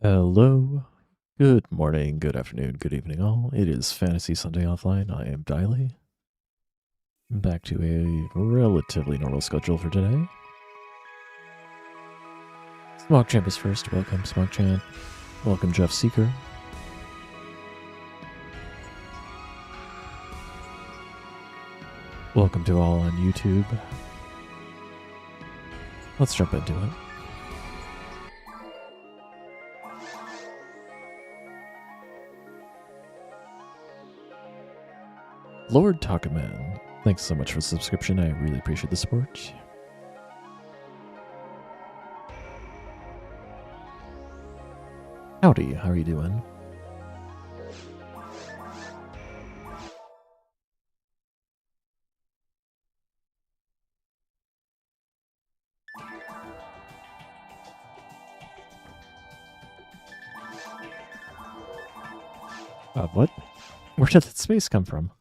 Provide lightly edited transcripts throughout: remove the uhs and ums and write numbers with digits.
Hello, good morning, good afternoon, good evening, all. It is Phantasy Sunday Offline. I am Diley. Back to a relatively normal schedule for today. SmogChamp is first. Welcome, SmogChamp. Welcome, Jeff Seeker. Welcome to all on YouTube. Let's jump into it. Lord Takaman, thanks so much for the subscription. I really appreciate the support. Howdy, how are you doing? What? Where did that space come from?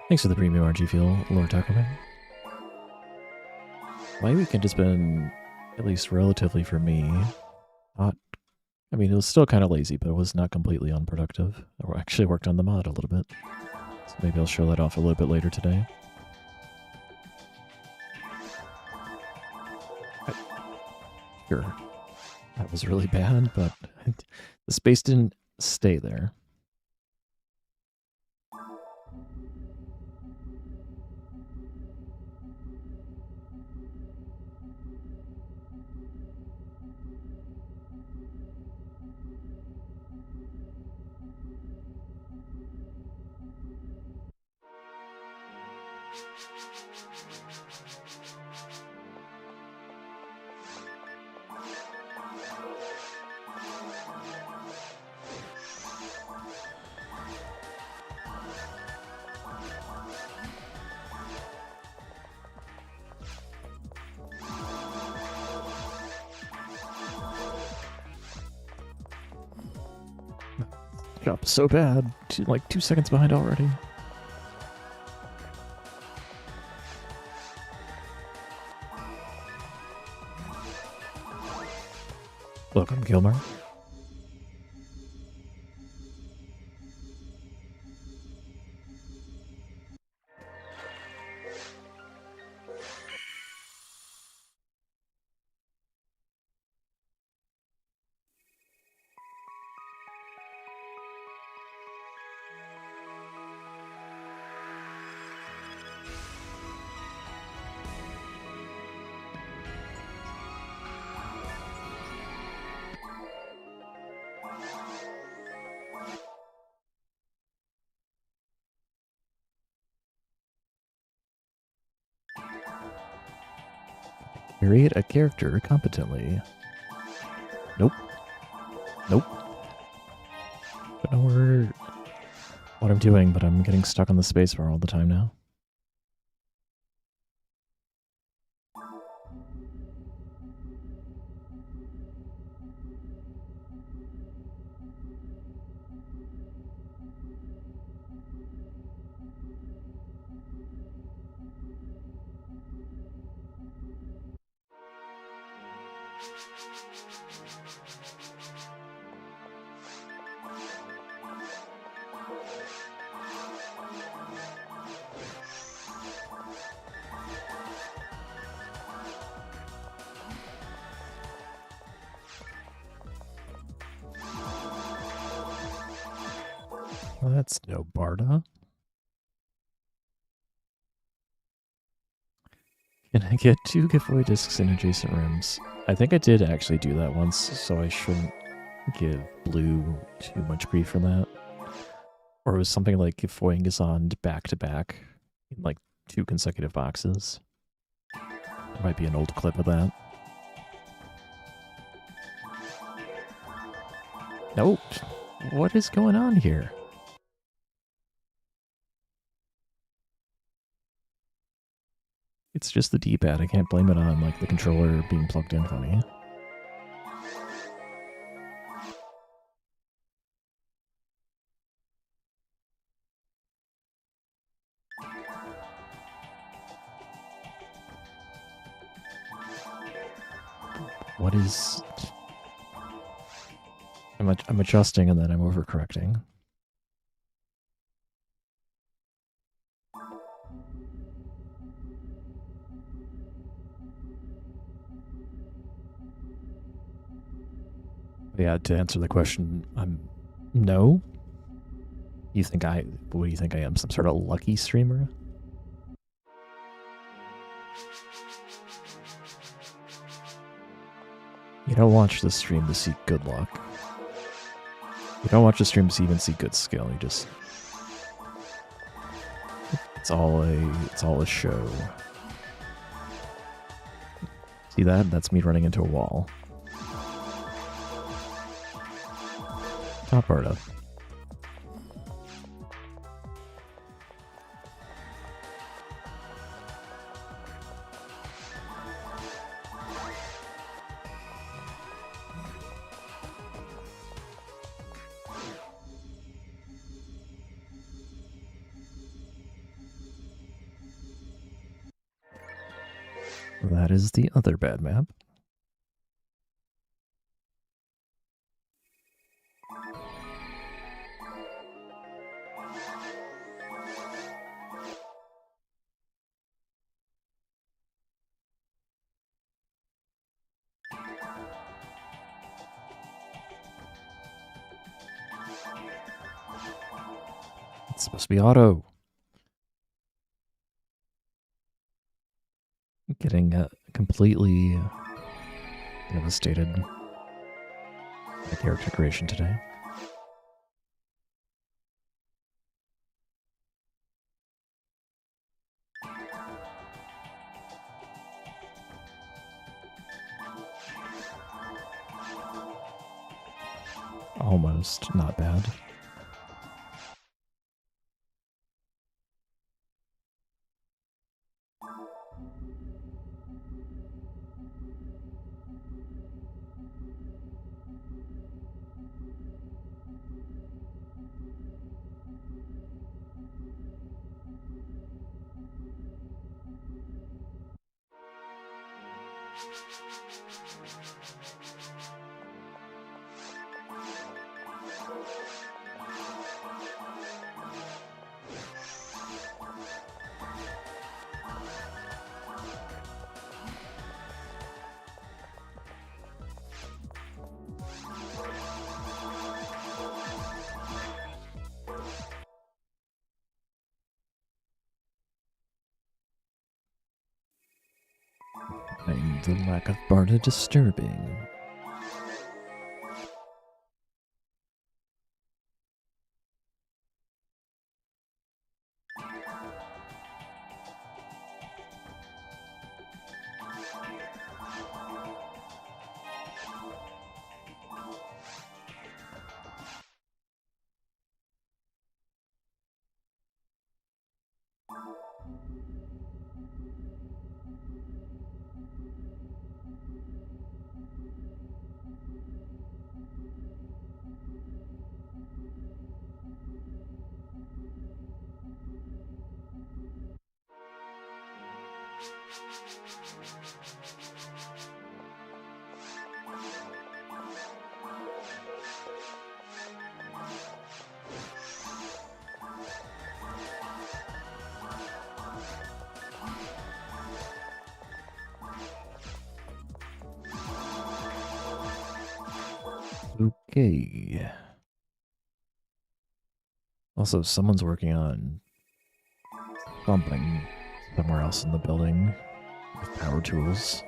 Thanks for the premium RG fuel, Lord Takaman. My weekend has been, at least relatively for me, I mean, it was still kind of lazy, but it was not completely unproductive. I actually worked on the mod a little bit. So maybe I'll show that off a little bit later today. Sure. That was really bad, but the space didn't stay there. Job is so bad. Like 2 seconds behind already. Welcome, Gilmar. Create a character competently. Nope. Nope. Don't know what I'm doing, but I'm getting stuck on the spacebar all the time now. Well, that's no Barda. Can I get 2 giveaway discs in adjacent rooms? I think I did actually do that once, so I shouldn't give Blue too much grief for that. Or it was something like giveaway Gazond back-to-back in like 2 consecutive boxes. There might be an old clip of that. Nope. What is going on here? It's just the D-pad. I can't blame it on like the controller being plugged in funny. What is... I'm adjusting and then I'm overcorrecting. Yeah, to answer the question, no. What do you think I am? Some sort of lucky streamer? You don't watch the stream to see good luck. You don't watch the stream to even see good skill. You just... It's all a show. See that? That's me running into a wall. Top part up. That is the other bad map. It's supposed to be auto. Getting completely devastated by character creation today. Almost not bad. And the lack of Barda disturbing. Okay. Also, someone's working on something somewhere else in the building with power tools.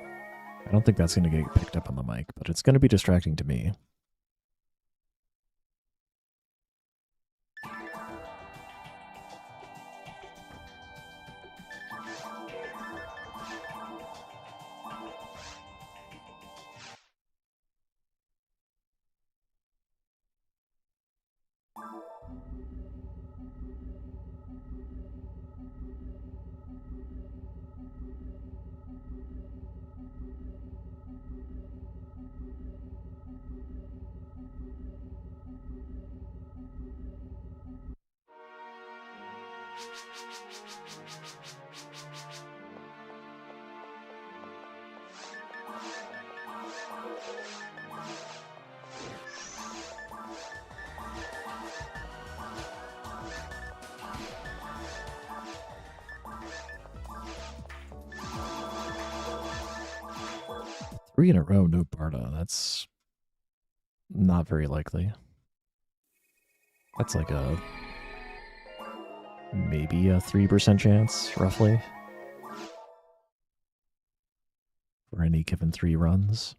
I don't think that's going to get picked up on the mic, but it's going to be distracting to me. 3 in a row, no Barda. That's not very likely. That's like maybe a 3% chance, roughly, for any given 3 runs.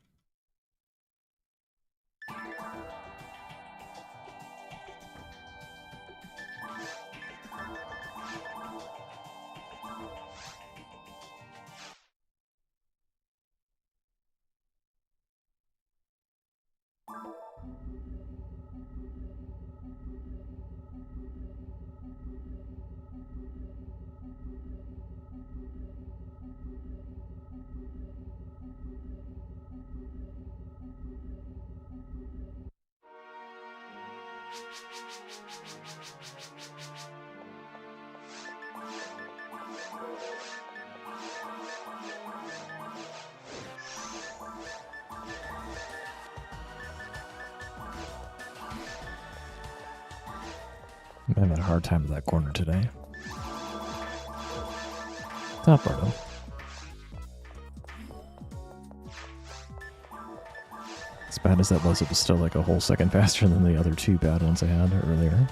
I'm having a hard time with that corner today. Not Bardo. As bad as that was, it was still like a whole second faster than the other 2 bad ones I had earlier.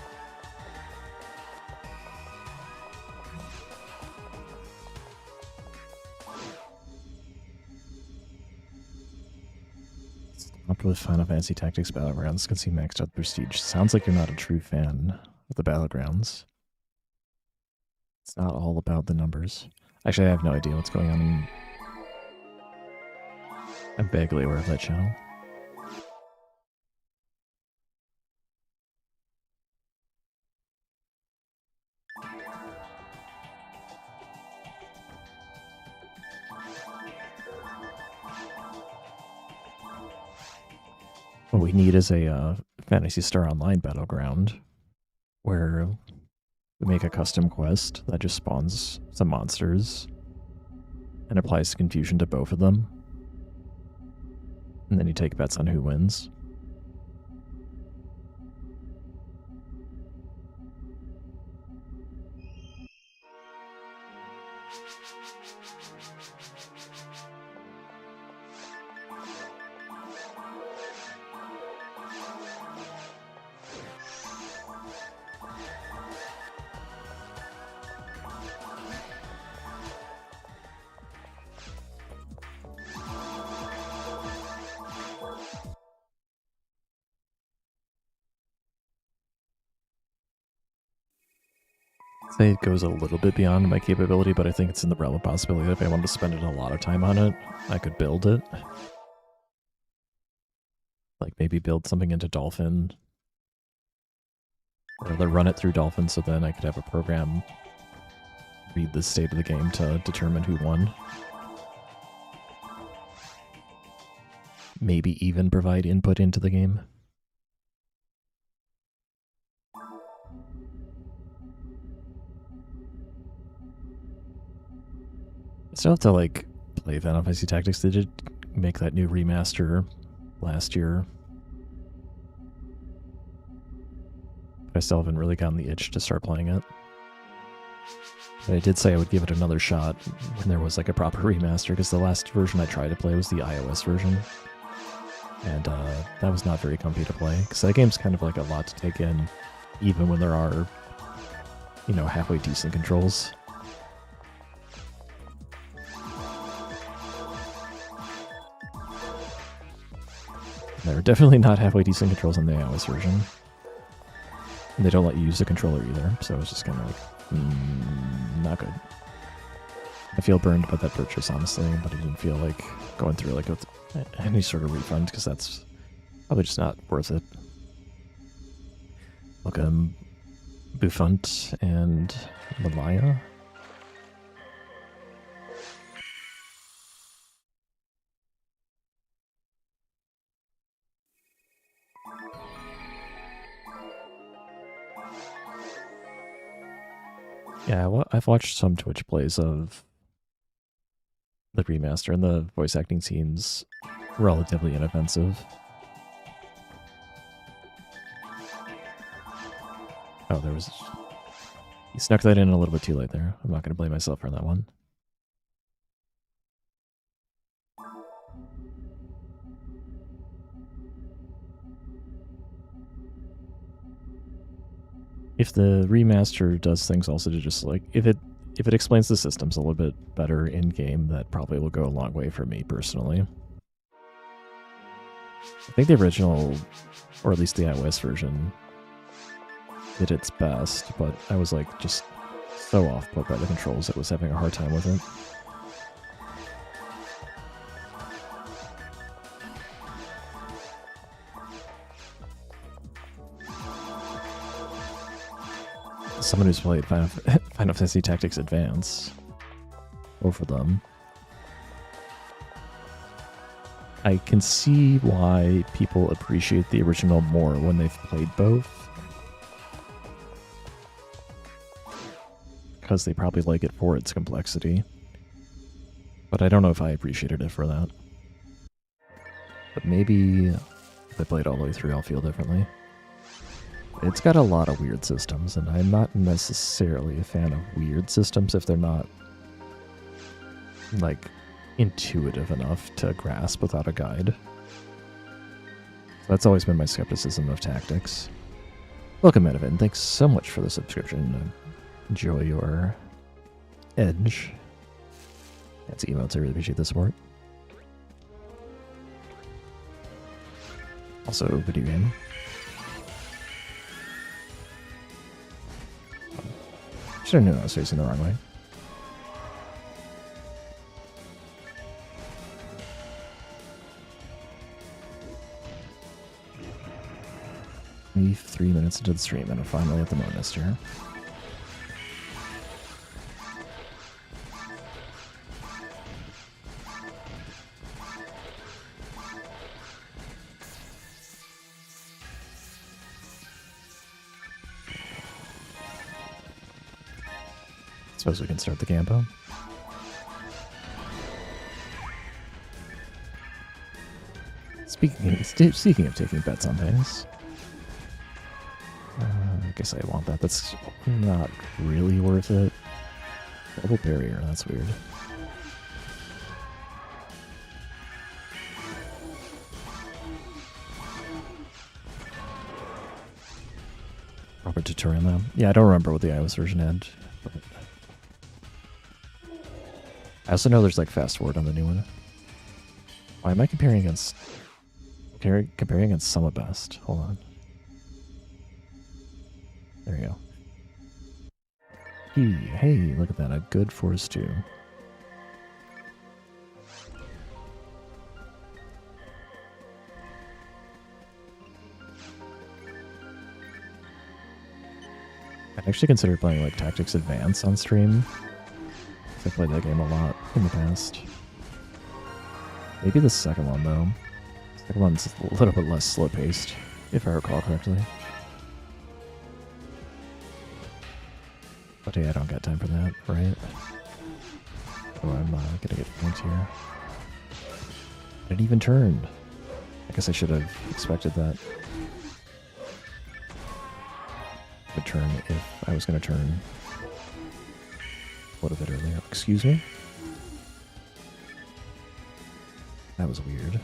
Stopped with Final Fantasy Tactics Battlegrounds. Can see maxed out prestige. Sounds like you're not a true fan of the Battlegrounds. It's not all about the numbers. Actually, I have no idea what's going on. I'm vaguely aware of that channel. What we need is a Phantasy Star Online battleground where we make a custom quest that just spawns some monsters and applies confusion to both of them. And then you take bets on who wins. Say it goes a little bit beyond my capability, but I think it's in the realm of possibility that if I wanted to spend a lot of time on it, I could build it. Like maybe build something into Dolphin. Or rather run it through Dolphin so then I could have a program read the state of the game to determine who won. Maybe even provide input into the game. I still have to like play Final Fantasy Tactics. They did make that new remaster last year. But I still haven't really gotten the itch to start playing it. But I did say I would give it another shot when there was like a proper remaster, because the last version I tried to play was the iOS version. And that was not very comfy to play, because that game's kind of like a lot to take in, even when there are, you know, halfway decent controls. There are definitely not halfway decent controls on the iOS version. And they don't let you use the controller either, so it's just kind of like, not good. I feel burned by that purchase, honestly, but I didn't feel like going through like with any sort of refund, because that's probably just not worth it. Welcome, Buffont and Malaya. Yeah, well, I've watched some Twitch plays of the remaster, and the voice acting seems relatively inoffensive. Oh, there was... You snuck that in a little bit too late there. I'm not going to blame myself for that one. If the remaster does things also to just like... If it explains the systems a little bit better in-game, that probably will go a long way for me personally. I think the original, or at least the iOS version, did its best, but I was like just so off put by the controls I was having a hard time with it. Someone who's played Final Fantasy Tactics Advance over them, I can see why people appreciate the original more when they've played both. Because they probably like it for its complexity. But I don't know if I appreciated it for that. But maybe if I played all the way through, I'll feel differently. It's got a lot of weird systems, and I'm not necessarily a fan of weird systems if they're not, like, intuitive enough to grasp without a guide. So that's always been my skepticism of tactics. Welcome, Edivin. Thanks so much for the subscription. Enjoy your edge. That's emotes. I really appreciate the support. Also, video game. Should have known I was facing the wrong way. Maybe 3 minutes into the stream, and I'm finally at the bonus here. Suppose we can start the campo. Speaking of taking bets on things, I guess I want that. That's not really worth it. Double barrier, that's weird. Proper tutorial now. Yeah, I don't remember what the iOS version had. But I also know there's like fast forward on the new one. Why am I comparing against Summit Best? Hold on. There you go. Hey, look at that. A good Force 2. I'd actually consider playing like Tactics Advance on stream. I've played that game a lot in the past. Maybe the second one, though. The second one's a little bit less slow-paced, if I recall correctly. But hey, I don't got time for that, right? Oh, I'm gonna get flanked here. I didn't even turn. I guess I should have expected that. Would turn if I was gonna turn a little bit earlier. Excuse me? That was weird.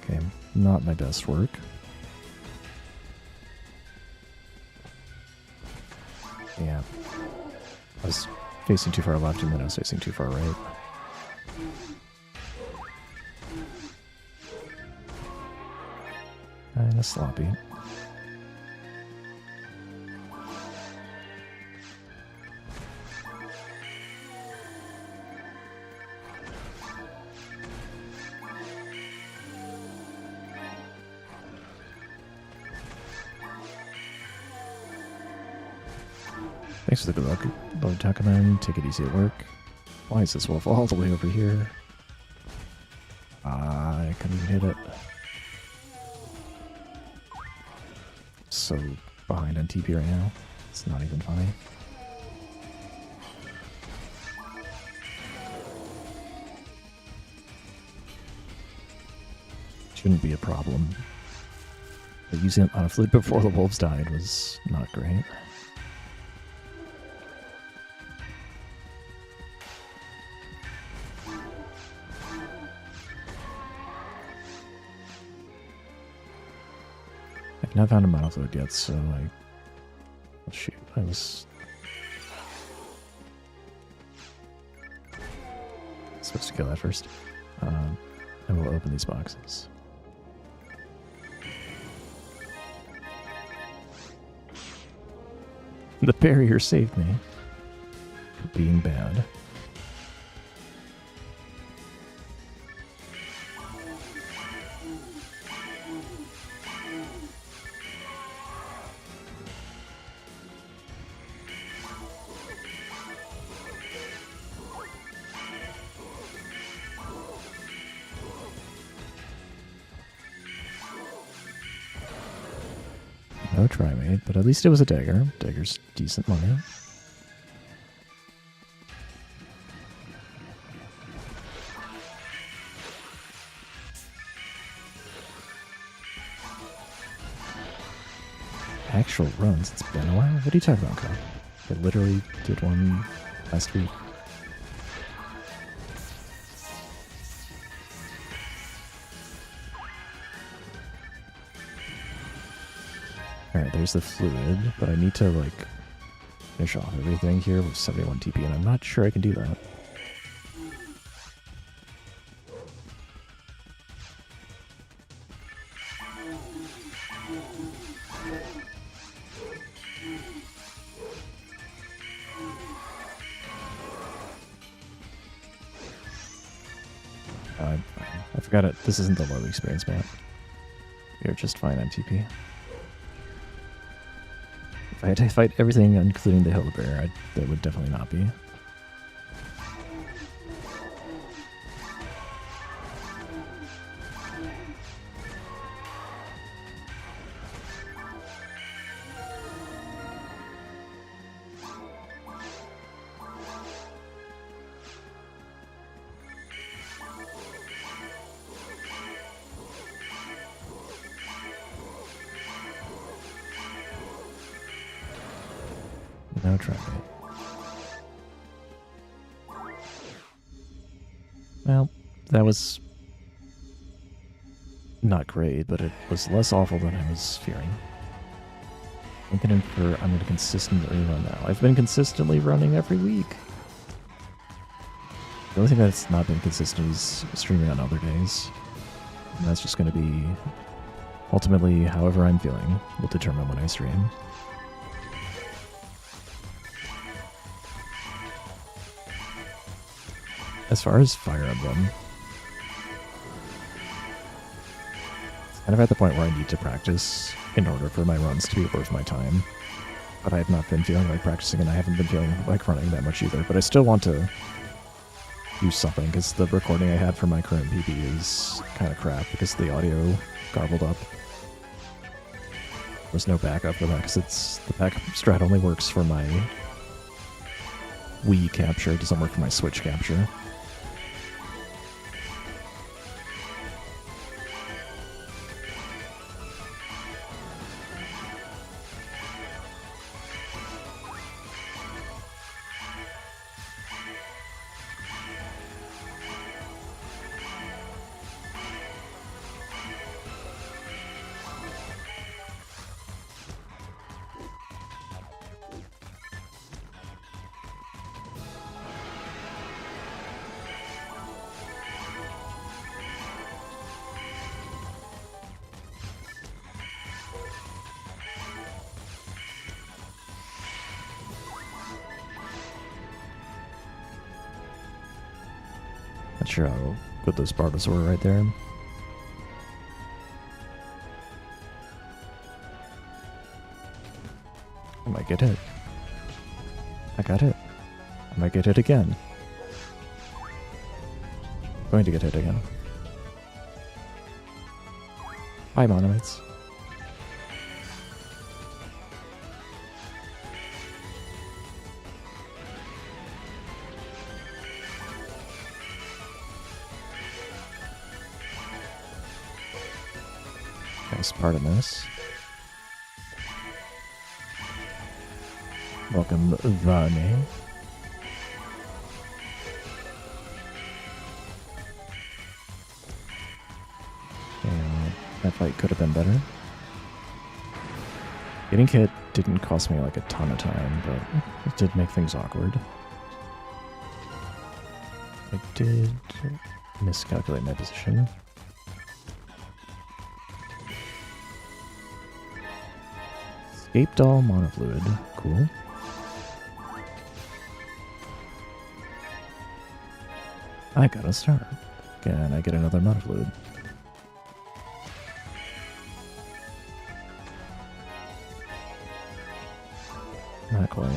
Okay, not my best work. Yeah. I was facing too far left and then I was facing too far right. Kinda sloppy. Thanks for the good luck, Lord Takaman. Take it easy at work. Why is this wolf all the way over here? I couldn't even hit it. So behind on TP right now. It's not even funny. Shouldn't be a problem. But using it on a flute before the wolves died was not great. I've not found a mono flute yet, so I... Oh shoot, I was... supposed to kill that first. And we'll open these boxes. The barrier saved me from being bad. No Trimate, but at least it was a dagger. Dagger's decent money. Actual runs, it's been a while. What are you talking about, Kyle? I literally did one last week. Alright, there's the fluid, but I need to, like, finish off everything here with 71 TP, and I'm not sure I can do that. I forgot it. This isn't the low experience map. You're just fine on TP. If I had to fight everything, including the Hill Bear, that would definitely not be. No trouble. Well, that was not great, but it was less awful than I was fearing. I'm going to consistently run now. I've been consistently running every week. The only thing that's not been consistent is streaming on other days. And that's just going to be, ultimately, however I'm feeling will determine when I stream. As far as Fire Emblem, it's kind of at the point where I need to practice in order for my runs to be worth my time. But I have not been feeling like practicing, and I haven't been feeling like running that much either. But I still want to do something, because the recording I had for my current PB is kind of crap, because the audio garbled up. There's no backup for that, because the backup strat only works for my Wii capture, it doesn't work for my Switch capture. Not sure how good those Bardas were right there. I might get hit. I got hit. I might get hit again. Going to get hit again. Bye, Monomites. Nice, pardon this. Welcome, Vane. And that fight could have been better. Getting hit didn't cost me like a ton of time, but it did make things awkward. I did miscalculate my position. Escape doll monofluid. Cool. I got a star. Can I get another monofluid? Not quite.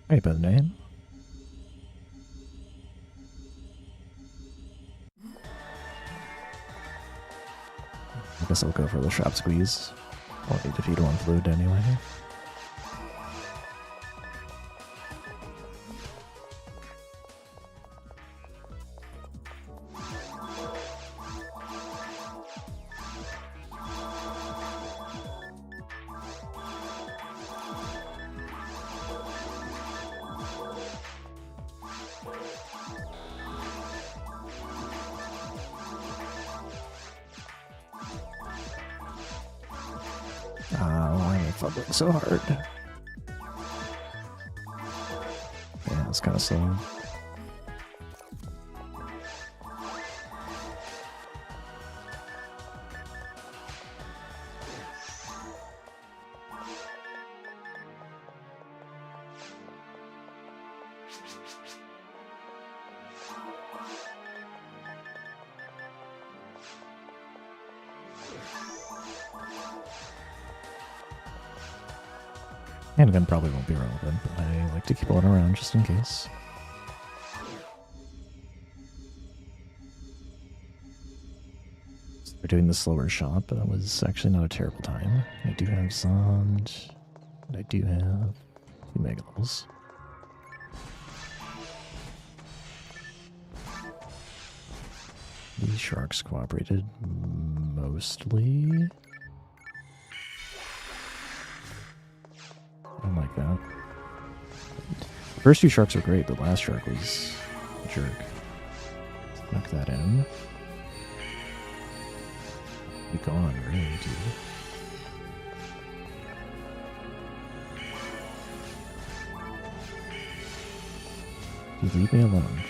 Hey, by the name. I guess I'll go for the shrap squeeze. I'll need to feed one fluid anyway. Why am I fumbling so hard? Yeah, it's kind of slow. Handgun probably won't be relevant, but I like to keep one around just in case. So they're doing the slower shot, but that was actually not a terrible time. I do have Zond, and I do have a few Mega Levels. These sharks cooperated mostly. I don't like that. The first two sharks were great, but last shark was a jerk. Knock that in. Be gone, really, dude. Dude, leave me alone.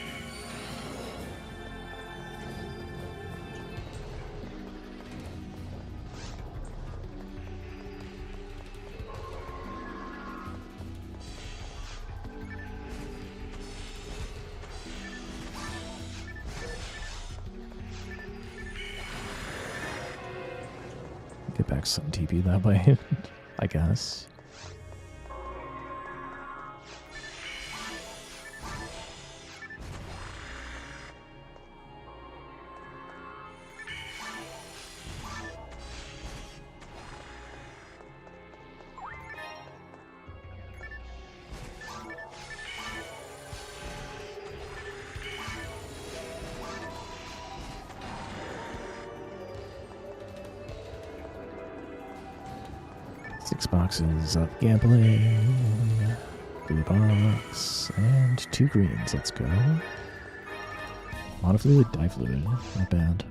Get back some TP that way, I guess. Six boxes of gambling, blue box, and 2 greens. Let's go. Monofluid, difluid, not bad.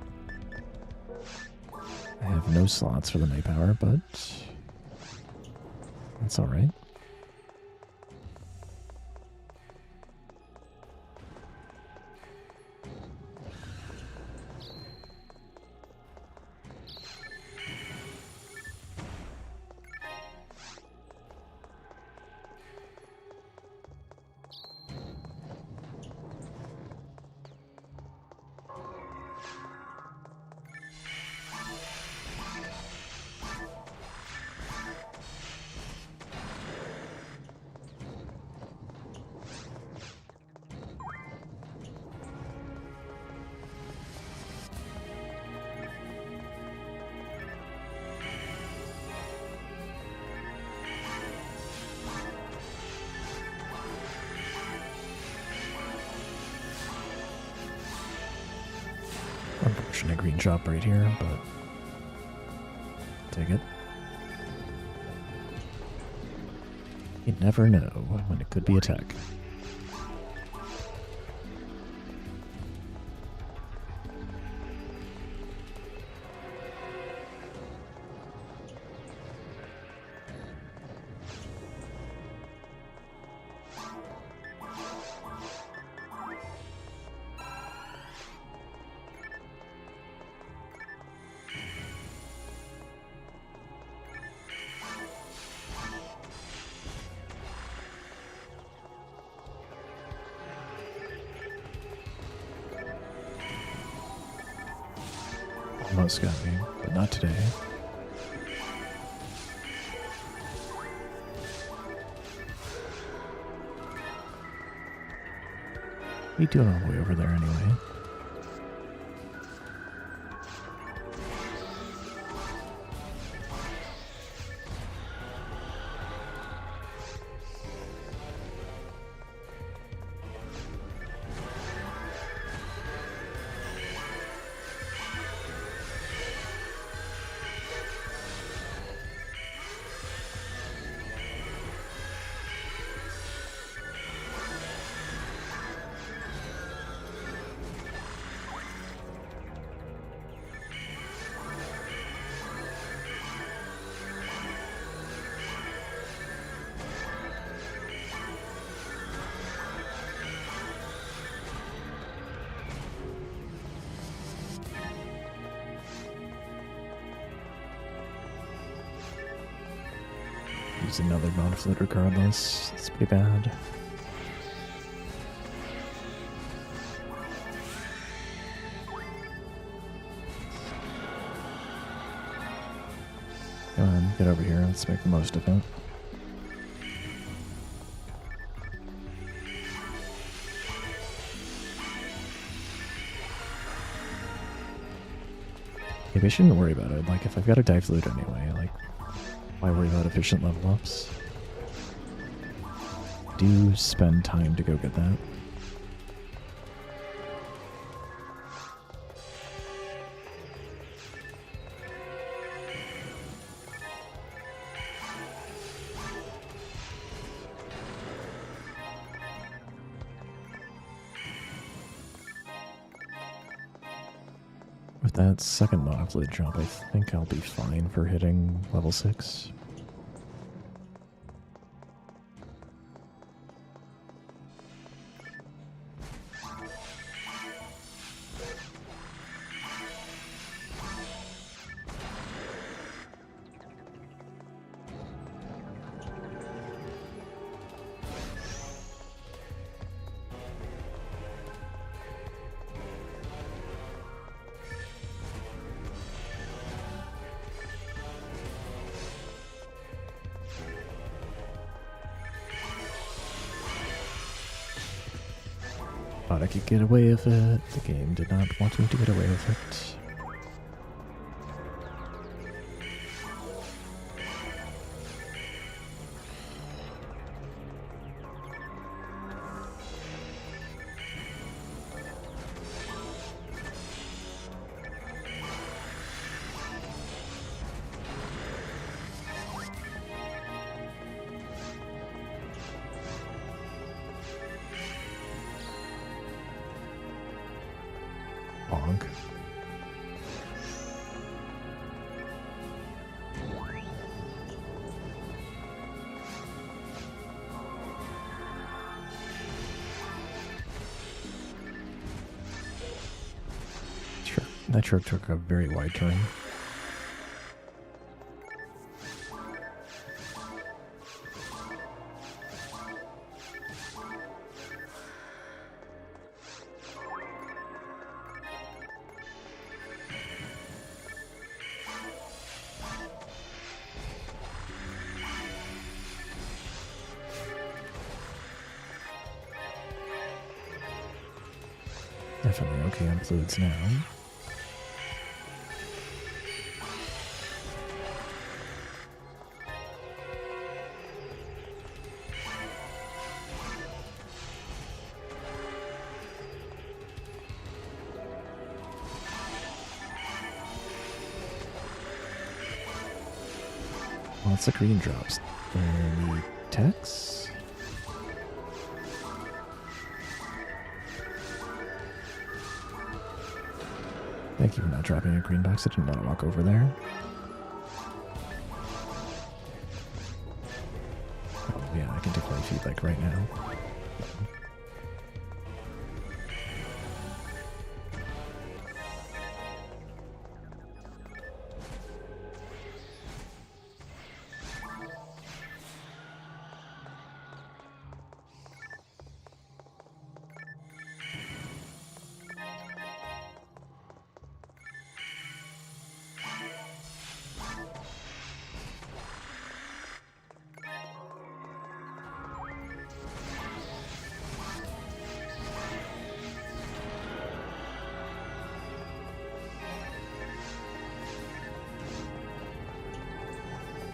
I have no slots for the night power, but that's alright. Unfortunate green drop right here, but take it. You never know when it could be a tech. Almost got me, but not today. What are you doing all the way over there anyway? Use another monoflute regardless. It's pretty bad. Come on, get over here. Let's make the most of it. Maybe I shouldn't worry about it. Like, if I've got a dive flute anyway, like, why worry about efficient level ups? Do spend time to go get that. With that second monoflute jump, I think I'll be fine for hitting level 6. Thought I could get away with it. The game did not want me to get away with it. Bonk. Sure, that truck took a very wide turn. Definitely okay on fluids now. Lots of green drops. Any text? Thank you for not dropping a green box. I didn't want to walk over there. Oh, yeah, I can definitely feed like right now.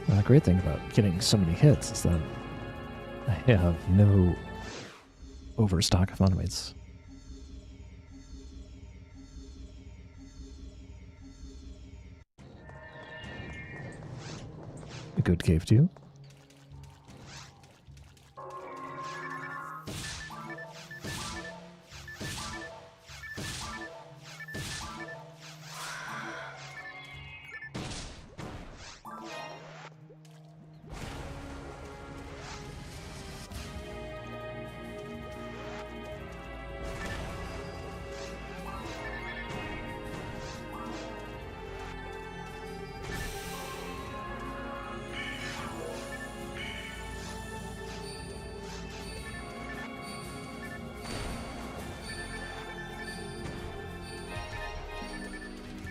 The great thing about getting so many hits is that I have no overstock of automates. A good cave too.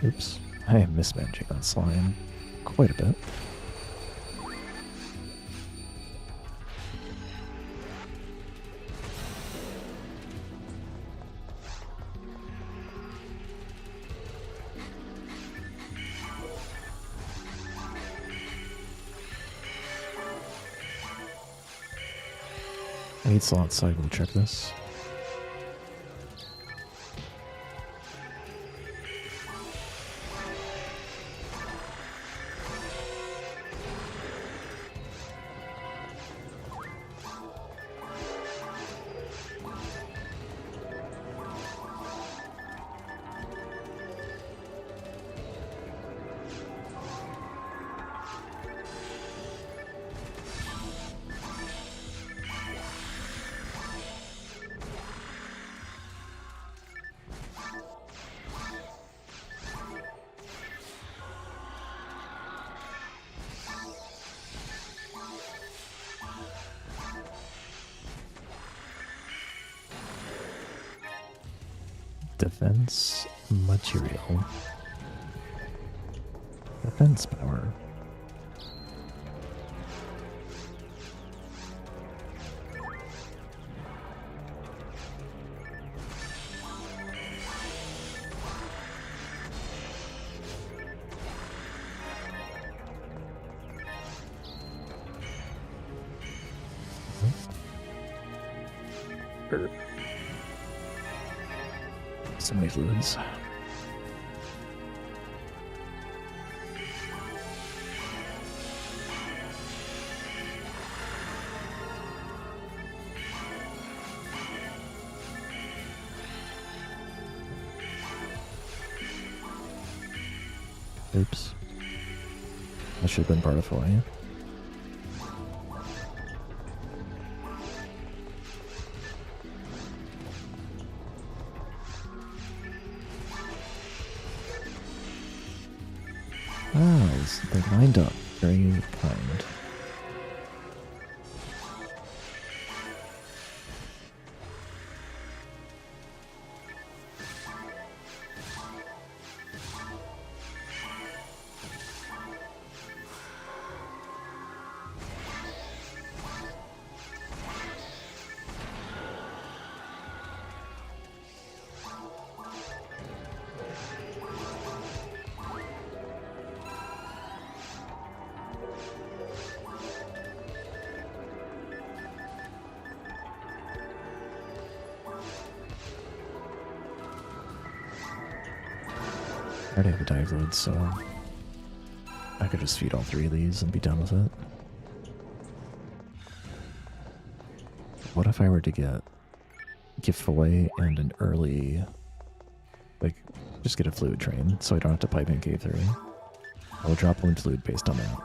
Oops, I am mismanaging that slime quite a bit. I need slots, so I will check this. Defense material. Defense power. So many fluids. Oops. That should have been part of Hawaii. They lined up. Very kind. I already have a dive load, so I could just feed all 3 of these and be done with it. What if I were to get giveaway and an early, like, just get a fluid train so I don't have to pipe in cave 3? I will drop 1 fluid based on that.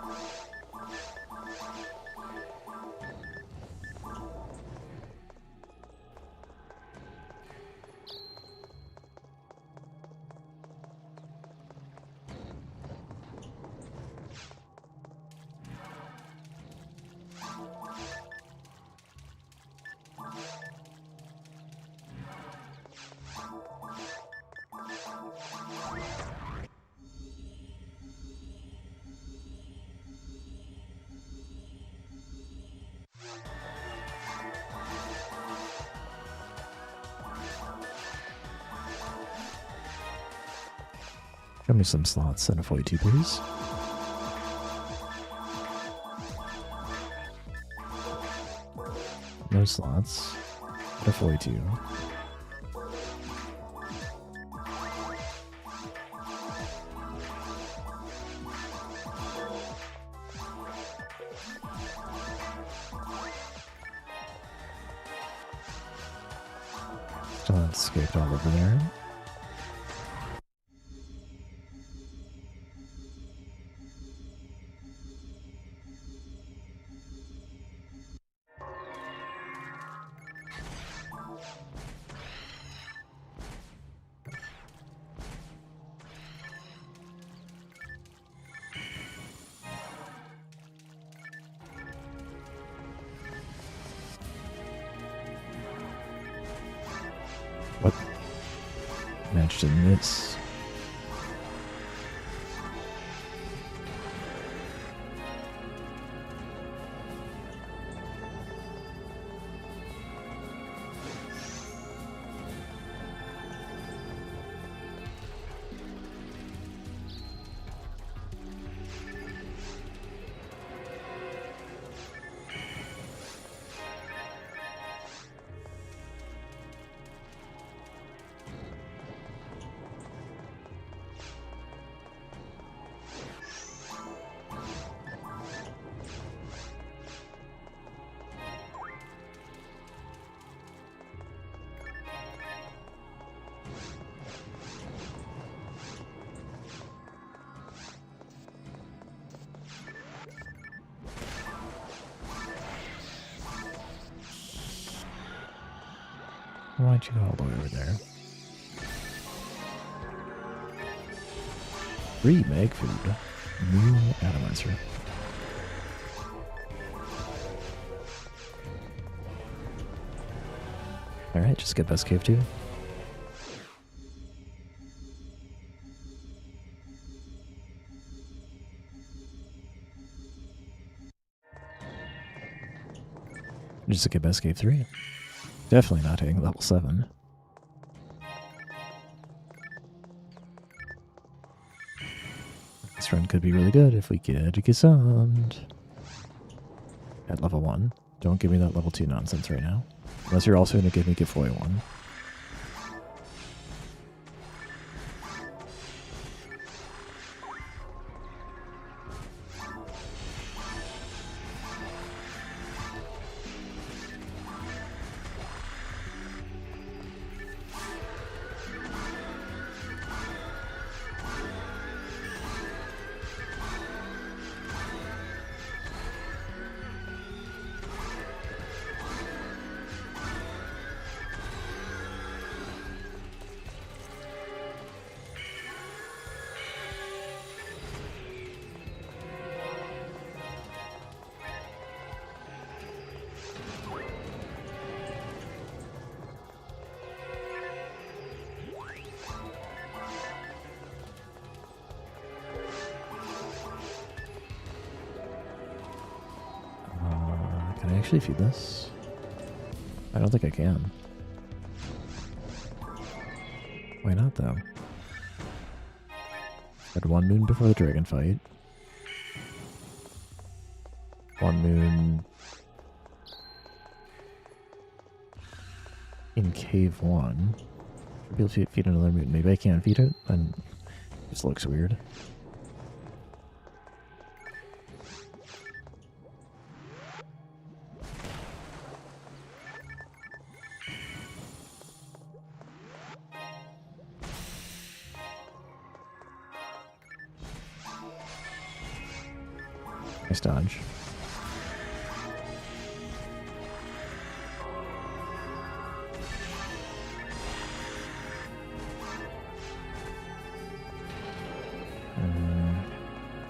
Show me some slots and a 42, please. No slots. But a 42. Still escaped all over there. What? Managed to miss. Why'd you go all the way over there? 3 mag food. New atomizer. Alright, just get best cave 2. Just get best cave 3. Definitely not hitting level 7. This run could be really good if we get a Gesund at level 1. Don't give me that level 2 nonsense right now. Unless you're also going to give me giveaway 1. Can I actually feed this? I don't think I can. Why not, though? Had 1 moon before the dragon fight. 1 moon in cave 1. Should be able to feed another moon. Maybe I can't feed it, and it just looks weird. Nice dodge.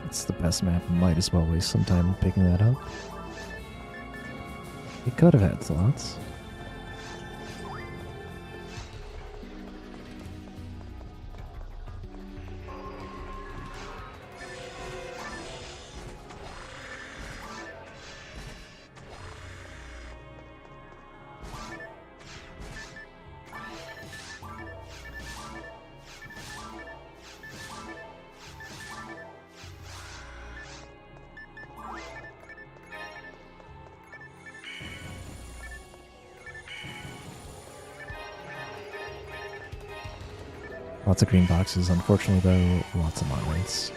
It's the best map. Might as well waste some time picking that up. It could have had slots. Lots of green boxes, unfortunately though, lots of mods.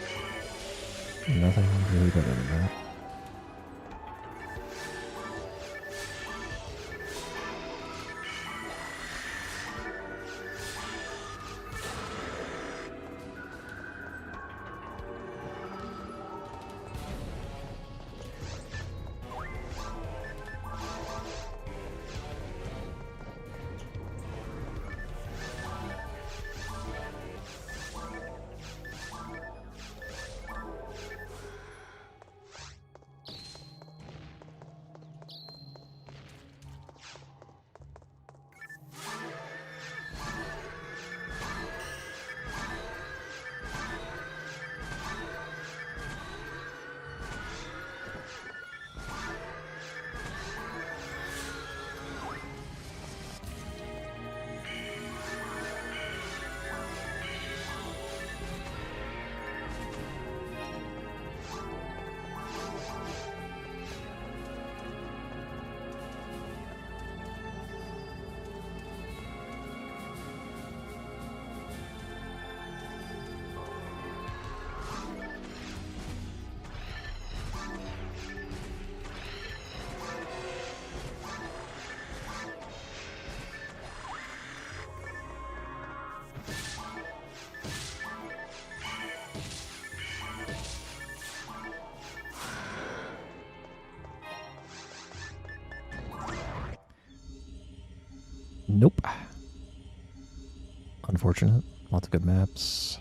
Nothing really better than that. Nope. Unfortunate. Lots of good maps.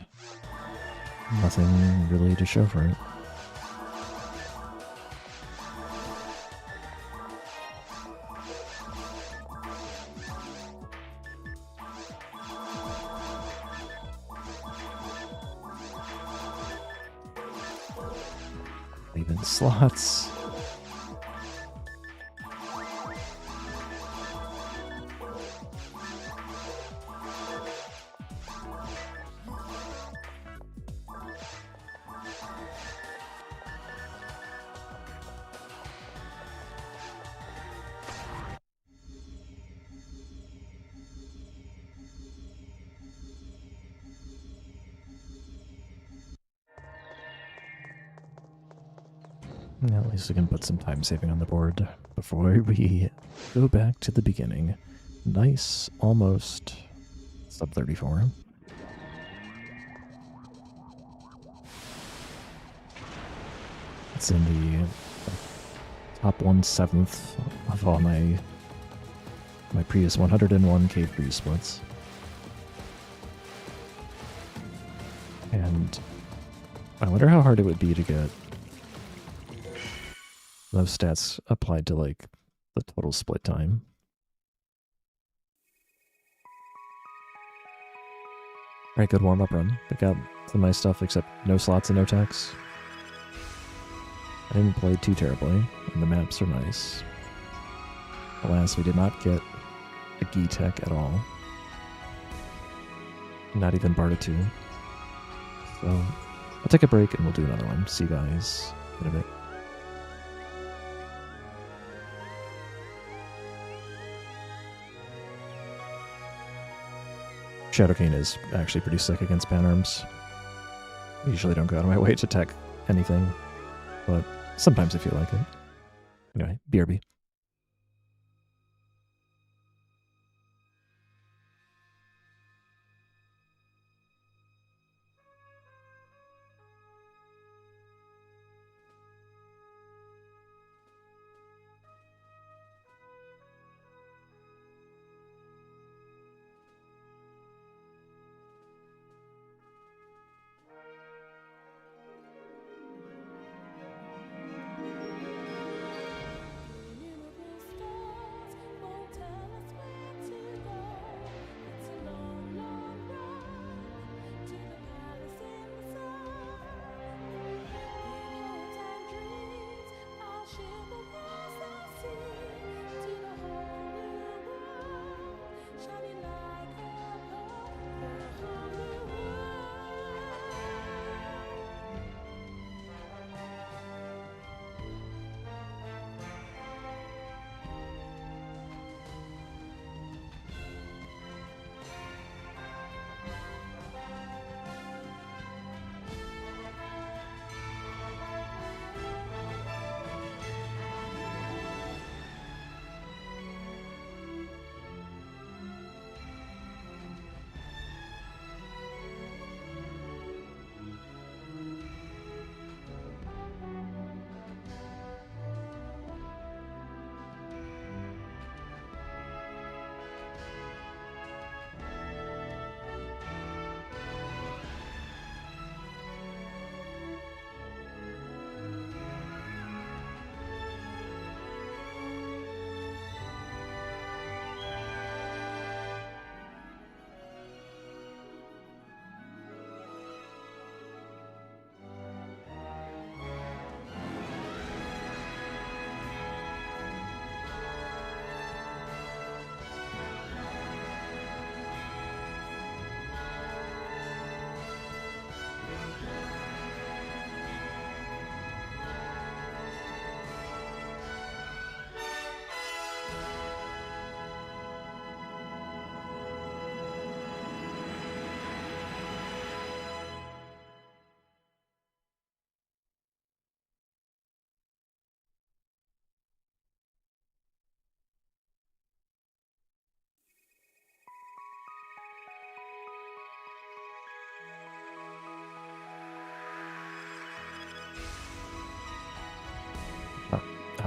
Nothing really to show for it. Even slots. At least we can put some time saving on the board before we go back to the beginning. Nice, almost sub 34. It's in the top 1/7 of all my previous 101k free splits. And I wonder how hard it would be to get those stats applied to, like, the total split time. Alright, good warm-up run. I got some nice stuff, except no slots and no techs. I didn't play too terribly, and the maps are nice. Alas, we did not get a Gi tech at all. Not even Barta 2. So, I'll take a break and we'll do another one. See you guys in a bit. Shadowcane is actually pretty sick against Panarms. I usually don't go out of my way to tech anything, but sometimes I feel like it. Anyway, BRB.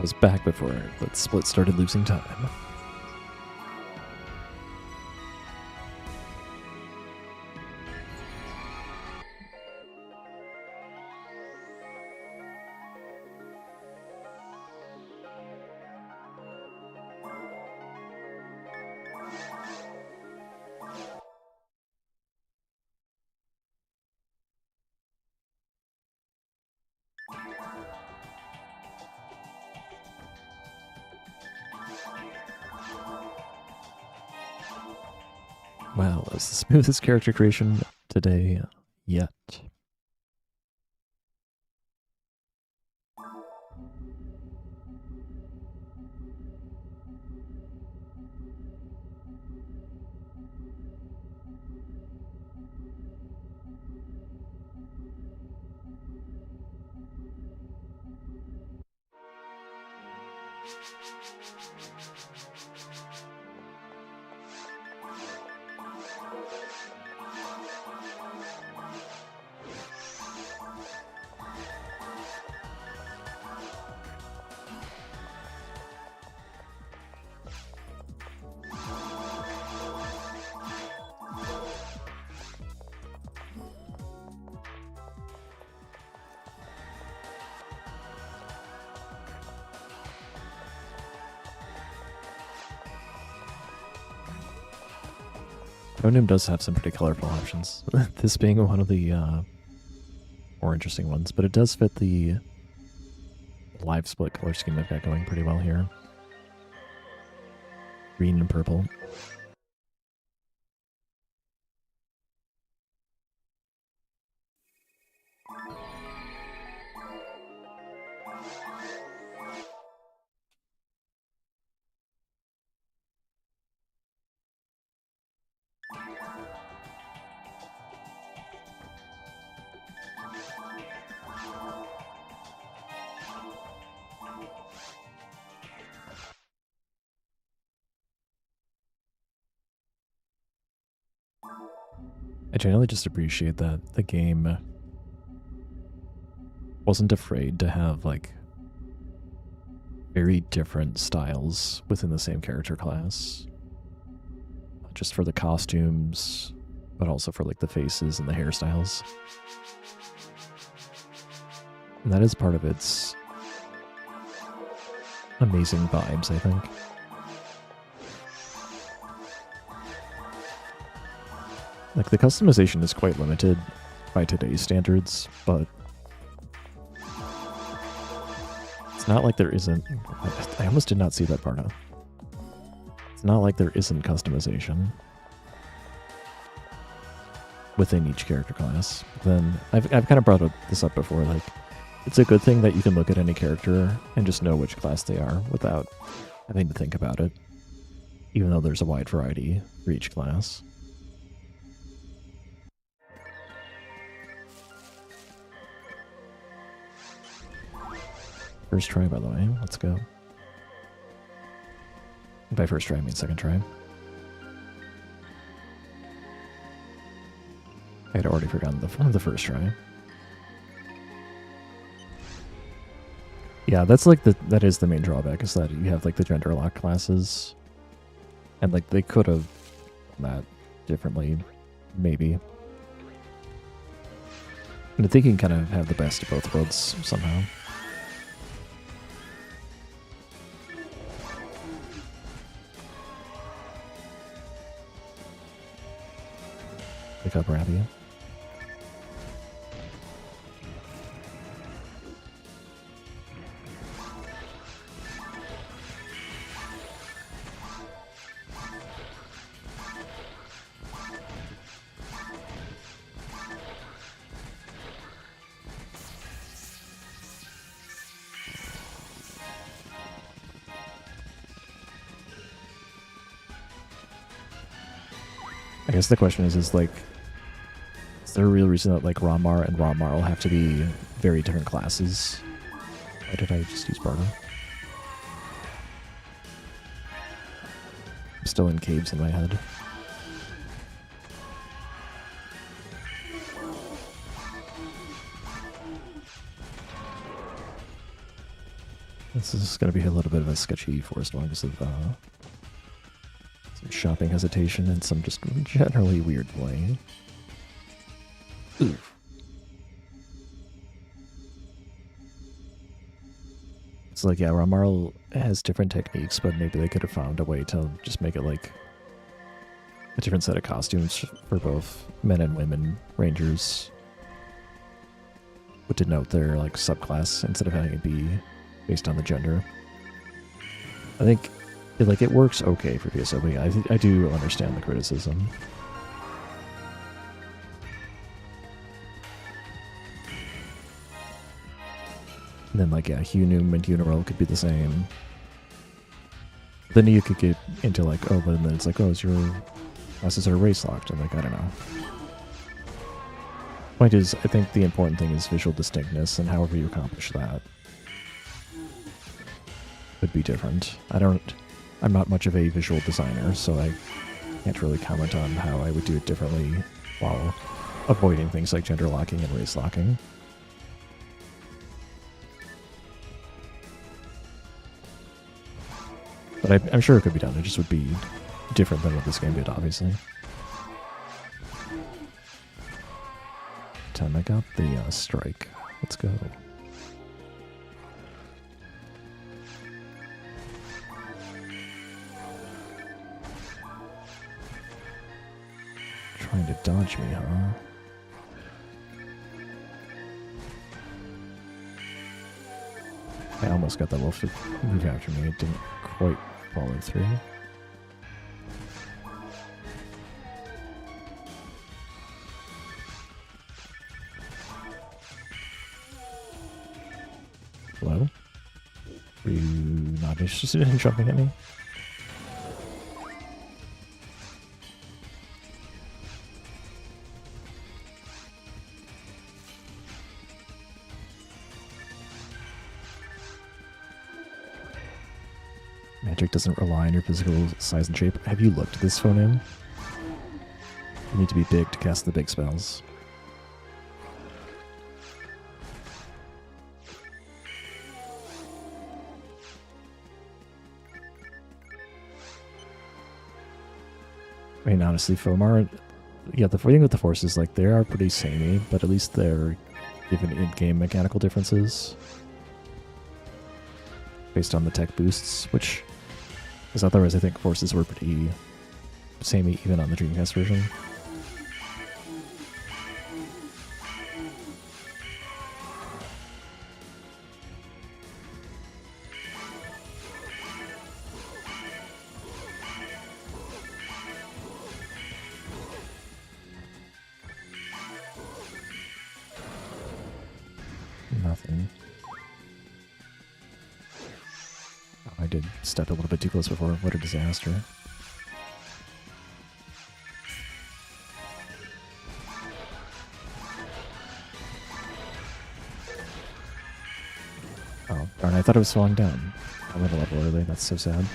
was back before that split started losing time. Wow, that's the smoothest character creation today yet. FOnewm does have some pretty colorful options, this being one of the more interesting ones, but it does fit the live split color scheme I've got going pretty well here. Green and purple. I generally just appreciate that the game wasn't afraid to have, like, very different styles within the same character class. Not just for the costumes, but also for, like, the faces and the hairstyles. And that is part of its amazing vibes, I think. Like, the customization is quite limited by today's standards, but it's not like there isn't... I almost did not see that part out. It's not like there isn't customization within each character class. Then I've kind of brought this up before, like, it's a good thing that you can look at any character and just know which class they are without having to think about it, even though there's a wide variety for each class. First try, by the way. Let's go. By first try, I mean second try. I had already forgotten the first try. Yeah, that's like that is the main drawback, is that you have like the gender lock classes, and like they could have done that differently, maybe. And I think you can kind of have the best of both worlds somehow. Pick up Rabia. I guess the question is like, is there a real reason that like Ramar and Ramar will have to be very different classes? Why did I just use Bardo? I'm still in caves in my head. This is going to be a little bit of a sketchy forest one because of some shopping hesitation and some just generally weird play. Oof. It's like, yeah, Ramarl has different techniques, but maybe they could have found a way to just make it like a different set of costumes for both men and women rangers. Would denote their like subclass instead of having it be based on the gender. I think it works okay for PSW. I do understand the criticism. And then like, yeah, FOnewm and Unirel could be the same. Then you could get into like, oh, but then it's like, oh, is your classes are race locked? And like, I don't know. Point is, I think the important thing is visual distinctness, and however you accomplish that would be different. I'm not much of a visual designer, so I can't really comment on how I would do it differently while avoiding things like gender locking and race locking. But I'm sure it could be done. It just would be different than what this game did, obviously. Time I got the strike. Let's go. Trying to dodge me, huh? I almost got that wolf to move after me. It didn't quite follow through. Hello? Were you not interested in jumping at me? Magic doesn't rely on your physical size and shape. Have you looked at this FOnewm? You need to be big to cast the big spells. I mean, honestly, Fomar, yeah, the thing with the forces, like, they are pretty samey, but at least they're given in-game mechanical differences based on the tech boosts, which, because otherwise I think forces were pretty samey even on the Dreamcast version. Nothing. Oh, I did step a little bit too close before. What a disaster. Oh, darn, I thought it was falling down. I went a level early. That's so sad.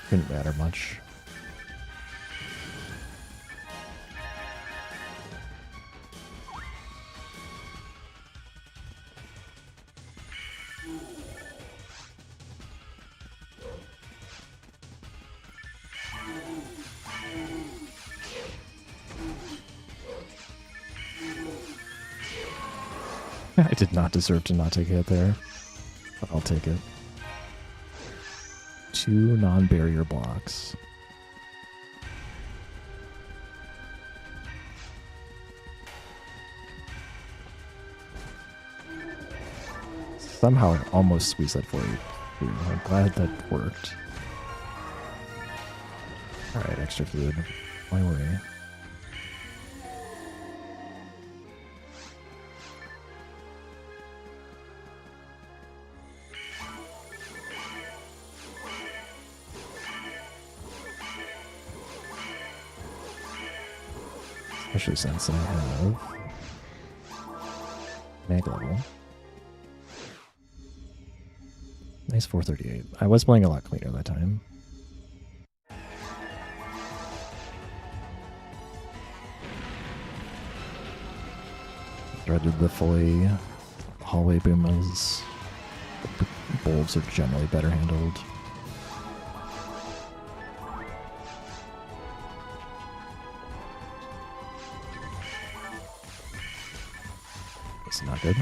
Didn't matter much. I did not deserve to not take a hit there, but I'll take it. 2 non-barrier blocks. Somehow I almost squeezed that for you. I'm glad that worked. Alright, extra fluid. Why worry? Especially since I have mag level. Nice 438. I was playing a lot cleaner that time. dreaded the fully hallway boomas. The bulbs are generally better handled. It's not good.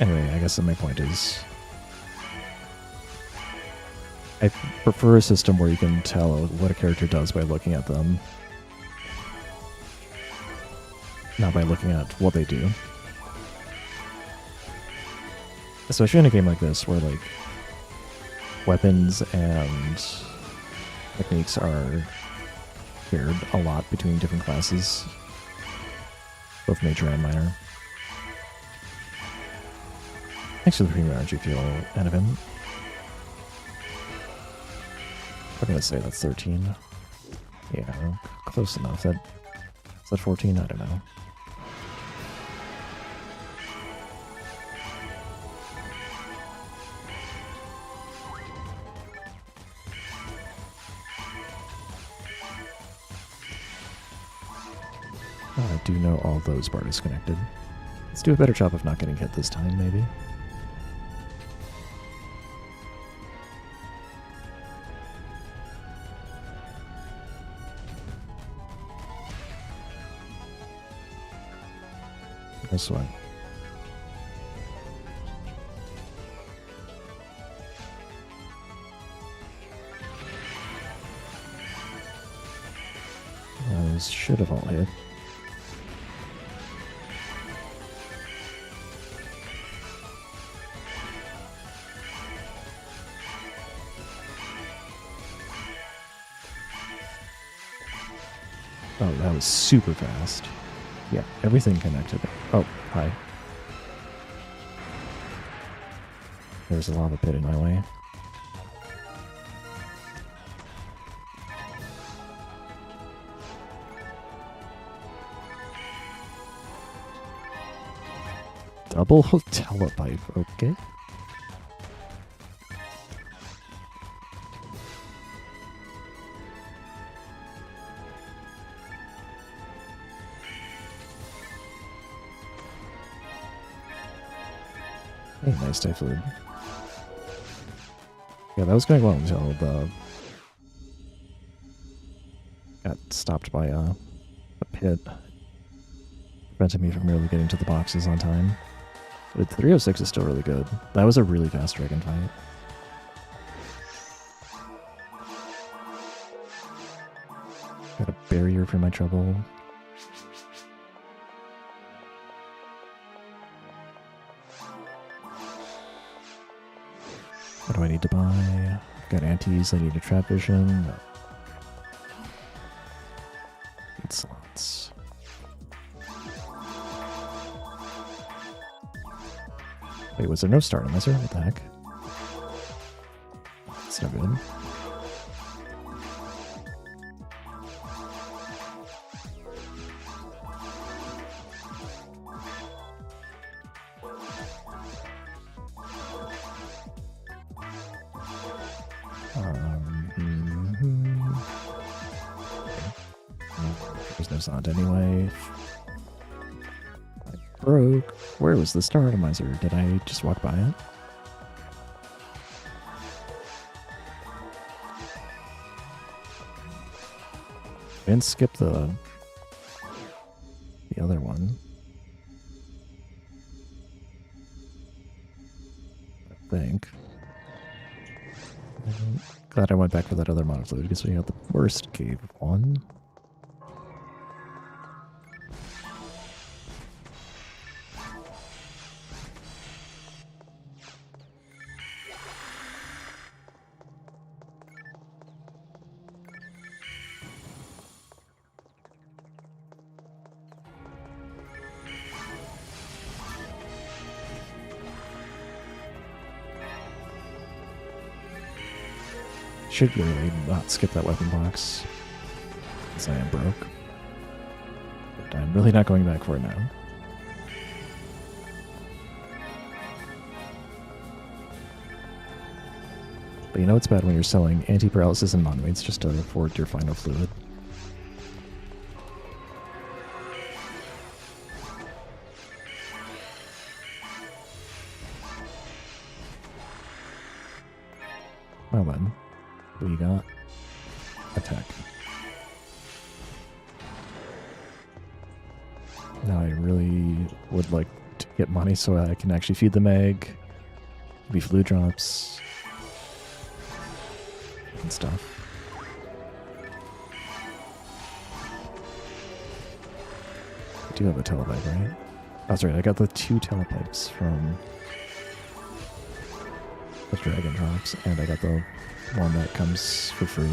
Anyway, I guess my point is, I prefer a system where you can tell what a character does by looking at them, not by looking at what they do. Especially in a game like this, where like weapons and techniques are shared a lot between different classes, both major and minor. Actually, the premium energy feel Anakin. I'm gonna say that's 13. Yeah, close enough. Is that 14? I don't know. I do know all those bar disconnected. Let's do a better job of not getting hit this time, maybe. No sweat. Those should have all hit. Oh, that was super fast. Yeah, everything connected. Oh, hi. There's a lava pit in my way. Double telepipe, okay. Hey, nice typhoid. Yeah, that was going well until the got stopped by a pit, preventing me from really getting to the boxes on time. But 306 is still really good. That was a really fast dragon fight. Got a barrier for my trouble. What do I need to buy? Got antes, I need a trap vision. No. Need slots. Wait, was there no start on this? What the heck? That's no good. There's no sound anyway. I broke. Where was the star atomizer? Did I just walk by it? I didn't skip the other one. I think. Glad I went back for that other monofluid because we got the worst cave one. Should really not skip that weapon box, because I am broke. but I'm really not going back for it now. But you know it's bad when you're selling anti-paralysis and monomates just to afford your final fluid. Well then, we got attack. Now I really would like to get money so I can actually feed them egg, be fluid drops, and stuff. I do have a telepipe, right? Oh, that's right, I got the 2 telepipes from the dragon drops, and I got the one that comes for free.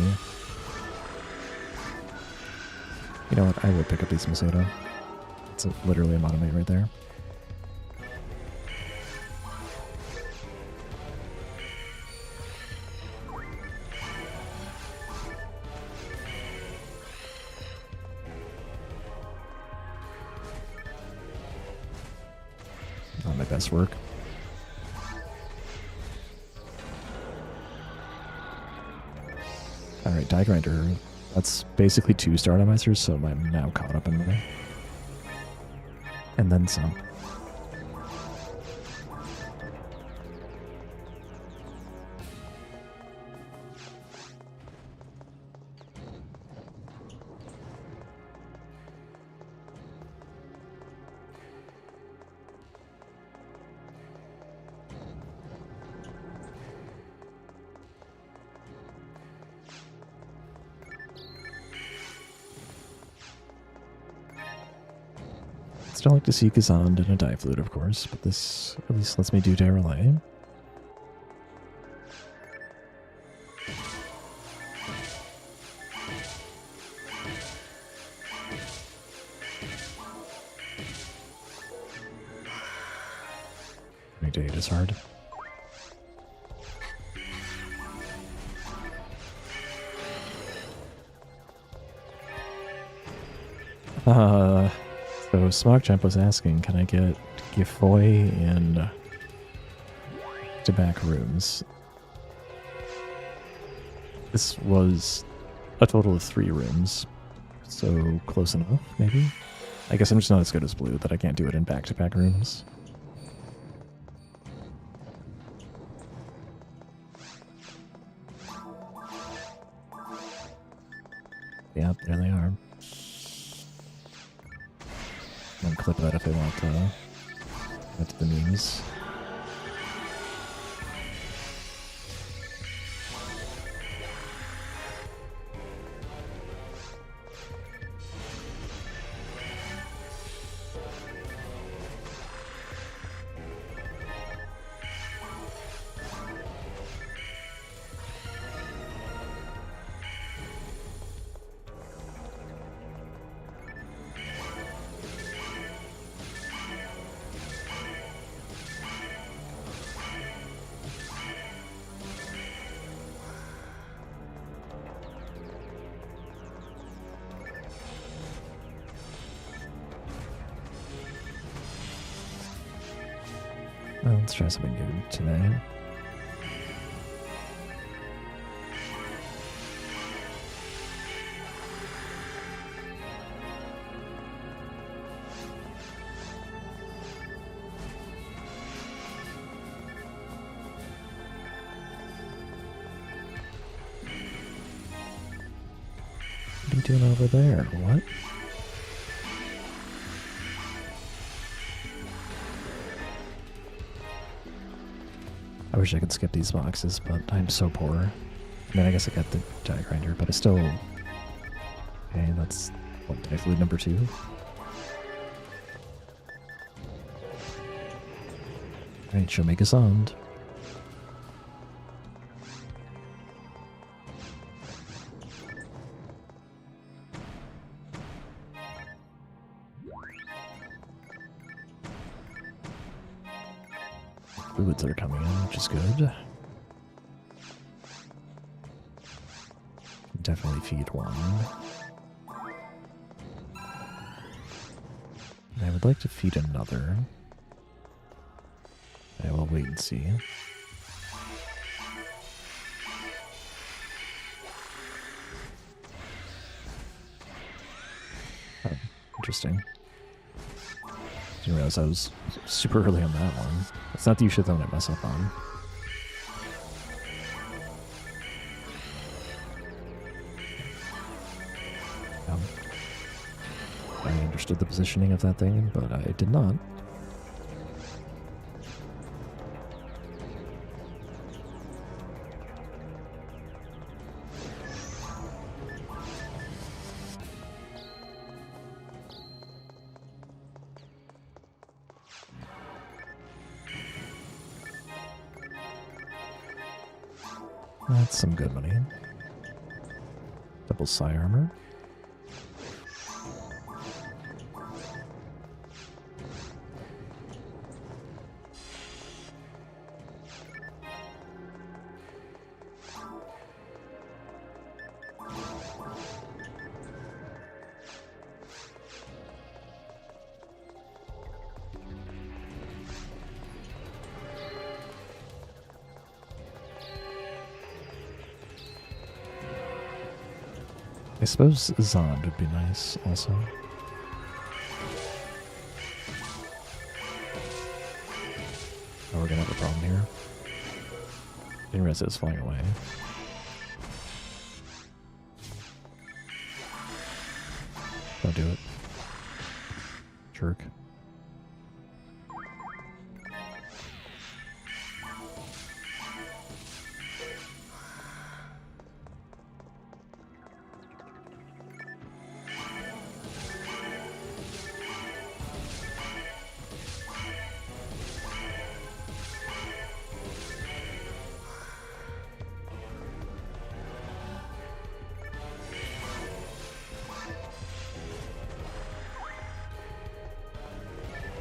You know what, I will pick up these Macedo. It's literally a monomate right there. Not my best work. Alright, Die Grinder. That's basically 2 star atomizers, so I'm now caught up in money. And then some. Still like to see Kazand and a Die Flute, of course, but this at least lets me do Derelay. My date is hard. So Smogchamp was asking, can I get Gifoy and to back rooms? This was a total of 3 rooms, so close enough, maybe? I guess I'm just not as good as Blue that I can't do it in back-to-back rooms. Yep, there they are. And clip that if they want that to the memes. Well, let's try something good today. What are you doing over there? What? I wish I could skip these boxes, but I'm so poor. I mean, I guess I got the Die Grinder, but I still... Okay, that's, what, Die Flute number 2? Alright, show me Kazand. Fluids are coming in, which is good. Definitely feed one. I would like to feed another. I will wait and see. Oh, interesting. Didn't realize I was super early on that one. It's not the usual thing I mess up on. I understood the positioning of that thing, but I did not. That's some good money. Double psi armor. I suppose Zond would be nice also. Oh, we're gonna have a problem here. Didn't realize it was flying away. Don't do it. Jerk.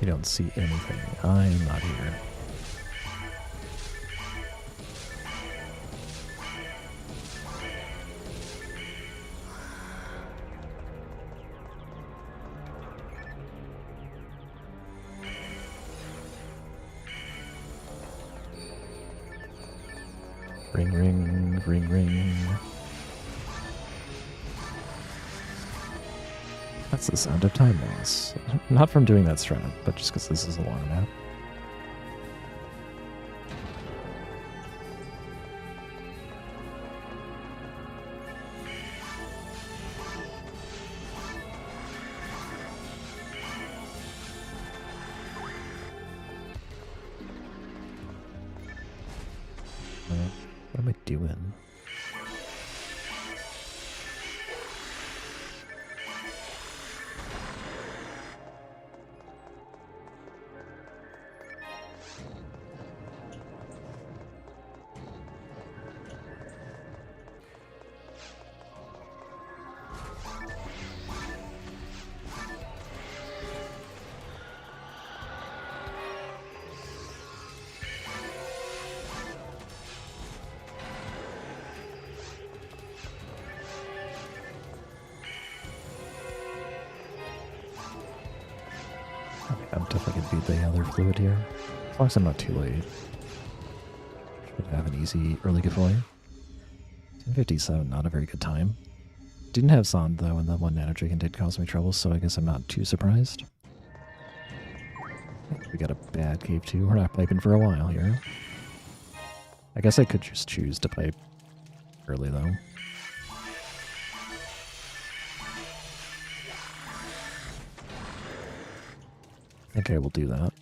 You don't see anything. I'm not here. Ring, ring, ring, ring. That's the sound of time loss. Not from doing that strat, but just because this is a long map. What am I doing? I'm definitely gonna beat the other fluid here. As long as I'm not too late. Should have an easy early giveaway. 10:57, not a very good time. Didn't have Zond though, and the one nano dragon did cause me trouble, so I guess I'm not too surprised. We got a bad cave too. We're not piping for a while here. I guess I could just choose to pipe early though. I think I will do that.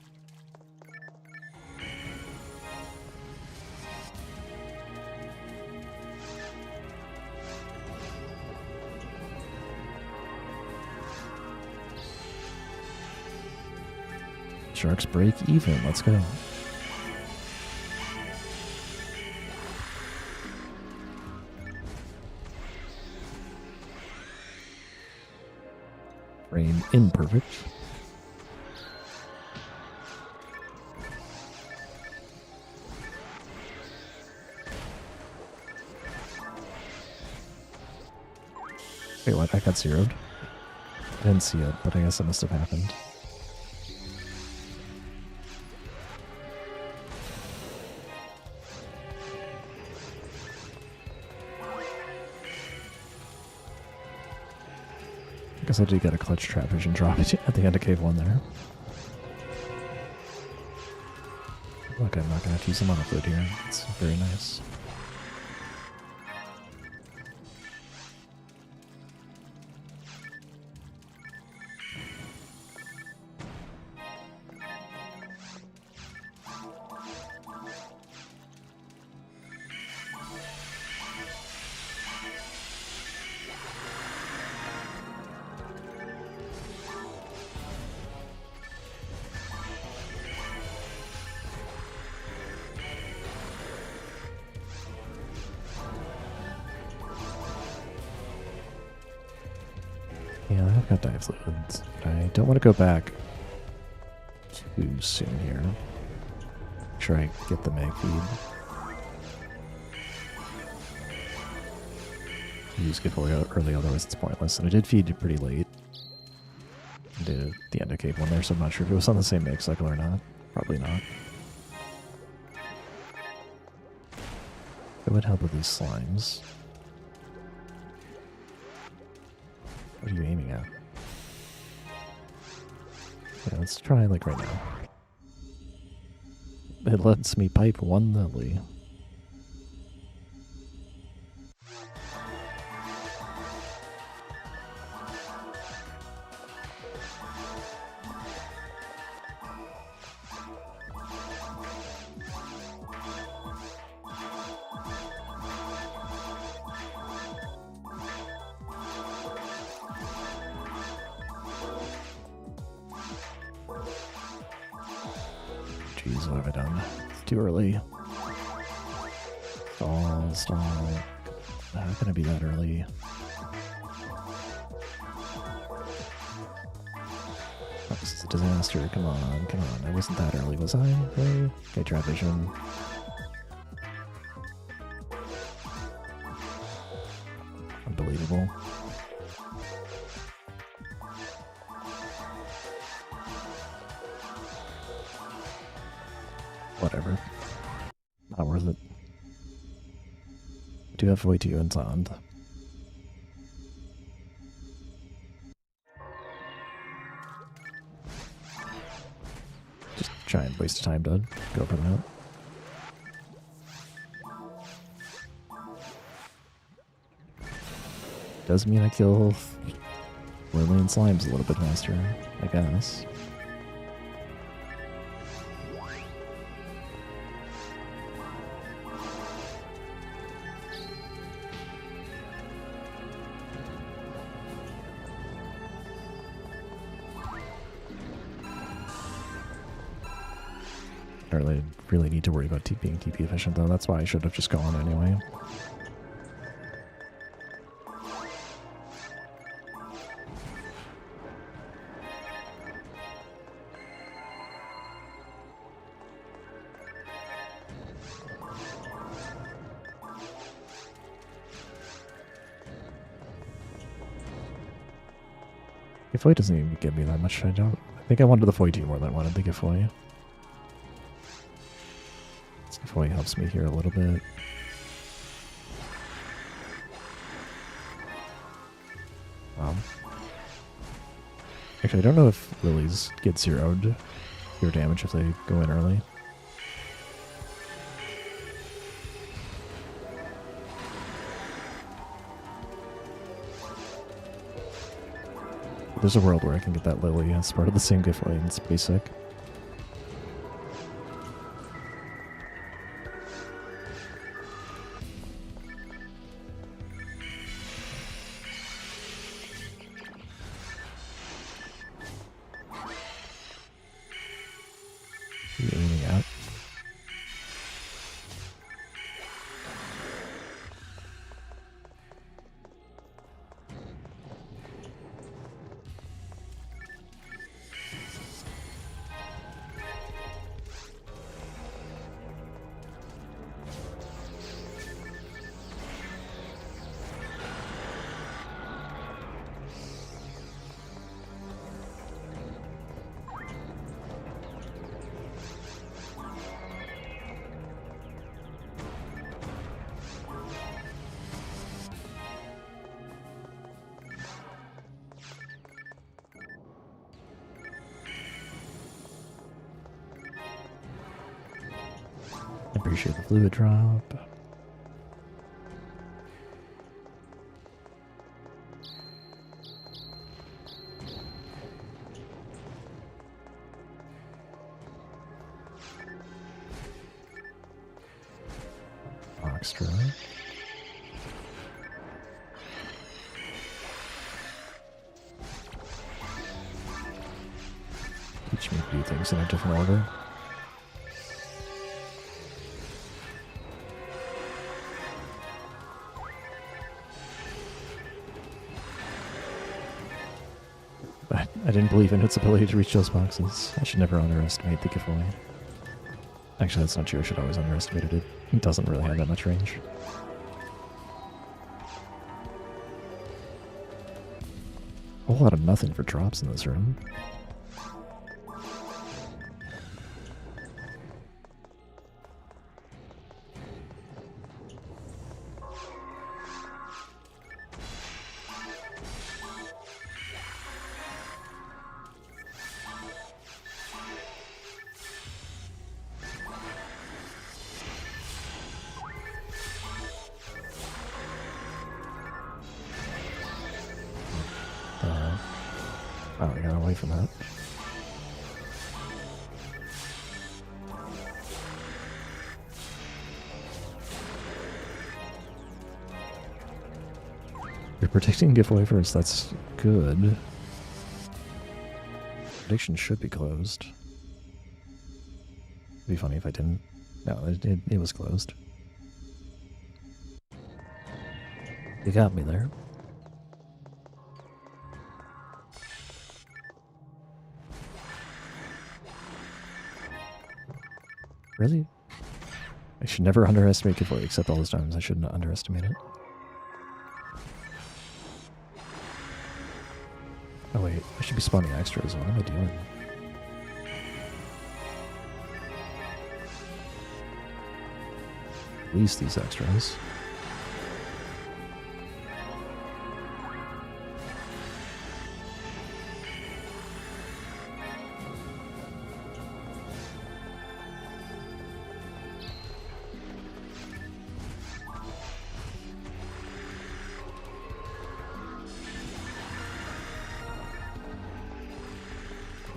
Sharks break even. Let's go. Frame imperfect. Wait, what? I got zeroed? I didn't see it, but I guess it must have happened. Guess I did get a clutch trap vision drop at the end of Cave 1 there. Look, I'm not going to have to use some mono fluid here. It's very nice. Yeah, I've got dive fluids, but I don't want to go back too soon here. Make sure I get the mag feed. Use giveaway early, otherwise it's pointless. And I did feed pretty late into the end of Cave 1 there, so I'm not sure if it was on the same mag cycle or not. Probably not. It would help with these slimes. What are you aiming at? Yeah, let's try like right now. It lets me pipe one lily. Jeez, what have I done? It's too early. Stall, stall. How can I be that early? Oh, this is a disaster. Come on, come on. I wasn't that early, was I? Really? Okay, trap vision. Unbelievable. Whatever. Not worth it. I do have way too unsound. Just giant waste of time, Dud. Go for that. Does mean I kill Lily and Slimes a little bit faster, I guess. I really need to worry about being TP efficient though. That's why I should have just gone anyway. Giveaway doesn't even give me that much. I think I wanted the Foy more than I wanted the giveaway. This giveaway helps me here a little bit. Actually, I don't know if lilies get zero damage if they go in early. There's a world where I can get that lily as part of the same giveaway, and it's pretty sick. What are you aiming at? Appreciate the fluid drop. Extra. Teach me to do things in a different order. I didn't believe in its ability to reach those boxes. I should never underestimate the giveaway. Actually, that's not true. I should always underestimate it. It doesn't really have that much range. A whole lot of nothing for drops in this room. Oh, I got away from that. You're predicting giveaway first, that's good. Prediction should be closed. It'd be funny if I didn't. No, it was closed. You got me there. Really? I should never underestimate giveaway, except all those times I shouldn't underestimate it. Oh wait, I should be spawning extras. What am I doing? Release these extras.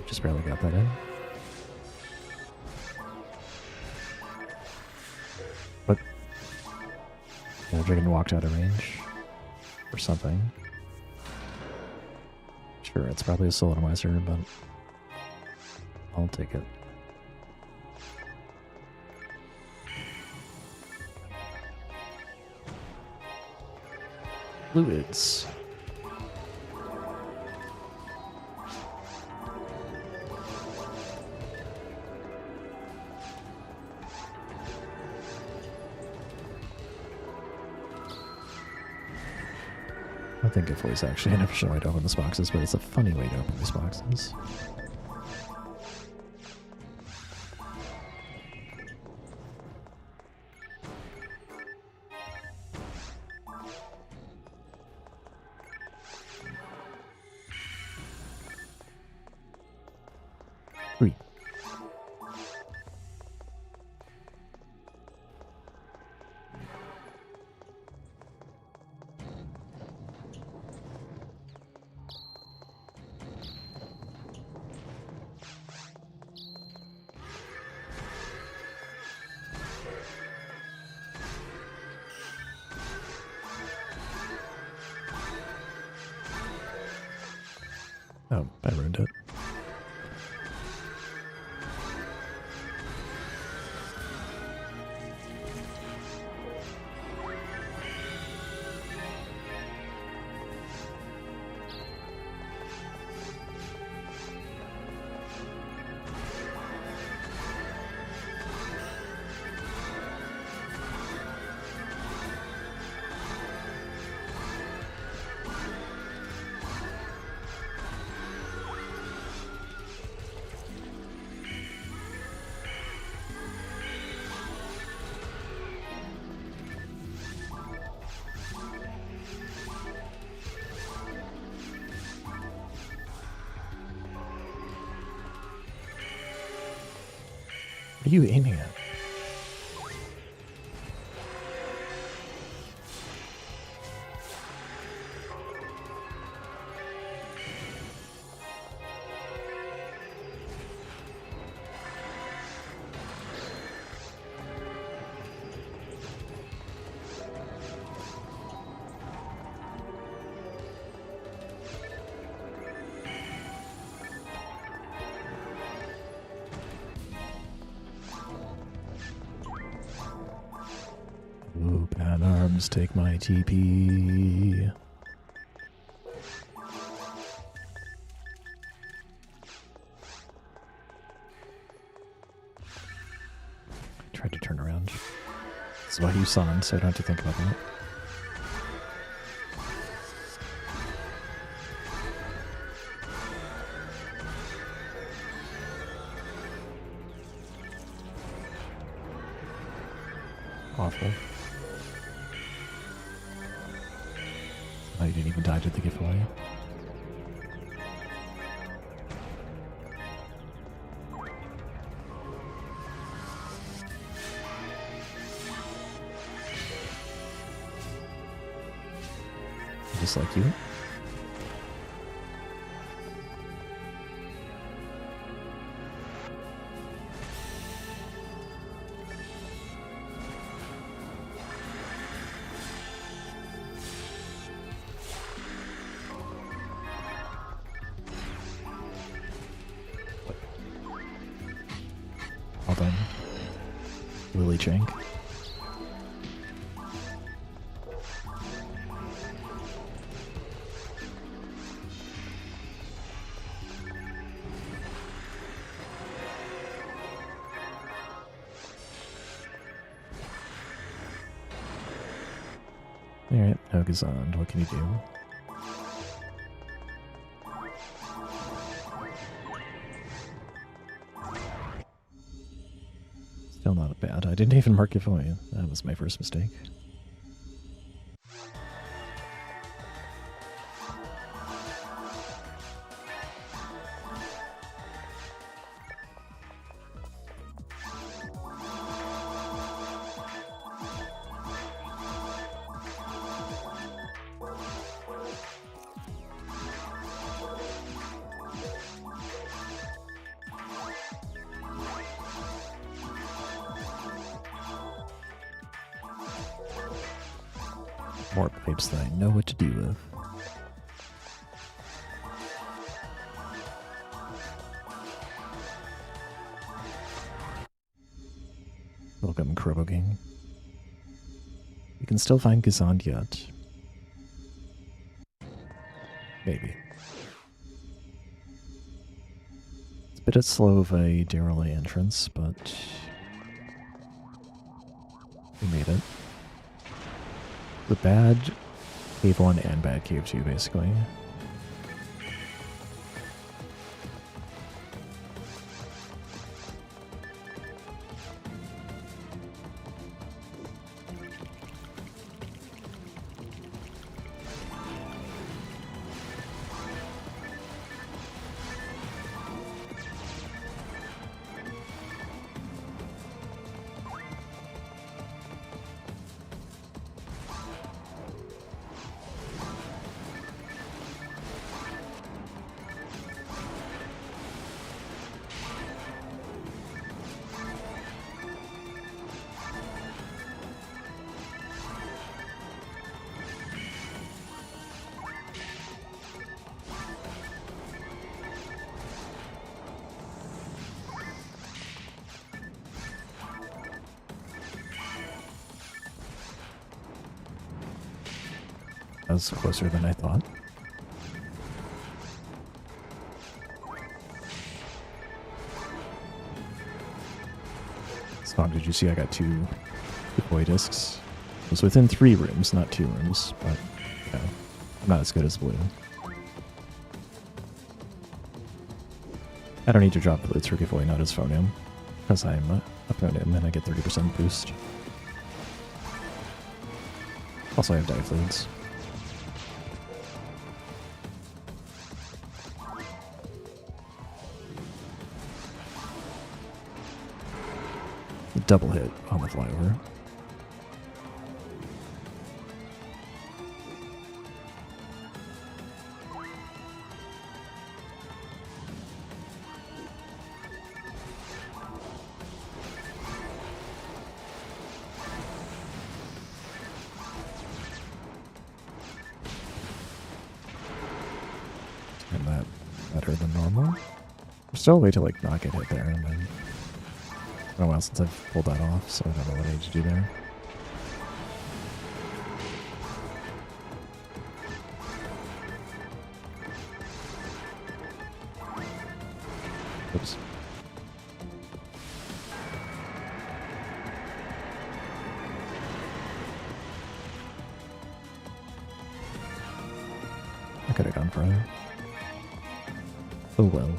Just barely got that in. But the dragon walked out of range or something. Sure, it's probably a soul atomizer, but I'll take it. Fluids. I think giveaway is actually an efficient way to open these boxes, but it's a funny way to open these boxes. Three. Oh, I ruined it. What are you aiming at? Please take my TP. Tried to turn around. This is why you summon, so I don't have to think about that. Awful. Oh, you didn't even die to the giveaway. Just like you. Well done, Willie Jank. Alright, now Gazond, what can you do? Still not bad. I didn't even mark giveaway. That was my first mistake. More pipes that I know what to do with. Welcome, Crobo King. You can still find Gazond yet. Maybe. It's a bit slow of a Darrelly entrance, but we made it. The bad Cave 1 and bad Cave 2, basically. That was closer than I thought. So, did you see I got 2 boy discs? It was within 3 rooms, not 2 rooms, but you know, I'm not as good as Blue. I don't need to drop Blue for giveaway, not as FOnewm, because I'm a FOnewm and I get 30% boost. Also, I have dive leads. Double hit on the flyover. And that better than normal. There's still a way to like not get hit there, and then it's been a while since I've pulled that off, so I don't know what I need to do there. Oops. I could have gone for it. Oh well.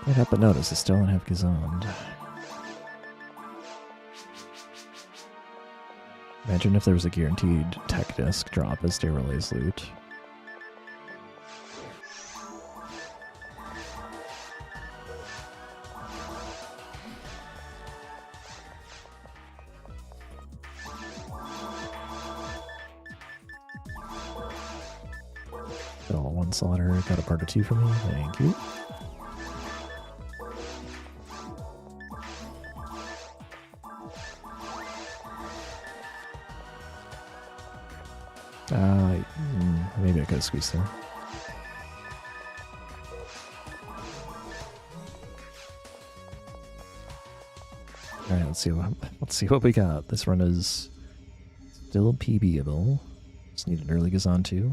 Can't help but notice I still don't have Gazond. Imagine if there was a guaranteed tech disc drop as Day Relay's loot. So one slaughter got a part of 2 for me, thank you. Maybe I could have squeezed through. Alright, let's see what we got. This run is still PBable. Just need an early Gazon too.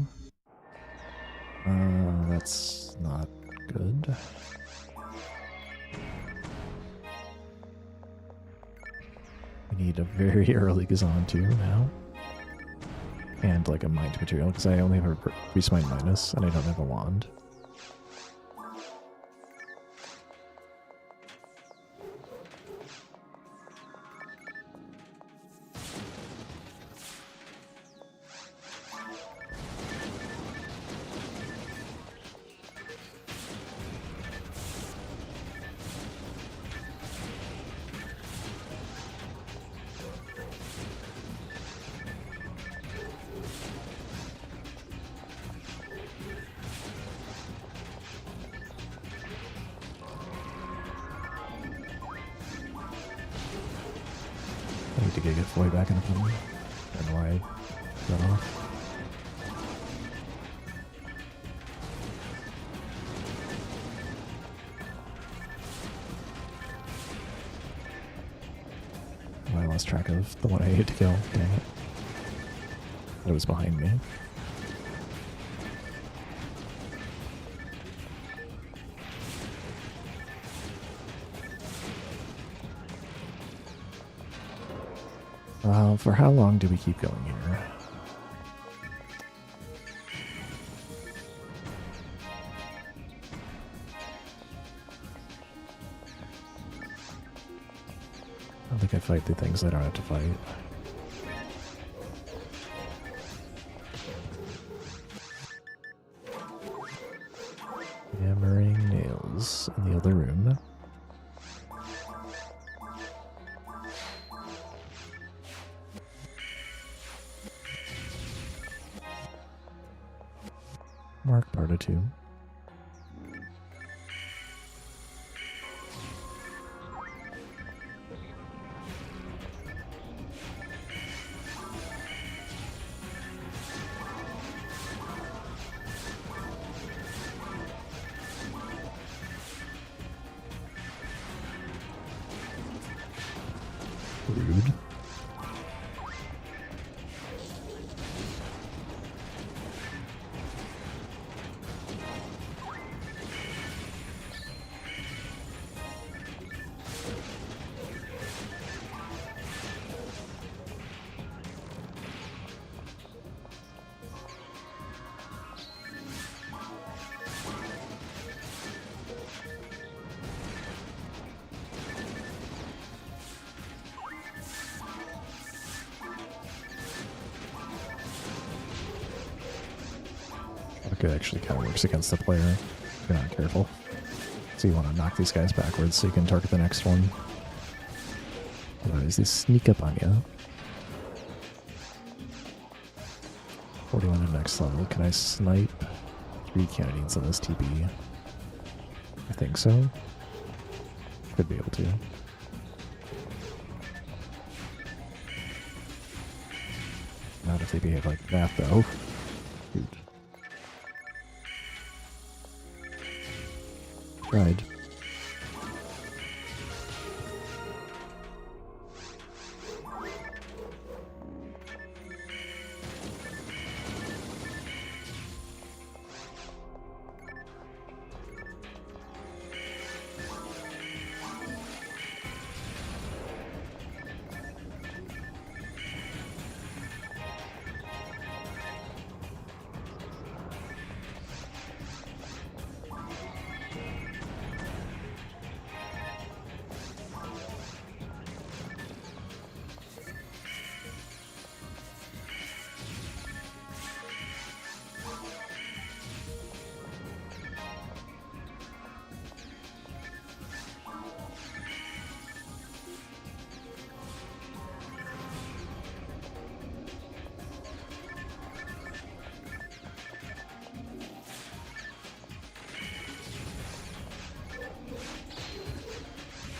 That's not good. We need a very early Gazon too now. And like a mind material, because I only have a priest mind minus and I don't have a wand. I need to get Boy back in the pool. I don't know why I got off. Oh, I lost track of the one I needed to kill. Dang it. It was behind me. For how long do we keep going here? I don't think I fight the things I don't have to fight. Hammering nails in the other room. Mark part of 2. Rude. It actually kind of works against the player if you're not careful. So you want to knock these guys backwards so you can target the next one. Otherwise they sneak up on you. 41 at next level. Can I snipe 3 Cannonines on this TB? I think so. Could be able to. Not if they behave like that, though. Dude. Tried.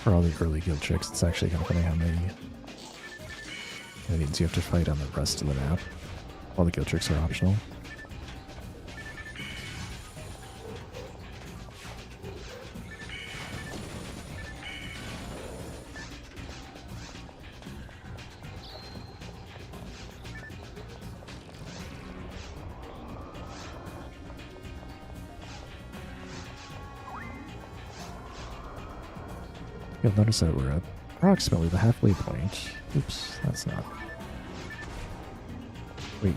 For all the early guild tricks, it's actually kind of funny how many enemies you have to fight on the rest of the map. All the guild tricks are optional. You'll notice that we're at approximately the halfway point. Oops, that's not. Wait,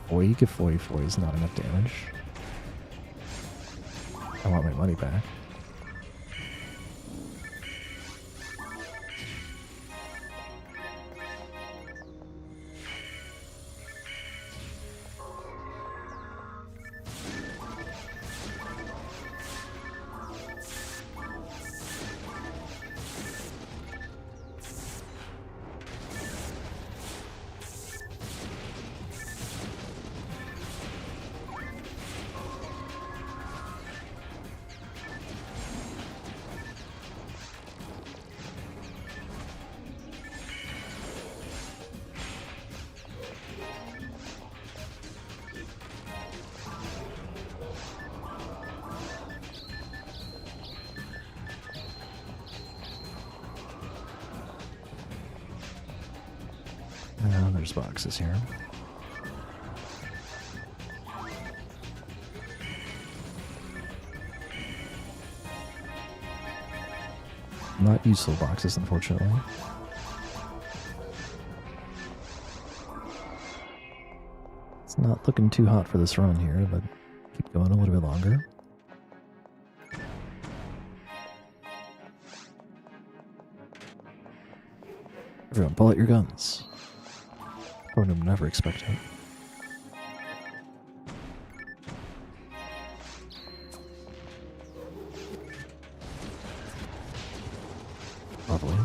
Foy is not enough damage. I want my money back. There's boxes here. Not useful boxes, unfortunately. It's not looking too hot for this run here, but keep going a little bit longer. Everyone, pull out your guns. FOnewm never expect it. Lovely.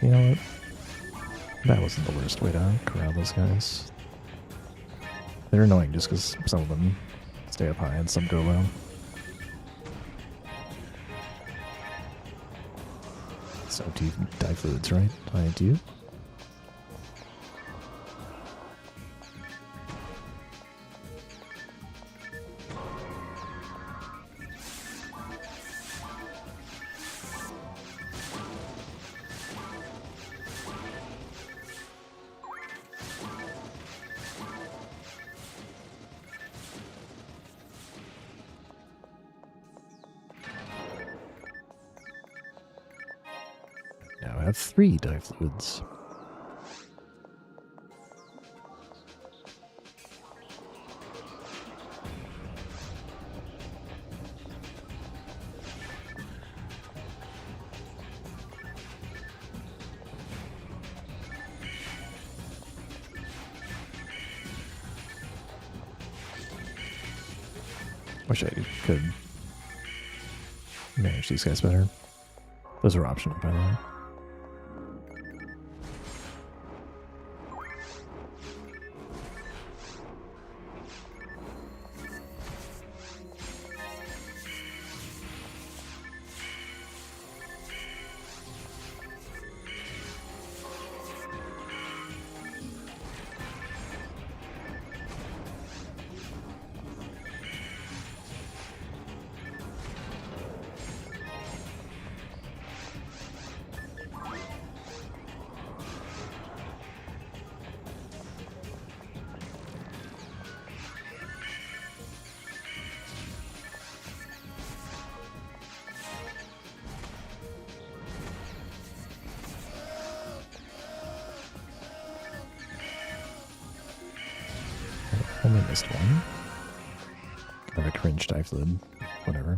You know what? That wasn't the worst way to corral those guys. They're annoying just because some of them stay up high and some go low. So do you die fluids, right? I do. have 3 dye fluids. Wish I could manage these guys better. Those are optional, by the way. Only missed one. Kind of a cringe dye fluid. Whatever.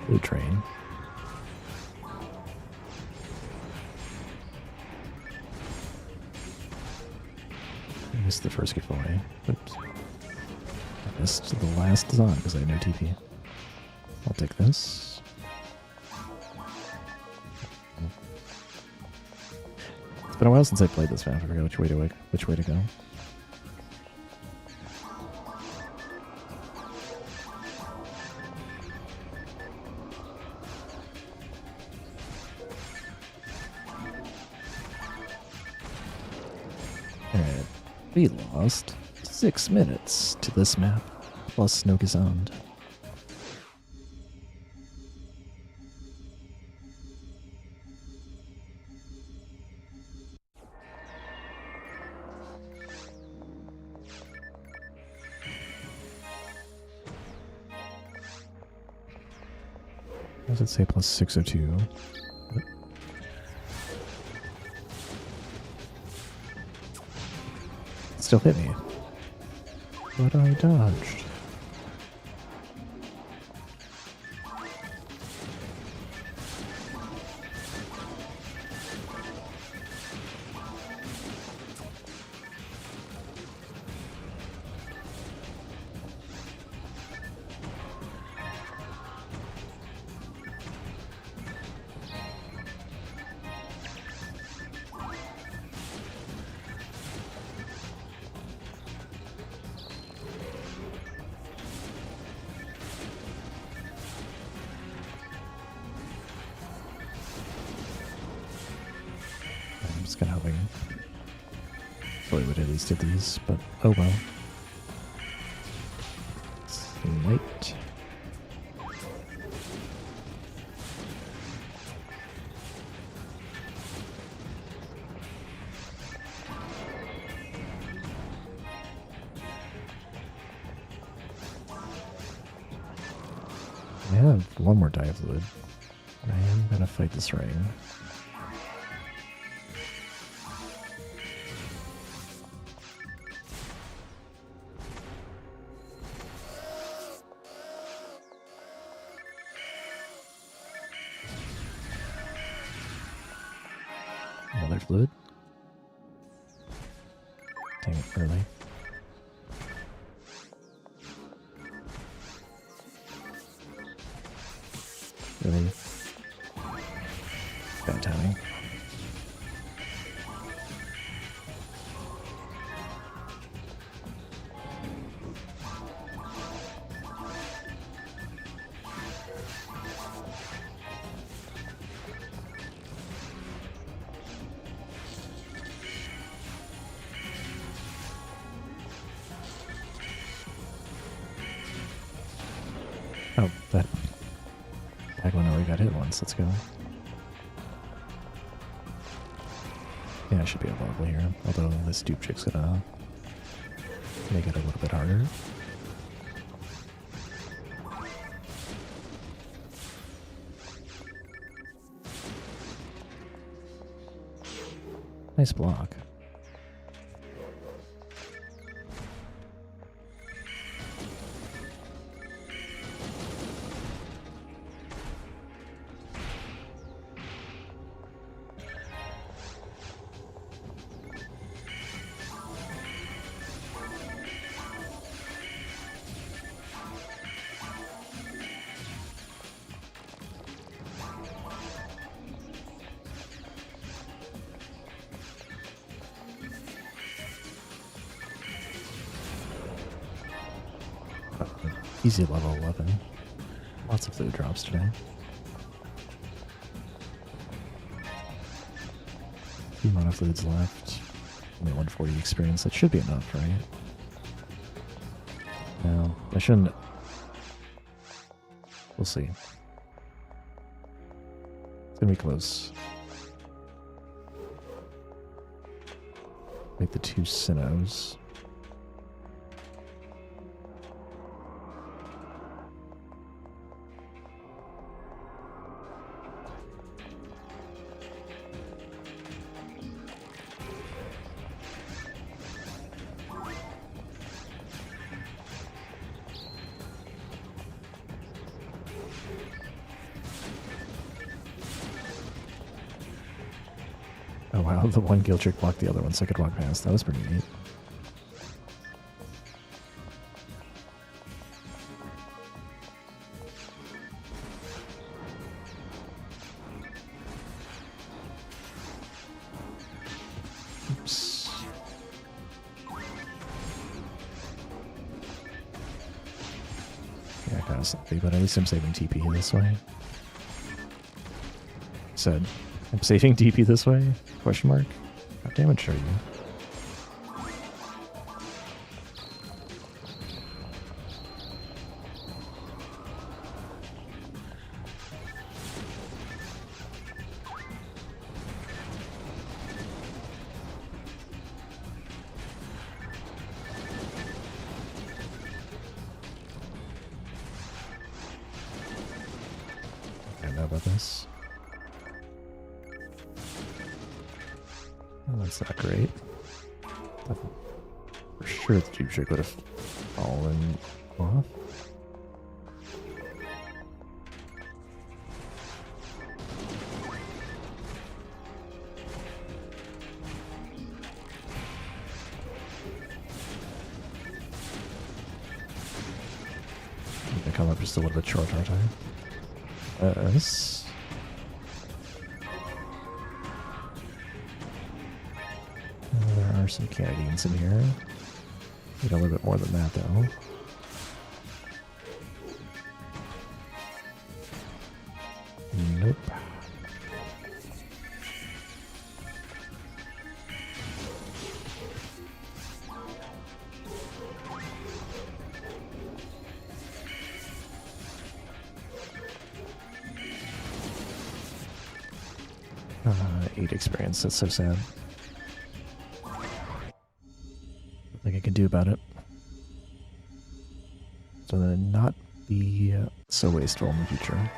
Blue train. I missed the first giveaway. Oops. I missed the last design because I had no TP. I'll take this. It's been a while since I played this map. I forgot which way to go. Alright, we lost 6 minutes to this map, plus no Gesund. What does it say? Plus 602. Still hit me. But I dodged. I'm just kind of hoping Chloe would at least hit these, but oh well. Light. I have one more dye fluid. I am gonna fight this ring. Another fluid. early. Really bad timing. Oh, that bag one already got hit once. Let's go. Yeah, I should be able to here. Although this dupe chick's gonna make it a little bit harder. Nice block. Easy level 11. Lots of food drops today. Few mono fluids left. Only 140 experience. That should be enough, right? No, I shouldn't. We'll see. It's gonna be close. Make the 2 Sinnohs. Oh wow, the one kill trick blocked the other one so I could walk past. That was pretty neat. Oops. Yeah, kind of sloppy, but at least I'm saving TP this way. Said, I'm saving TP this way? Question mark? What damage are you? I don't know about this. Oh, that's not great. For sure the tube trick would have fallen off. They come up just a little bit short, aren't I? This. There are some Canadians in here. Need a little bit more than that, though. Nope. Uh, 8 experience, that's so sad. Nothing I can do about it. So then not be so wasteful in the future.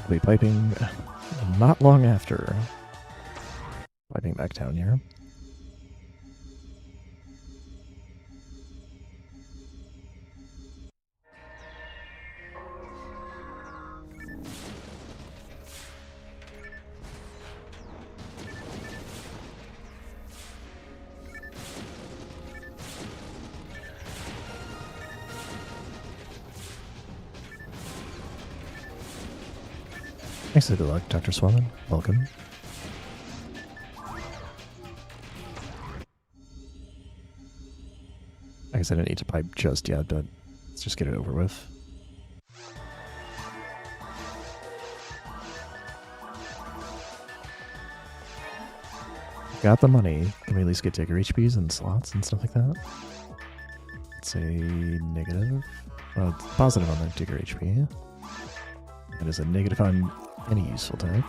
I'll be piping not long after. Piping back down here. Thanks for the luck, Dr. Swellman. Welcome. I guess I don't need to pipe just yet, but let's just get it over with. Got the money. Can we at least get Digger HPs and slots and stuff like that? Let's say negative. Well, it's positive on that Digger HP. That is a negative on any useful tech.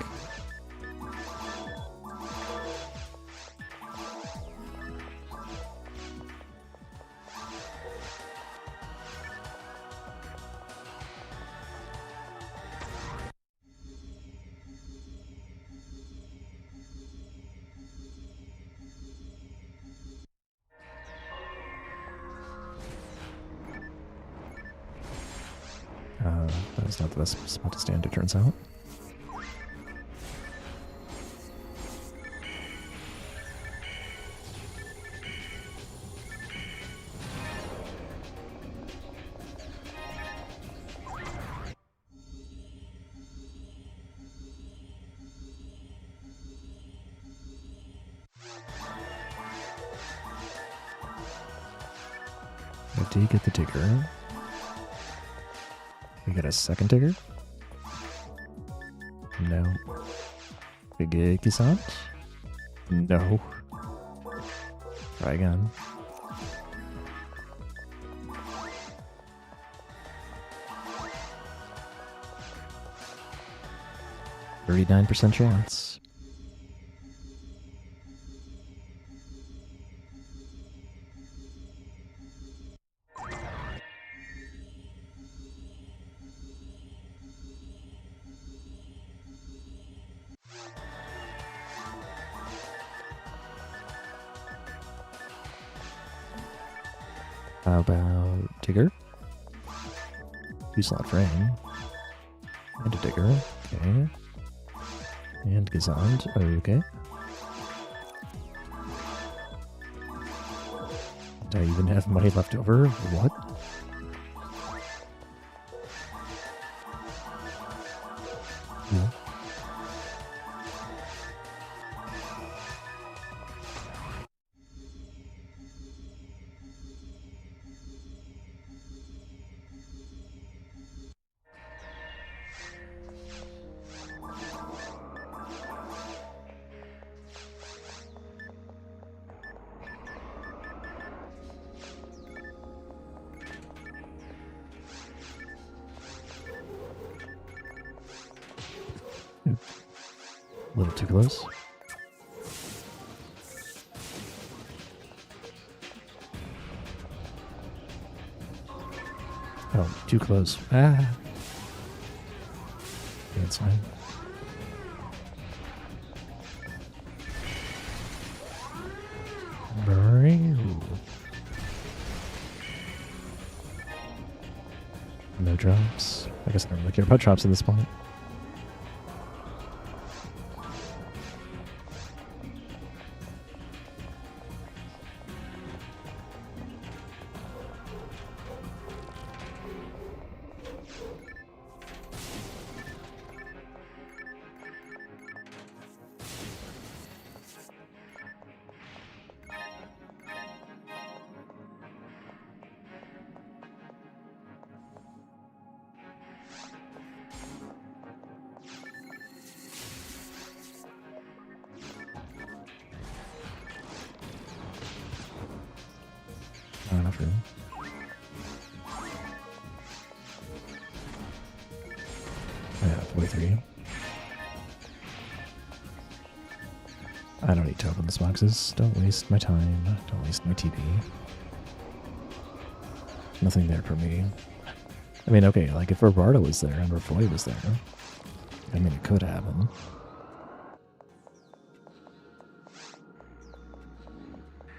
That is not the best spot to stand, it turns out. I did get the digger. We get a second digger? No. Big Gisant? No. Try again. %39 chance. How about Digger? 2-slot frame. And a Digger. Okay. And Gazand. Okay. Do I even have money left over? What? No. A little too close. Oh, too close. Ah. Yeah, that's fine. No drops. I guess I don't really care about drops at this point. Not enough room. Yeah, 43. I don't need to open these boxes. Don't waste my time. Don't waste my TP. Nothing there for me. I mean, okay, like if Roberto was there and Rofoy was there, I mean, it could happen.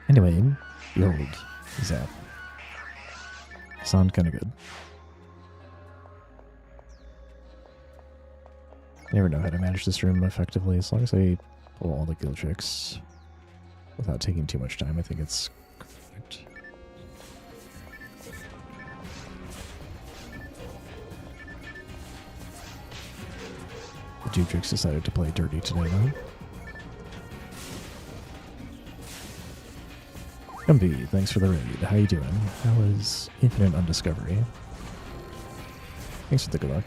Anyway, the old Zap. Sound kind of good. I never know how to manage this room effectively. As long as I pull all the kill tricks without taking too much time, I think it's correct. The Dutrix decided to play dirty today, though. Gumby, thanks for the raid. How you doing? How is Infinite Undiscovery? Thanks for the good luck.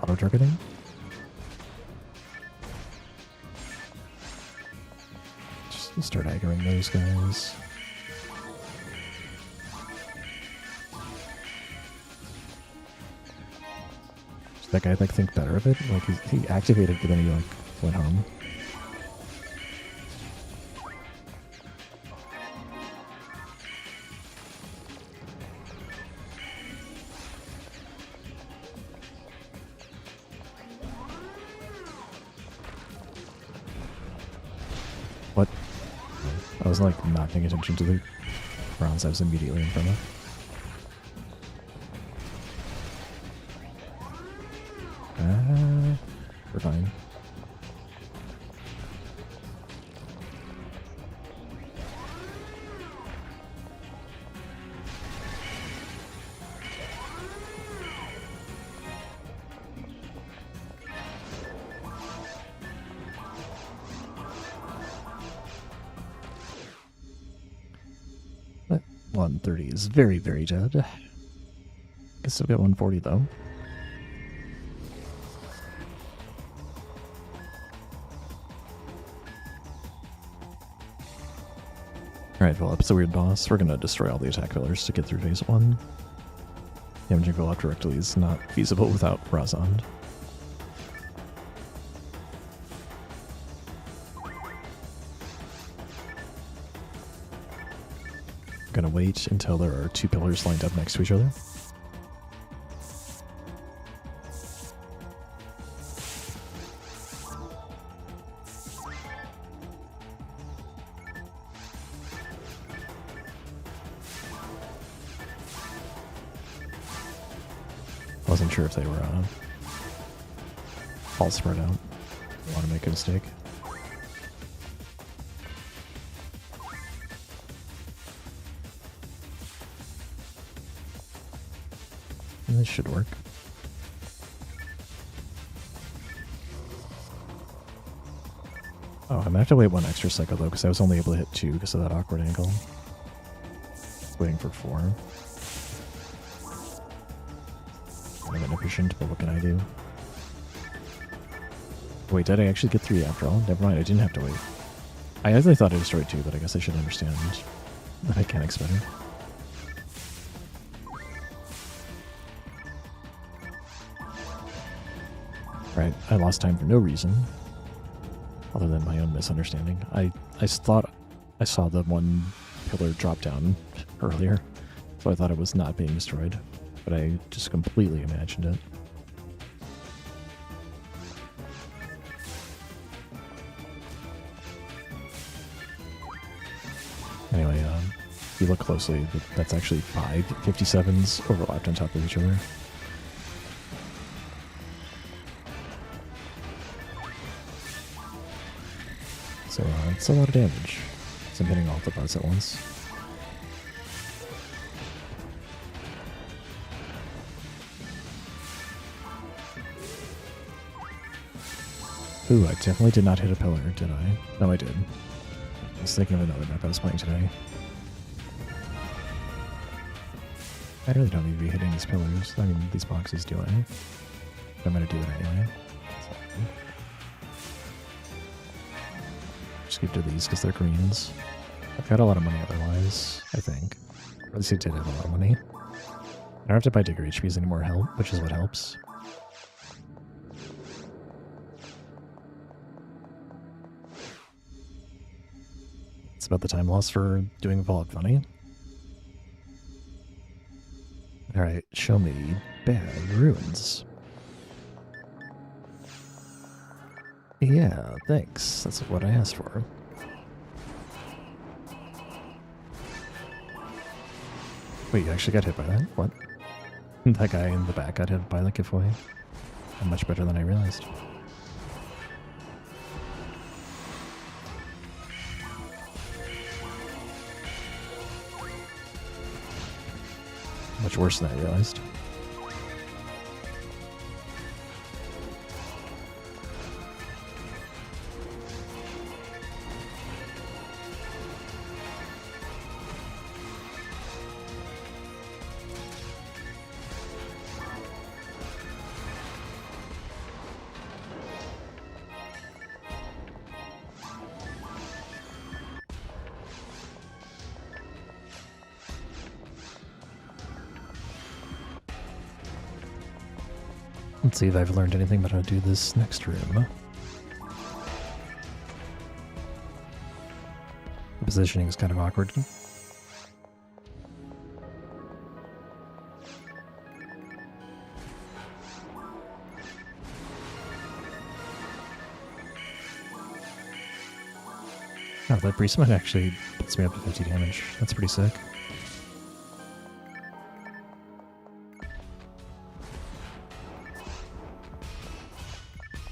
Auto-targeting? Just start aggroing those guys. That guy like think better of it? Like he activated, but then he like went home. What? I was like not paying attention to the bronze I was immediately in front of. We're fine. But 130 is very, very dead. Guess I've got 140 though. Alright, Philip's a weird boss. We're gonna destroy all the attack pillars to get through phase 1. Damaging Philip directly is not feasible without Razond. Gonna wait until there are 2 pillars lined up next to each other. Wasn't sure if they were all spread out. Don't want to make a mistake. And this should work. Oh, I'm gonna have to wait 1 extra cycle though, because I was only able to hit 2 because of that awkward angle. Waiting for 4. I'm inefficient, but what can I do? Wait, did I actually get 3 after all? Never mind, I didn't have to wait. I actually thought I destroyed 2, but I guess I should understand the mechanics better. Right, I lost time for no reason, other than my own misunderstanding. I thought I saw the 1 pillar drop down earlier, so I thought it was not being destroyed. But I just completely imagined it. Anyway, if you look closely, that's actually 5 57s overlapped on top of each other. So it's a lot of damage. So I'm hitting all the buttons at once. Ooh, I definitely did not hit a pillar, did I? No, I did. I was thinking of another map I was playing today. I really don't need to be hitting these pillars. I mean, these boxes, do I? But I'm gonna do it anyway. Just keep to these because they're greens. I've got a lot of money otherwise, I think. Or at least I did have a lot of money. I don't have to buy Digger HPs anymore, which is what helps. It's about the time lost for doing Vault Funny. Alright, show me bad ruins. Yeah, thanks. That's what I asked for. Wait, you actually got hit by that? What? That guy in the back got hit by the giveaway. Much better than I realized. Much worse than I realized. Let's see if I've learned anything about how to do this next room. The positioning is kind of awkward. Oh, that Breeze Smack actually puts me up to 50 damage. That's pretty sick.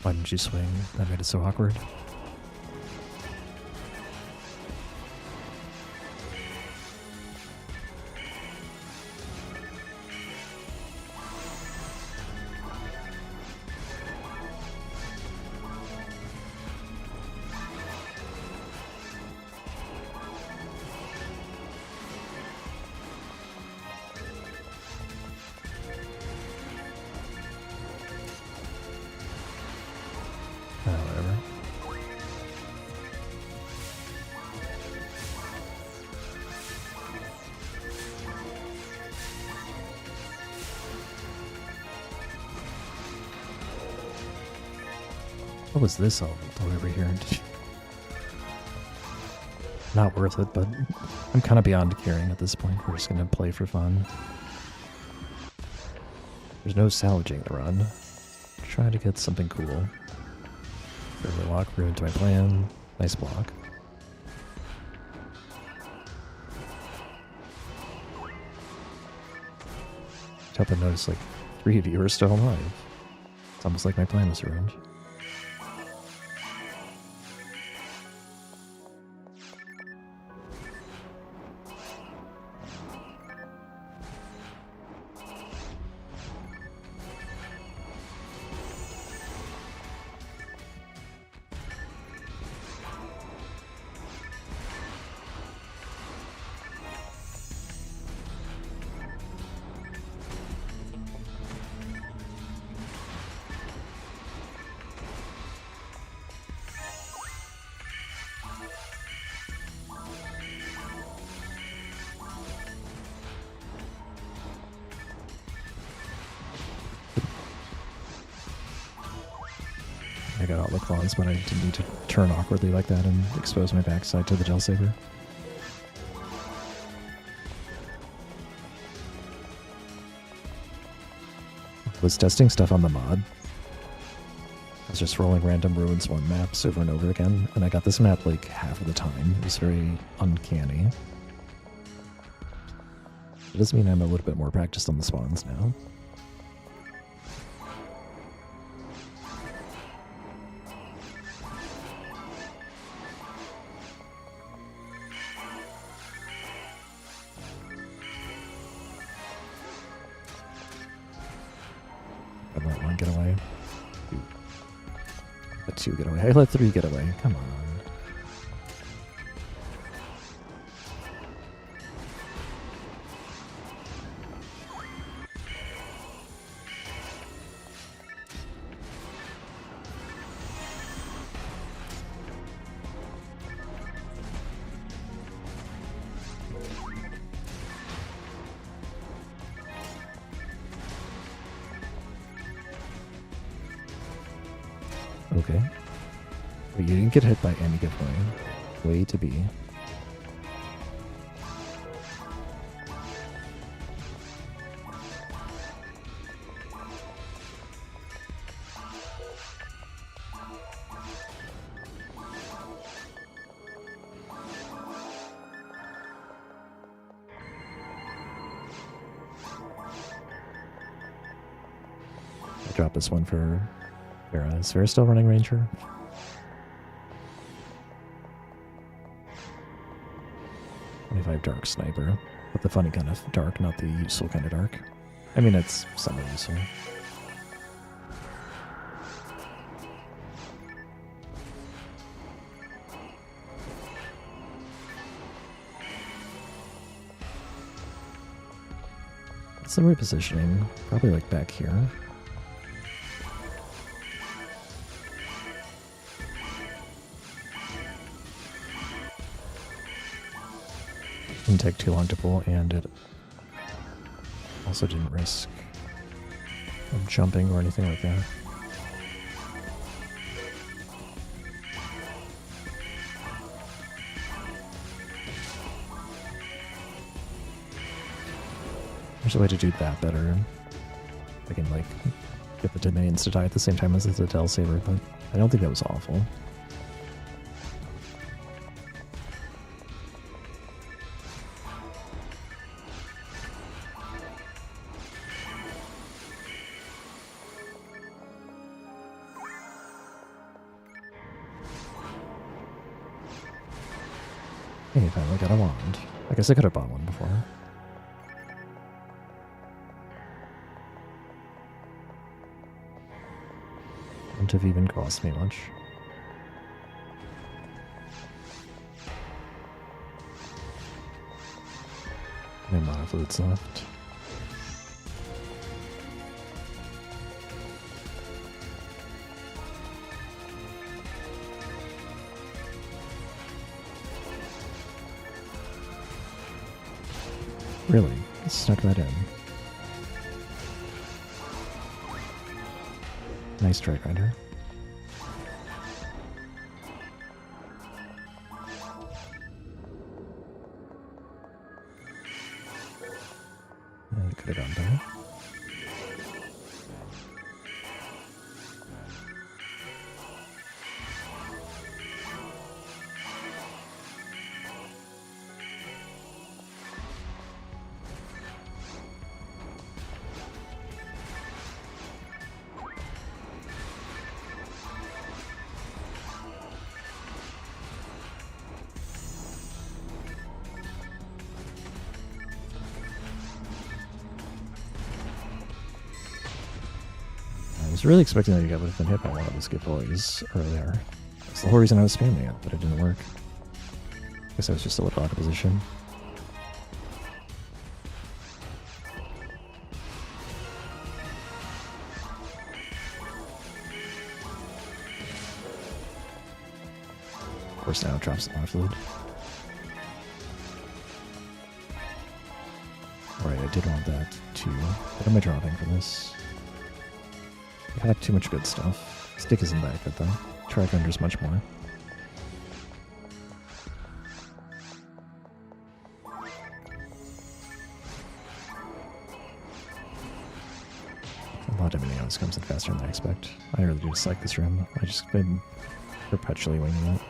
Why didn't you swing? That made it so awkward. Whatever. What was this all over here? Not worth it, but I'm kind of beyond caring at this point. We're just going to play for fun. There's no salvaging the run. Try to get something cool. Fairly walk ruined to my plan. Nice block. Just help to notice like 3 of you are still alive. It's almost like my plan was ruined. I got all the claws, but I didn't need to turn awkwardly like that and expose my backside to the gel saber. Was testing stuff on the mod. I was just rolling random Ruins 1 maps over and over again, and I got this map like half of the time. It was very uncanny. It does mean I'm a little bit more practiced on the spawns now. I let 1 get away. Let 2 get away. I let 3 get away. Come on. Okay. But you didn't get hit by any giveaway. Way to be. I dropped this one for Vera. Is Vera still running Ranger? 25 Dark Sniper. But the funny kind of dark, not the useful kind of dark. I mean, it's somewhat useful. What's the repositioning? Probably like back here. Didn't take too long to pull, and it also didn't risk jumping or anything like that. There's a way to do that better. I can like get the domains to die at the same time as the Del Saber, but I don't think that was awful. Hey, finally got a wand. I guess I could have bought one before. Wouldn't have even cost me much. No mana fluids left. Really? Snuck that in. Nice try, Grinder. Could have gone better. I was really expecting that you guys would have been hit by one of those good boys earlier. That's the whole reason I was spamming it, but it didn't work. Guess I was just a little out of position. Of course now it drops the mana fluid. Alright, I did want that too. What am I dropping for this? I have too much good stuff. Stick isn't that good though. Try Grinder's much more. A lot of everything else comes in faster than I expect. I really do dislike this room. I just been perpetually winging it.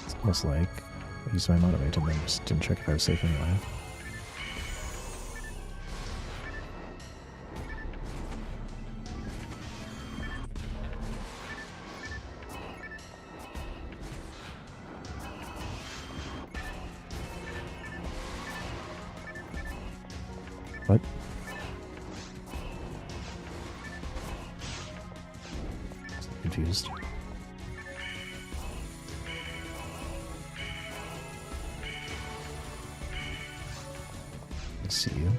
It's almost like I used my motivate and then just didn't check if I was safe anyway. What? I'm confused. I see you.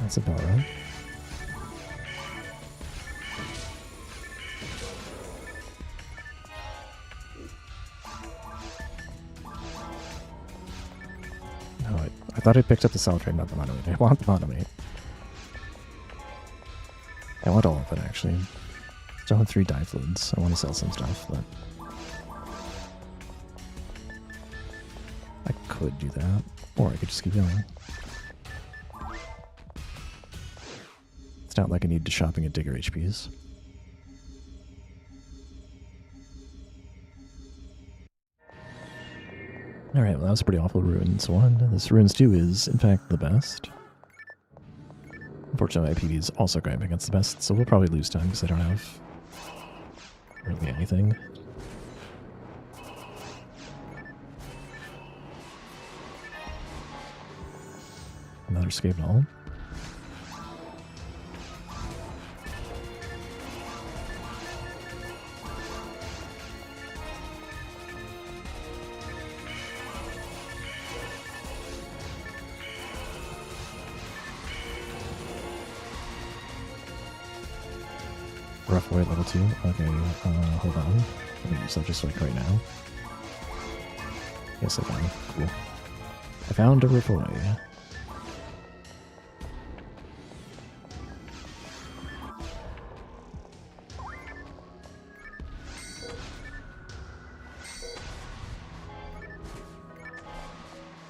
That's about right. No, I thought I picked up the cell trade, not the monomate. I want the monomate. I want all of it, actually. Still have 3 die fluids. I want to sell some stuff, but I could do that. Or I could just keep going. It's not like I need to shopping at Digger HPs. Alright, well that was a pretty awful Ruins 1. This Ruins 2 is, in fact, the best. Unfortunately, my PV is also going up against the best, so we'll probably lose time because I don't have really anything. Another escape null. Rough Boy level 2. Okay, hold on. Let me use that just like right now. Yes, I can. Cool. I found a Rough Boy.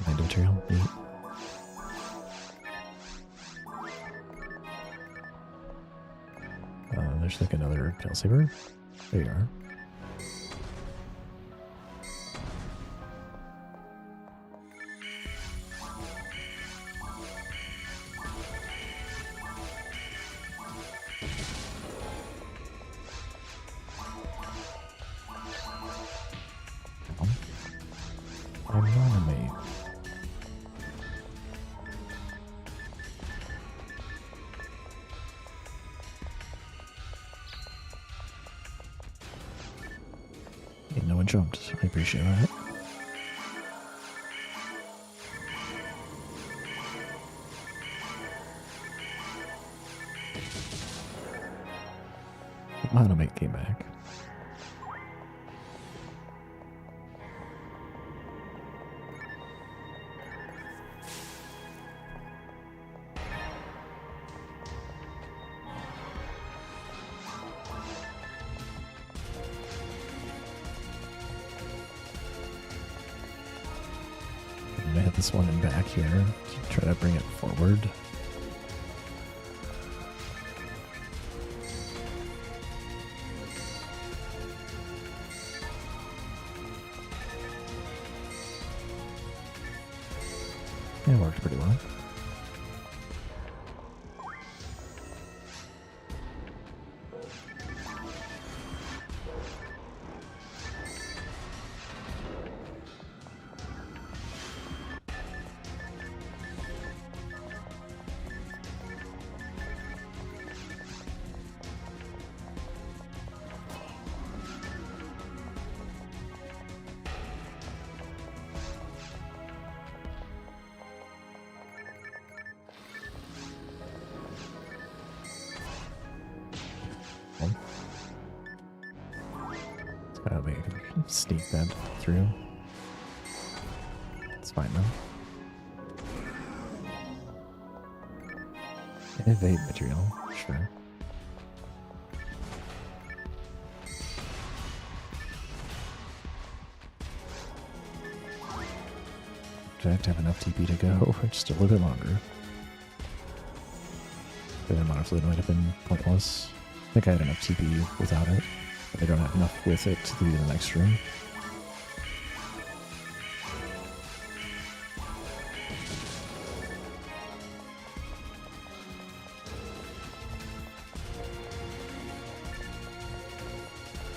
Mind material. Neat. There's like another tail saber. There you are. Anonymate. No one jumped. I appreciate that. Monomate came back. I'm gonna hit this one in back here to try to bring it forward. Yeah, it worked pretty well. Maybe I can sneak that through. It's fine though. Evade material, sure. Do I have to have enough TP to go for just a little bit longer? The amount of fluid might have been pointless. I think I had enough TP without it. But I don't have enough with it to do the next room.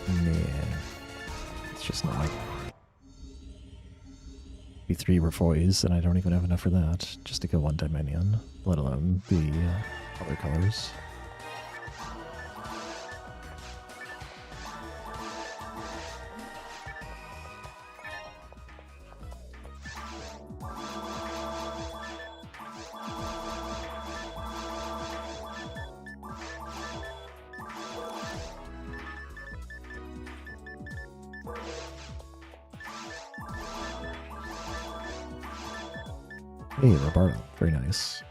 Yeah. It's just not like... Be 3 Refoys, and I don't even have enough for that, just to kill one Dominion, let alone the other colors. Hey, Roberto. Very nice.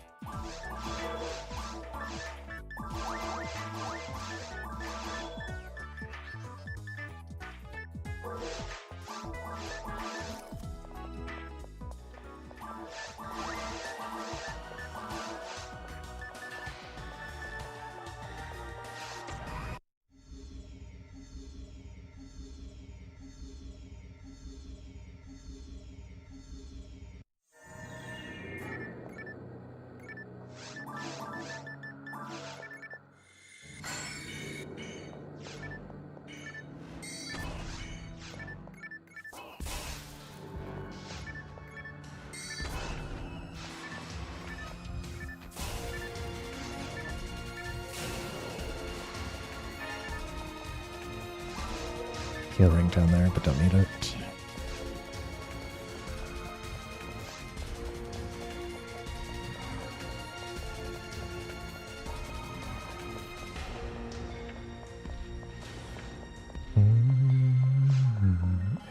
Heal ring down there, but don't need it.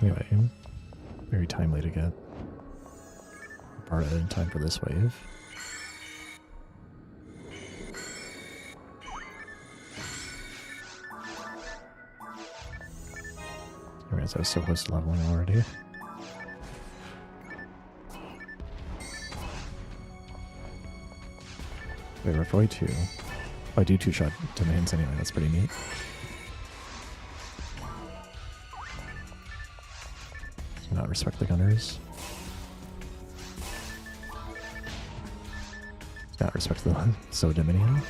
Anyway, very timely to get part of it in time for this wave. Anyways, I was so close to leveling already. Wait, we're 42. Oh, I do two-shot domains anyway, that's pretty neat. Do not respect the gunners. Do not respect the Soda Minion.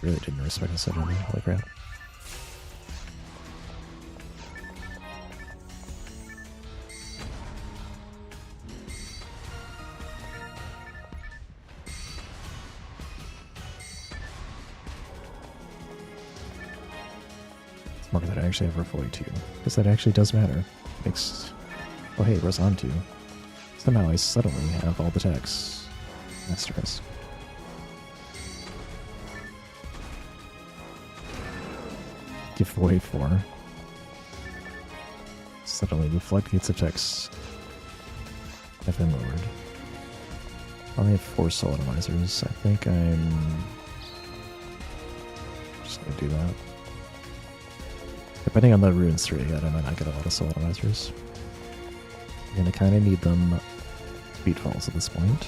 Really didn't respect the Soda Minion, holy crap. Mark that I actually have Refoy 2, because that actually does matter. Makes... Oh hey, Razan 2. Somehow I suddenly have all the techs. Asterisk. Giveaway 4. Suddenly the floodgates of text have been lowered. I only have 4 soul atomizers. I think I'm just gonna do that. Depending on the runes 3 I get, I might not get a lot of soul atomizers. I'm gonna kinda need them speedfalls at this point.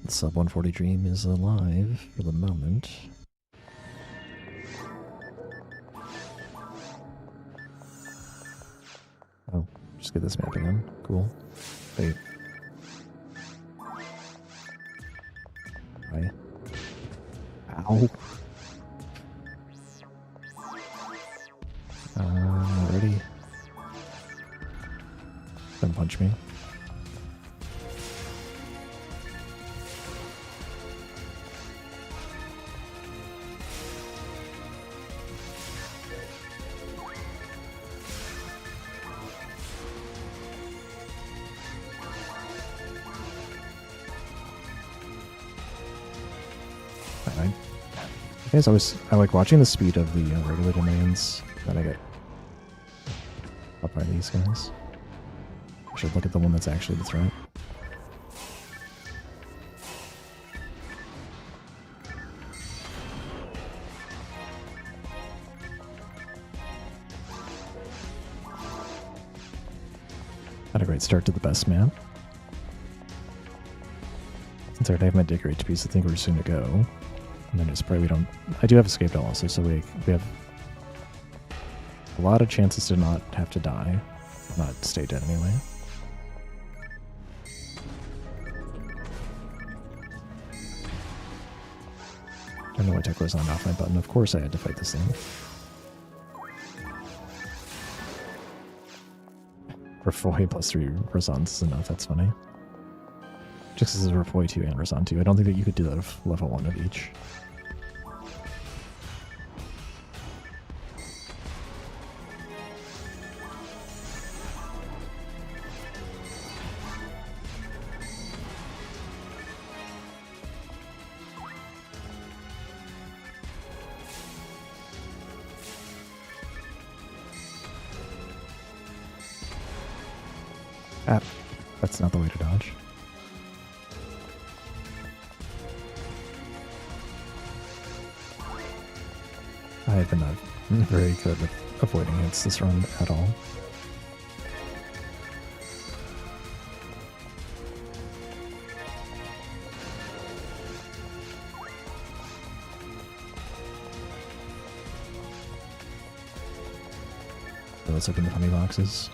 The sub 140 dream is alive for the moment. Oh, just get this map again. Cool. Wait. Right. Ow. Already. Don't punch me. I like watching the speed of the regular domains that I get up by these guys. I should look at the one that's actually the threat. Not a great start to the best map. Since I already have my Digger HPs, I think we're soon to go. And then it's probably we don't... I do have Escape also, so we have a lot of chances to not have to die. Not stay dead anyway. I don't know why tech was on off my button. Of course I had to fight this thing. Refoy plus 3 Razans is enough, that's funny. Just as a Refoy 2 and Razan 2. I don't think that you could do that with level 1 of each. Ah, that's not the way to dodge. I have been not very good at avoiding hits this run at all. So let's open the honey boxes.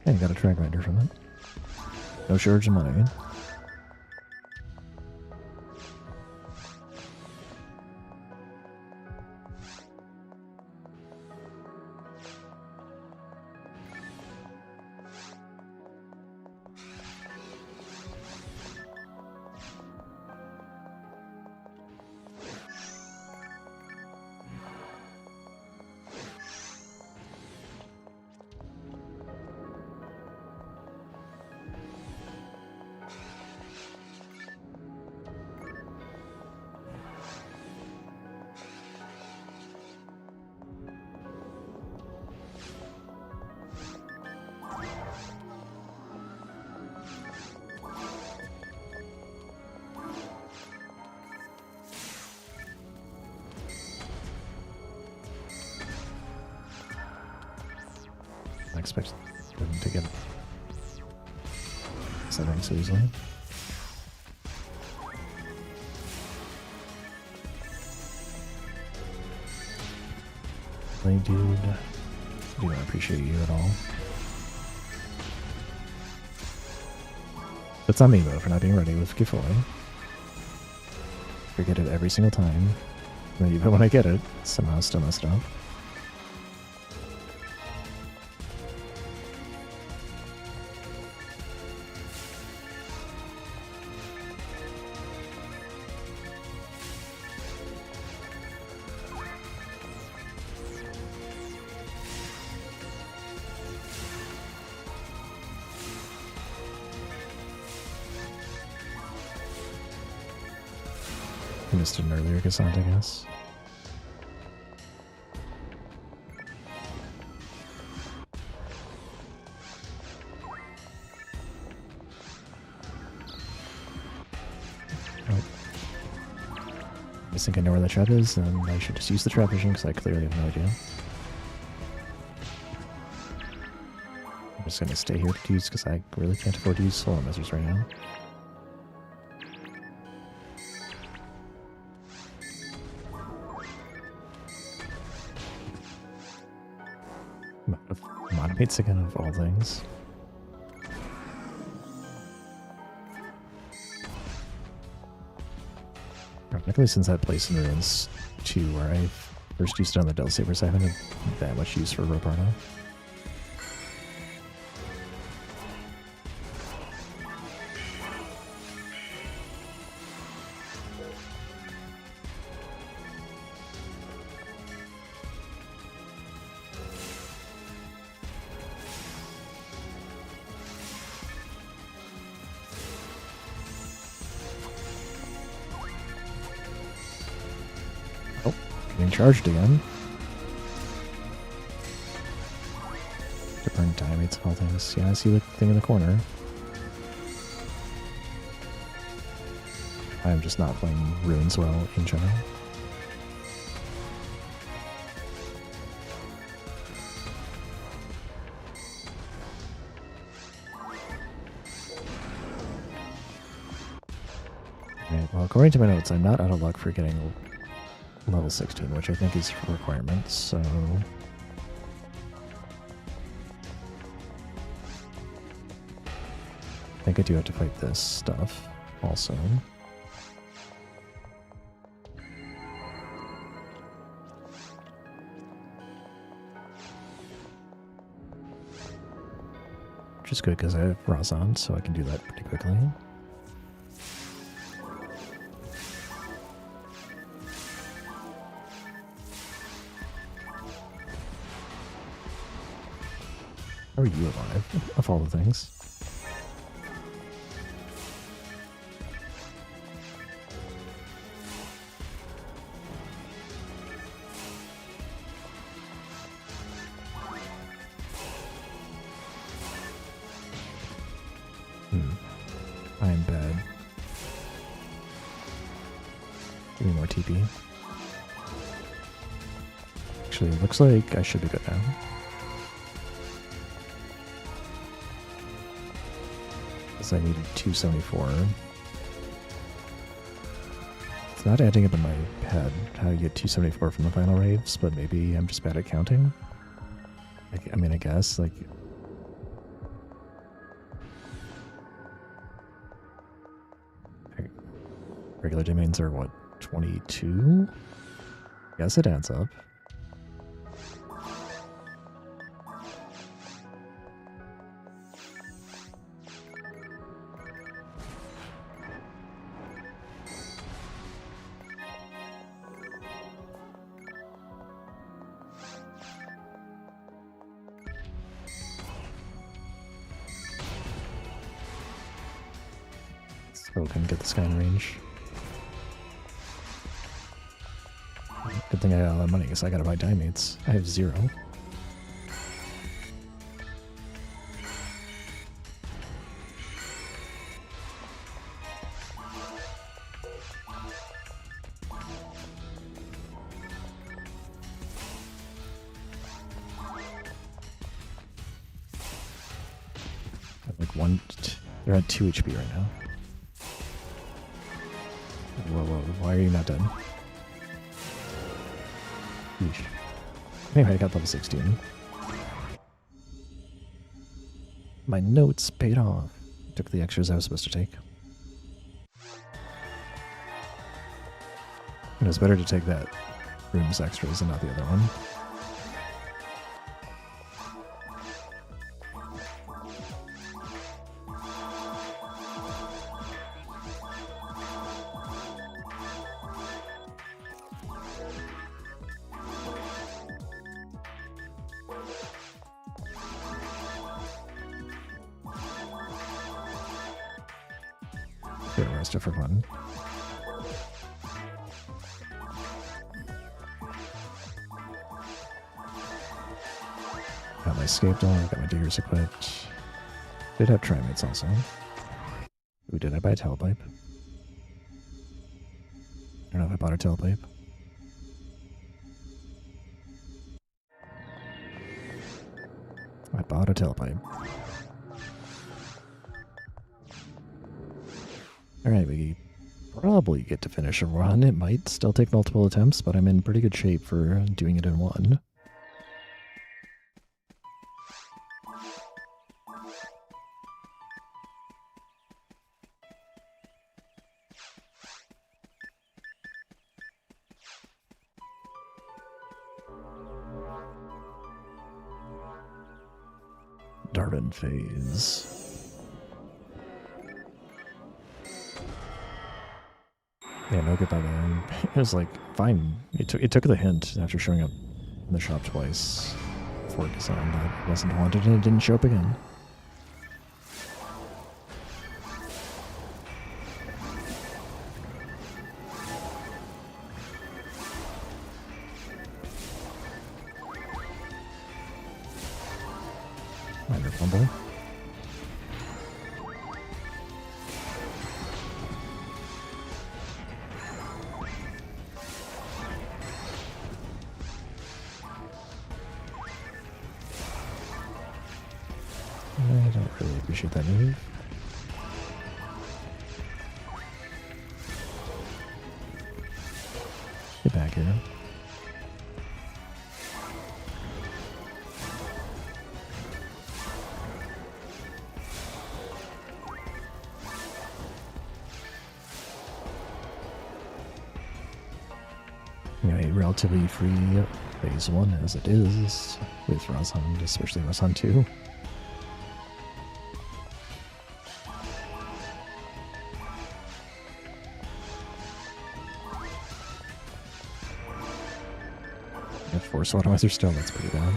And got a track grinder from it. No shortage of money. expect them to get settings so easily. Really, dude, I do not appreciate you at all. It's on me though for not being ready with giveaway. Forget it every single time. And even when I get it, somehow still messed up. I missed an earlier Cassandra, I guess. Oh. I think I know where the trap is, and I should just use the trap vision because I clearly have no idea. I'm just gonna stay here to use because I really can't afford to use solar measures right now. Monomates again of all things. Luckily, since that place in Ruins 2 where I first used it on the Del Sabers, I haven't had that much use for Ropardo. Getting charged again. Different diamonds and all things. Yeah, I see the thing in the corner. I'm just not playing Ruins well in general. Right, well, according to my notes, I'm not out of luck for getting level 16, which I think is a requirement, so... I think I do have to fight this stuff, also. Which is good because I have Razan, so I can do that pretty quickly. How are you alive, of all the things? I'm bad. Give me more TP. Actually, it looks like I should be good now. I needed 274. It's not adding up in my head how you get 274 from the final raves, but maybe I'm just bad at counting. I mean, I guess, like... Regular domains are, what, 22? Guess it adds up. Still couldn't get this guy in range. Good thing I got a lot of money because I gotta buy diamonds. I have 0. one. They're at 2 HP right now. Whoa, whoa, why are you not dead? Yeesh. Anyway, I got level 16. My notes paid off. Took the extras I was supposed to take. It was better to take that room's extras and not the other one. Get arrested for fun. Got my escape door, got my diggers equipped. Did have trimates also. Ooh, did I buy a telepipe? I don't know if I bought a telepipe. I bought a telepipe. Alright, we probably get to finish a run. It might still take multiple attempts, but I'm in pretty good shape for doing it in one. Darden phase. Yeah, no goodbye there. It was like, fine. It took the hint after showing up in the shop twice before it decided that it wasn't wanted and it didn't show up again. Minor fumble. I don't really appreciate that move. Get back here. Anyway, relatively free phase 1 as it is with Razhan, especially Razhan 2. If Force Automizer still, that's pretty bad.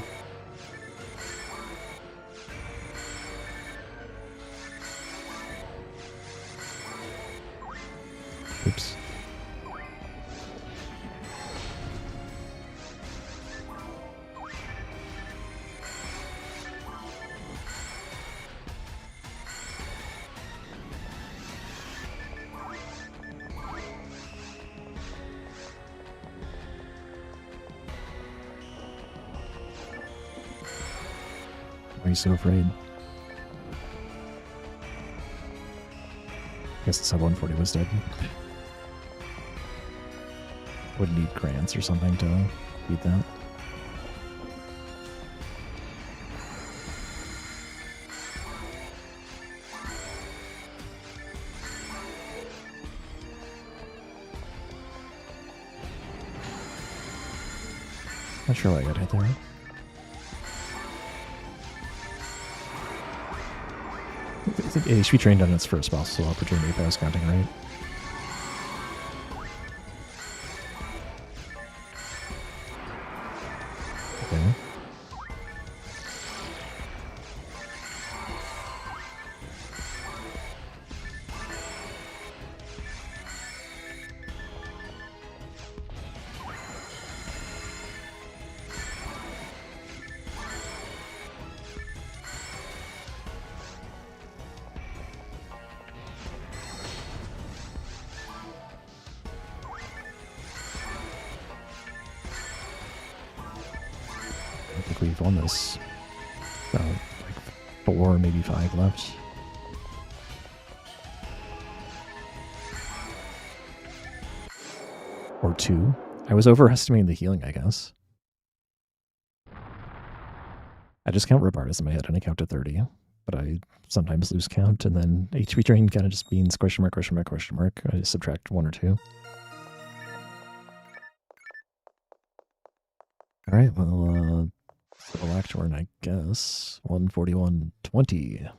Oops. Why are you so afraid? Guess the sub 140 was dead. Would need grants or something to beat that. Not sure why I got hit there. I think HP trained on its first possible opportunity if I was counting right. Okay. I think we've won this. Like 4, maybe 5 left. or 2. I was overestimating the healing, I guess. I just count Robardas in my head and I count to 30, but I sometimes lose count, and then HP drain kind of just means question mark, question mark, question mark. I just subtract 1 or 2. All right, well, Phylactorn, I guess. 141.20.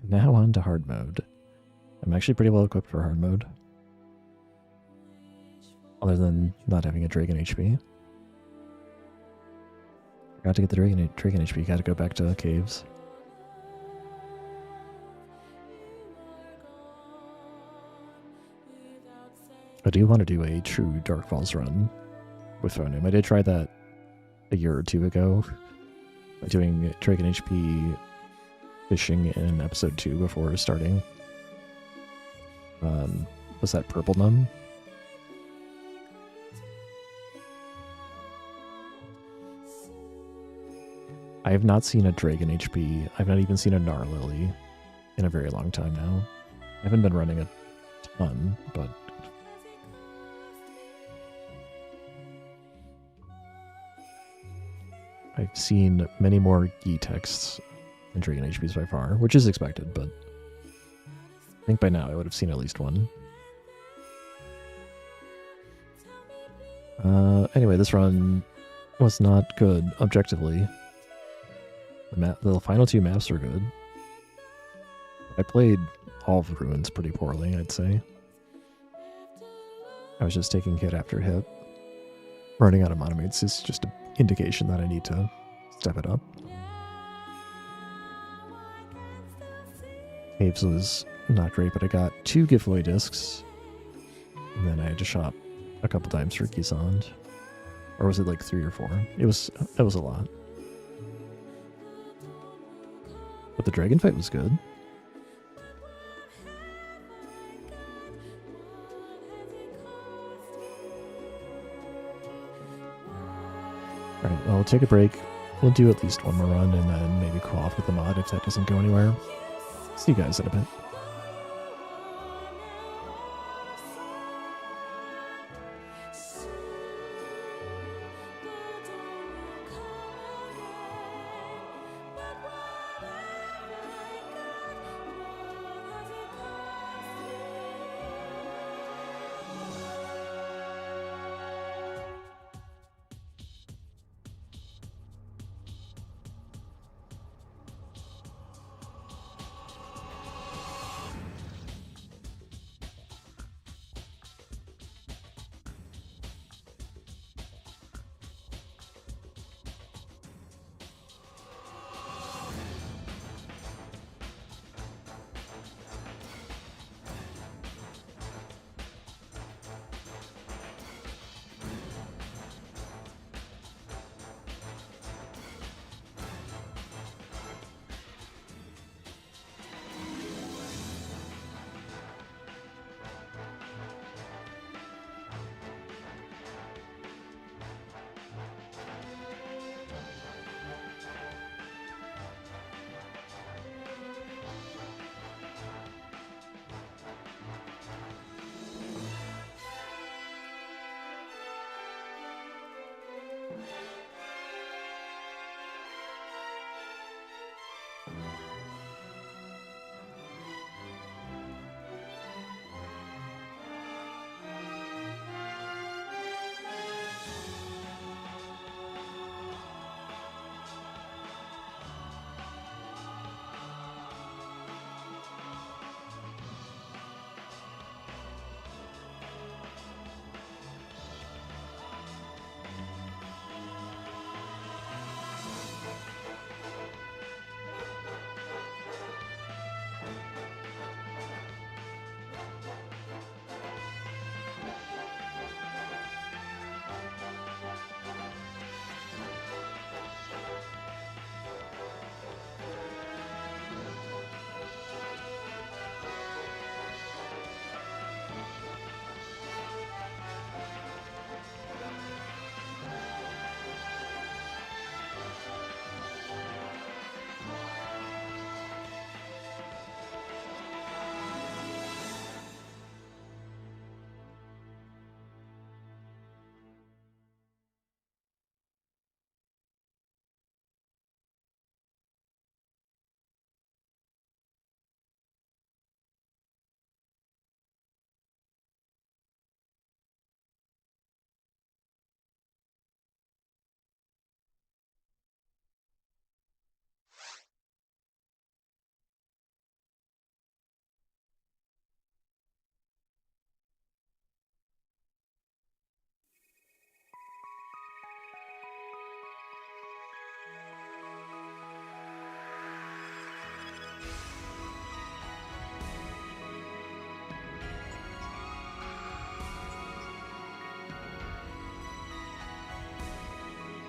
Now on to hard mode. I'm actually pretty well equipped for hard mode. Other than not having a Dragon HP. Forgot to get the Dragon HP, gotta go back to caves. I do want to do a true Dark Falls run with FOnewm. I did try that a year or 2 ago by doing Dragon HP fishing in episode 2 before starting. Was that Purple Num? I have not seen a Dragon HP. I've not even seen a Gnar Lily in a very long time now. I haven't been running a ton, but I've seen many more Gi texts than Dragon HPs by far, which is expected, but I think by now I would have seen at least one. Anyway, this run was not good objectively. The final 2 maps were good. I played all of the ruins pretty poorly, I'd say. I was just taking hit after hit. Running out of monomates is just an indication that I need to step it up. Caves was not great, but I got 2 giveaway discs. And then I had to shop a couple times for Gisand. Or was it like 3 or 4? It was a lot. But the dragon fight was good. Alright, well, we'll take a break. We'll do at least one more run and then maybe call off with the mod if that doesn't go anywhere. See you guys in a bit.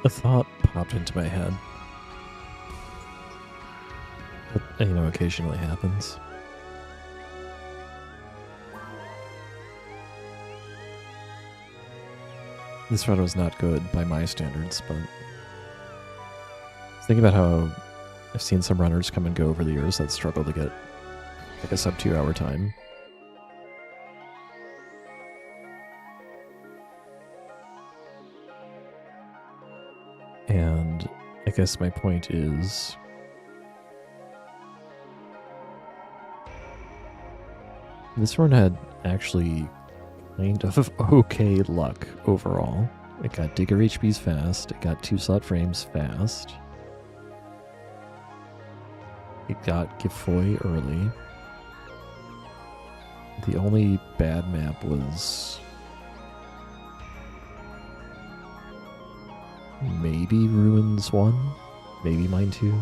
A thought popped into my head. That, you know, occasionally happens. This run was not good by my standards, but think about how I've seen some runners come and go over the years that struggle to get like a sub 2 hour time. And I guess my point is this run had actually kind of okay luck overall. It got Digger HPs fast, it got 2-slot frames fast, it got Gifoy early. The only bad map was maybe Ruins 1, maybe Mine 2.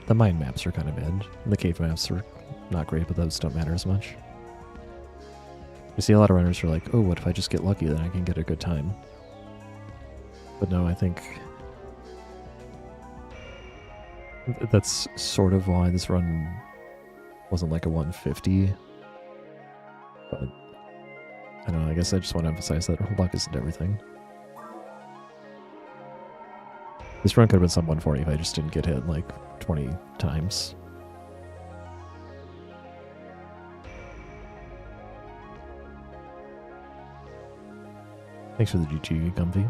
The mine maps are kind of mid. The cave maps are not great, but those don't matter as much. You see a lot of runners who are like, oh, what if I just get lucky, then I can get a good time. But no, I think that's sort of why this run wasn't like a 150. But I don't know, I guess I just want to emphasize that luck isn't everything. This run could have been some 140 if I just didn't get hit like 20 times. Thanks for the GG, Comfy.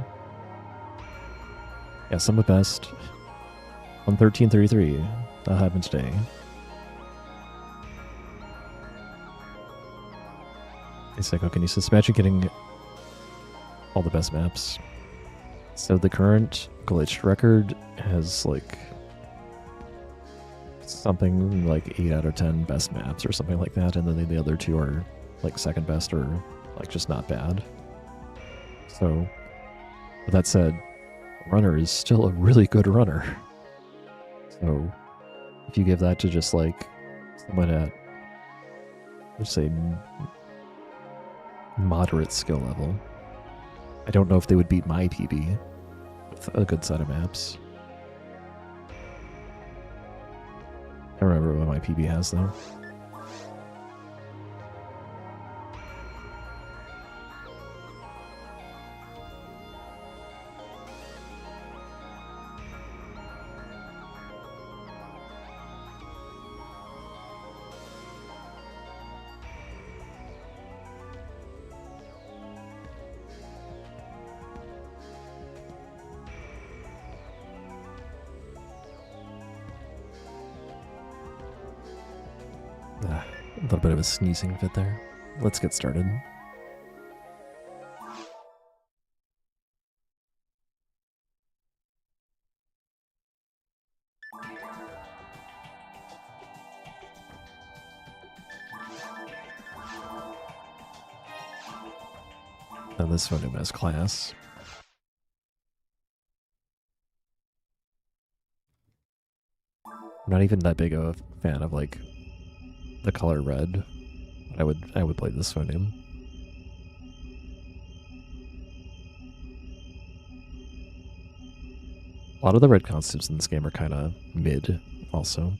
Yeah, some of the best. On 1333, that happened today. It's like, can you just imagine getting all the best maps? So the current glitched record has like something like 8 out of 10 best maps or something like that, and then the other 2 are like second best or like just not bad. So, with that said, runner is still a really good runner. So, if you give that to just like someone at, let's say, moderate skill level, I don't know if they would beat my PB with a good set of maps. I don't remember what my PB has though. A little bit of a sneezing fit there. Let's get started. Now this FOnewm has class. I'm not even that big of a fan of like the color red. I would play this FOnewm. A lot of the red costumes in this game are kind of mid, also.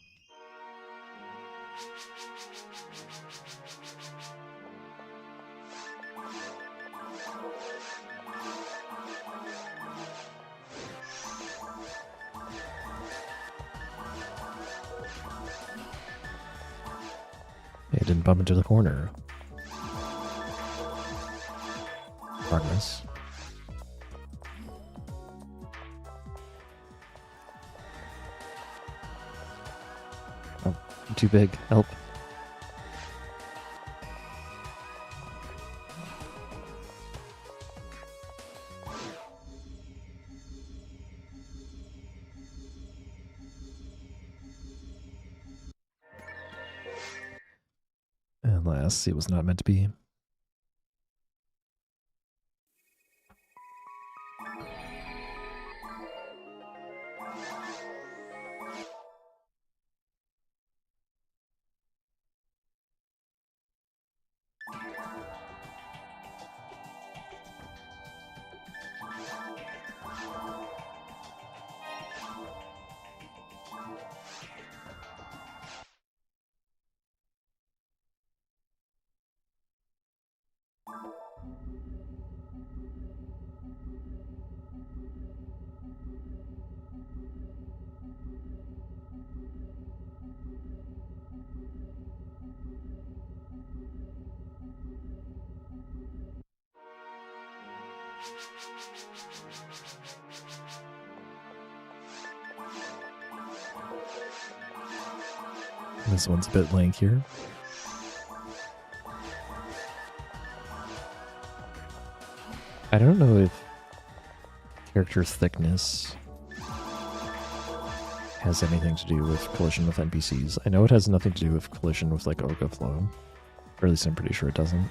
It didn't bump into the corner. Darkness. Oh, I'm too big. Help. And last, it was not meant to be. This one's a bit lankier. I don't know if character thickness has anything to do with collision with NPCs. I know it has nothing to do with collision with like Oga Flow. Or at least I'm pretty sure it doesn't.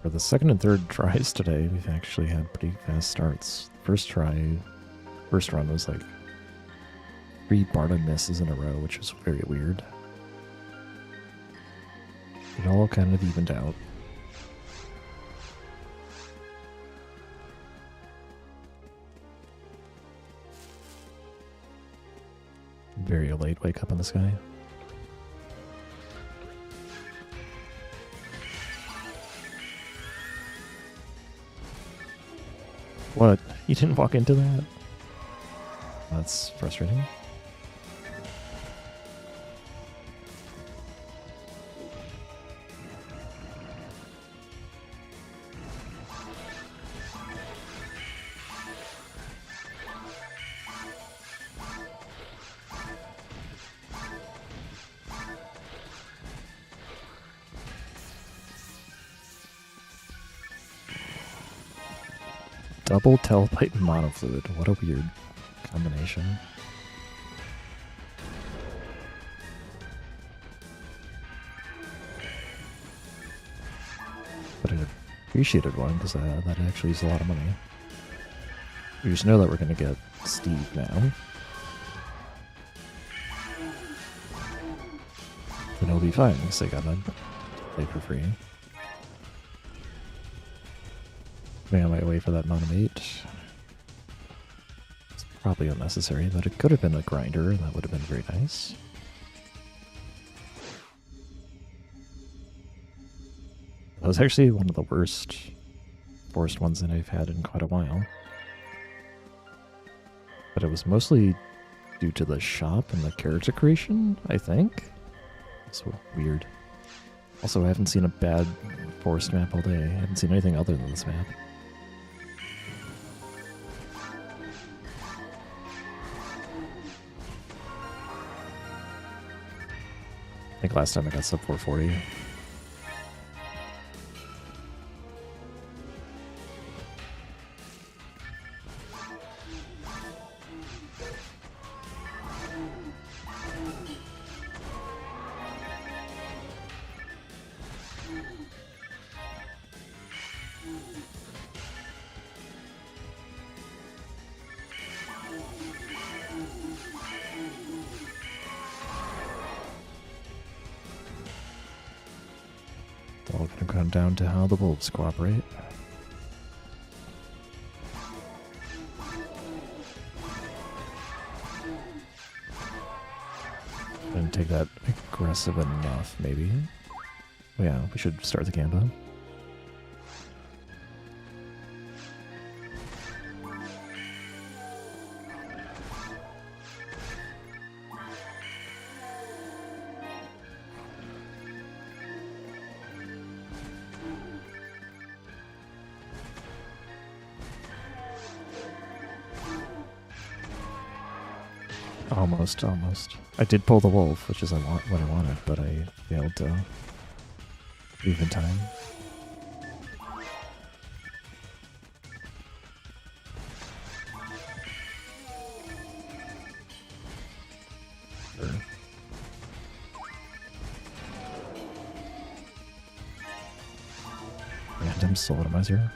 For the second and third tries today, we've actually had pretty fast starts. First run was like 3 Barda misses in a row, which was very weird. It all kind of evened out. Very late wake up in the sky. What? You didn't walk into that? That's frustrating. Double tailpipe and monofluid. What a weird combination. But an appreciated one, because that actually is a lot of money. We just know that we're going to get Steve now. Then it'll be fine, because they got to play for free. Maybe I might wait for that monomate. It's probably unnecessary, but it could have been a grinder, and that would have been very nice. That was actually one of the worst forced ones that I've had in quite a while. But it was mostly due to the shop and the character creation, I think. It's weird. Also, I haven't seen a bad forced map all day. I haven't seen anything other than this map. I think last time I got sub 440. It's all going to come down to how the wolves cooperate. Didn't take that aggressive enough, maybe. Oh yeah, we should start the Gamba. Almost. I did pull the wolf, which is what I wanted, but I failed to leave in time. Sure. Random soul atomizer.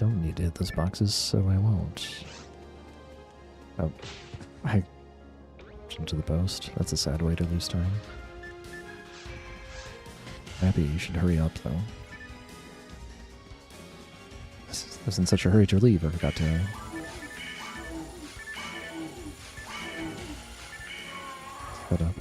don't need to hit those boxes, so I won't. Oh, I jumped to the post. That's a sad way to lose time. Happy, you should hurry up, though. I was in such a hurry to leave, I forgot to... set up.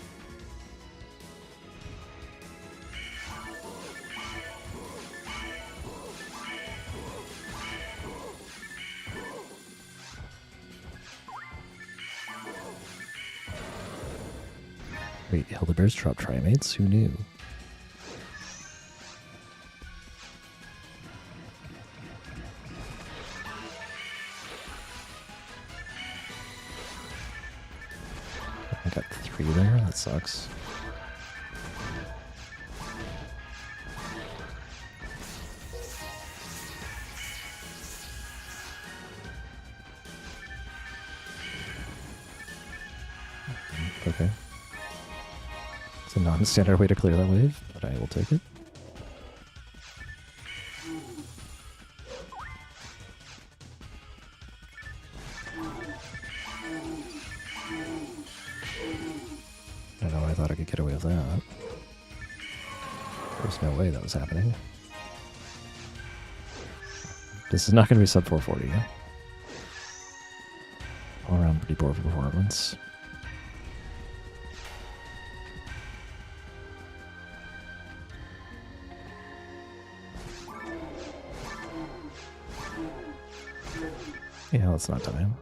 Wait, Hildebears drop trimates? Who knew? I got 3 there, that sucks. Okay. It's a non-standard way to clear that wave, but I will take it. I don't know, I thought I could get away with that. There's no way that was happening. This is not going to be sub 440. All around pretty poor performance. Yeah, let's not time.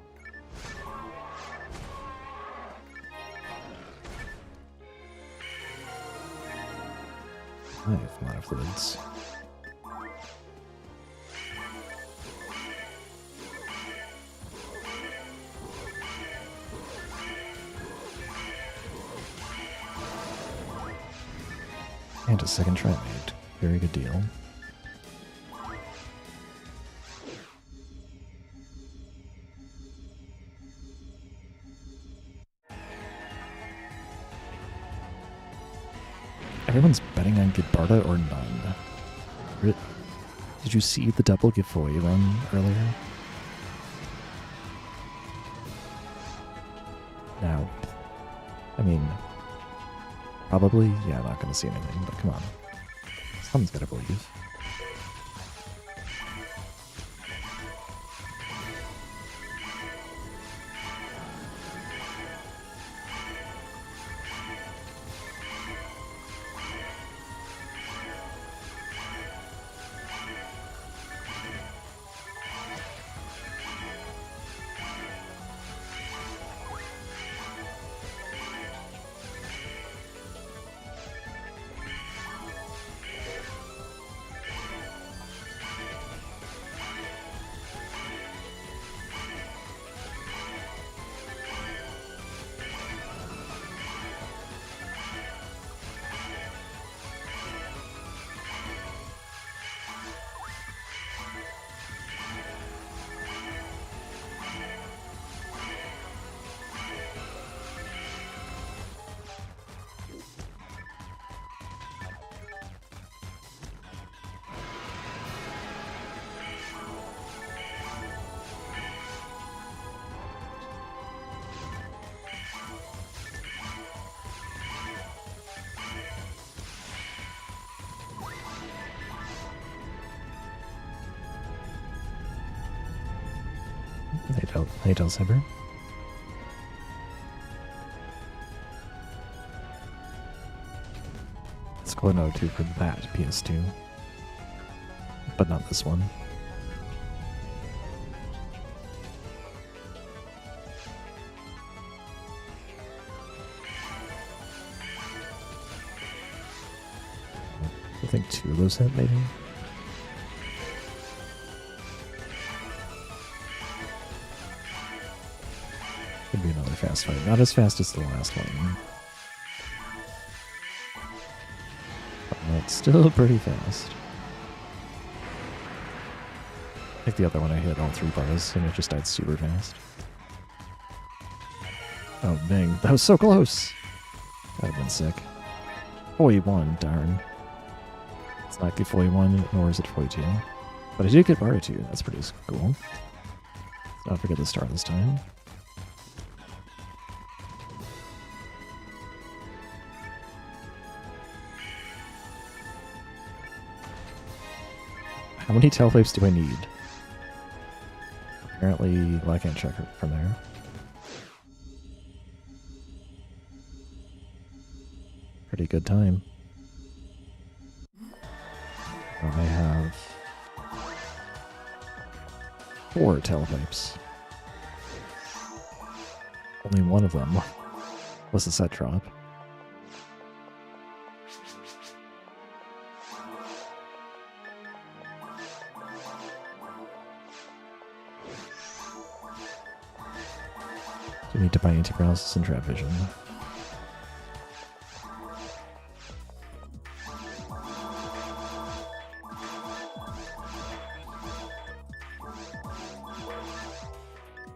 I have a lot of fluids. And a second trimate. Very good deal. Everyone's betting on Gidbarda or none. Did you see the double giveaway run earlier? Now, I mean, probably, yeah, I'm not going to see anything, but come on. Someone's got to believe. Hey, Cyber. Let's go another 2 for that PS2. But not this one. I think 2 of those hit, maybe? Could be another fast fight. Not as fast as the last one. But it's still pretty fast. I think the other one I hit all 3 bars and it just died super fast. Oh dang, that was so close! That would have been sick. 41, darn. It's not good 41, nor is it 42. But I did get Barda too. That's pretty cool. Let's not forget the star this time. How many tail pipes do I need? Apparently, well, I can't check it from there. Pretty good time. I have 4 tail pipes. Only one of them was a set drop. You need to buy anti-paralysis and trap vision.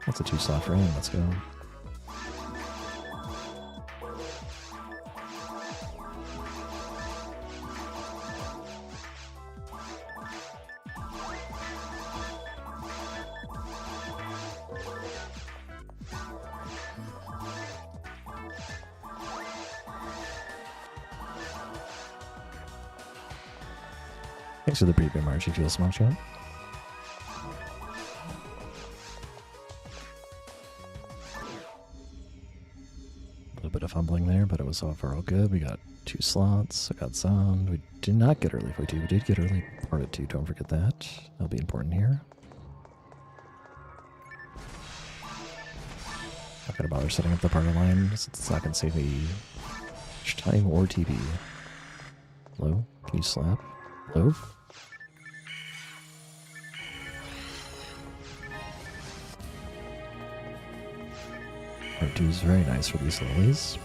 That's a 2-slot for him. Let's go. Thanks for the preview, March. You feel smart, chat? A little bit of fumbling there, but it was overall good. We got 2 slots. I got sound. We did not get early 42. We did get early part of 2. Don't forget that. That'll be important here. Not gonna bother setting up the partner line since it's not gonna save me time or TP. Hello? Can you slap? Hello? Part 2 is very nice for these lilies.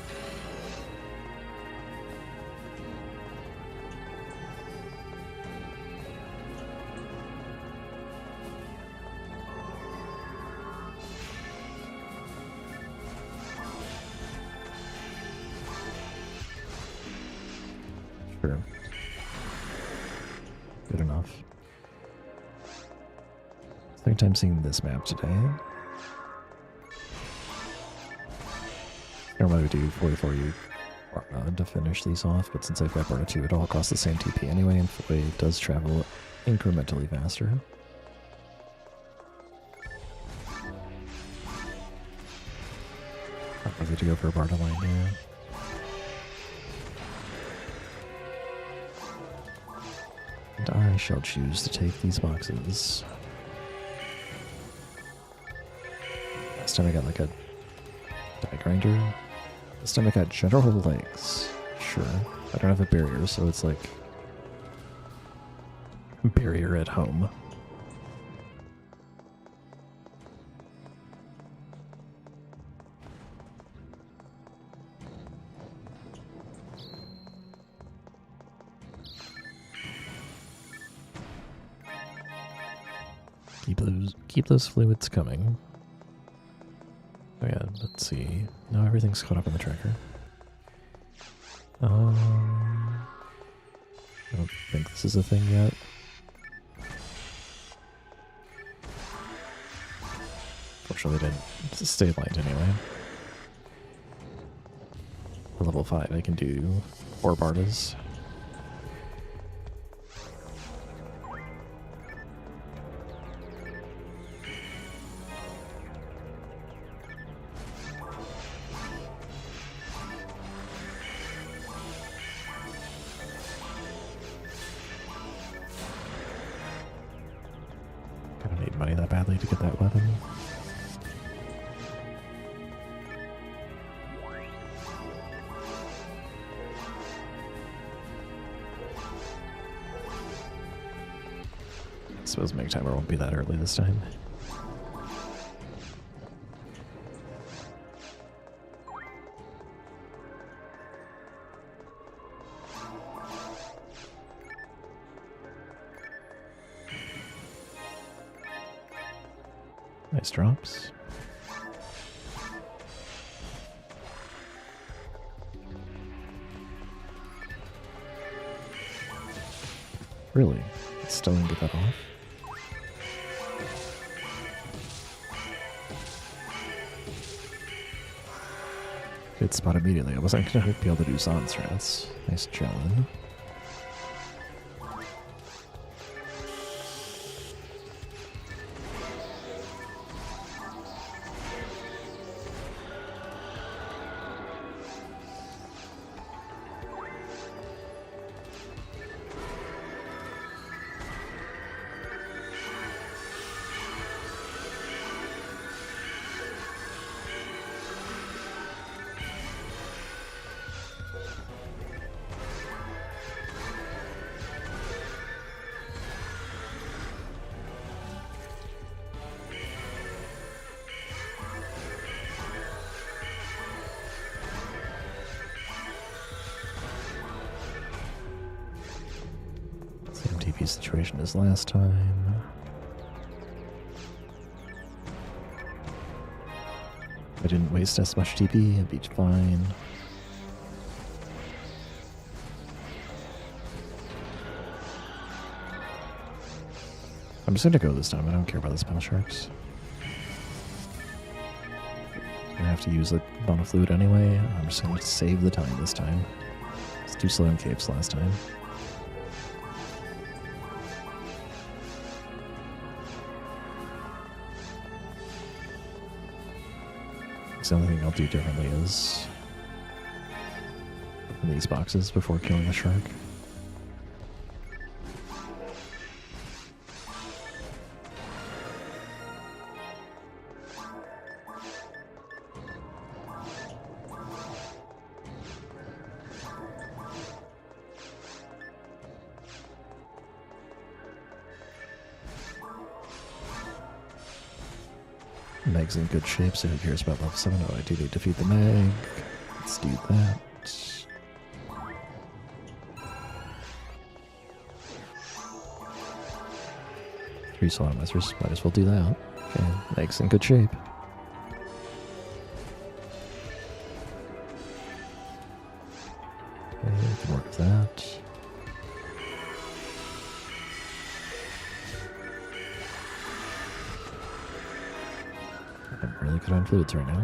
Sure. Good enough. Third time seeing this map today. I normally would do 44U to finish these off, but since I've got Barda 2, it all costs the same TP anyway, and Foy does travel incrementally faster. Not worth it to go for a Barda line here. And I shall choose to take these boxes. Last time I got like a die grinder. This time I got general legs. Sure. I don't have a barrier, so it's like barrier at home. Keep those fluids coming. Oh yeah, let's see. No, everything's caught up in the tracker. I don't think this is a thing yet. Fortunately, didn't stay aligned anyway. For level 5, I can do 4 Bardas. Money that badly to get that weapon. I suppose Make Timer won't be that early this time. Nice drops. Really? Still didn't get that off? Good spot immediately. I wasn't going to be able to do Zon strats. Nice John. Same TP situation as last time. If I didn't waste as much TP, it'd be fine. I'm just gonna go this time. I don't care about the spell sharks. I have to use a Bone of Fluid anyway. I'm just gonna save the time this time. It's too slow in capes last time. The only thing I'll do differently is open these boxes before killing the shark. Meg's in good shape, so who cares about level 7? Oh, I do need to defeat the Meg. Let's do that. 3 Sodomizers, might as well do that. Okay, Meg's in good shape. Okay, we can work with that. I'm really good on fluids right now.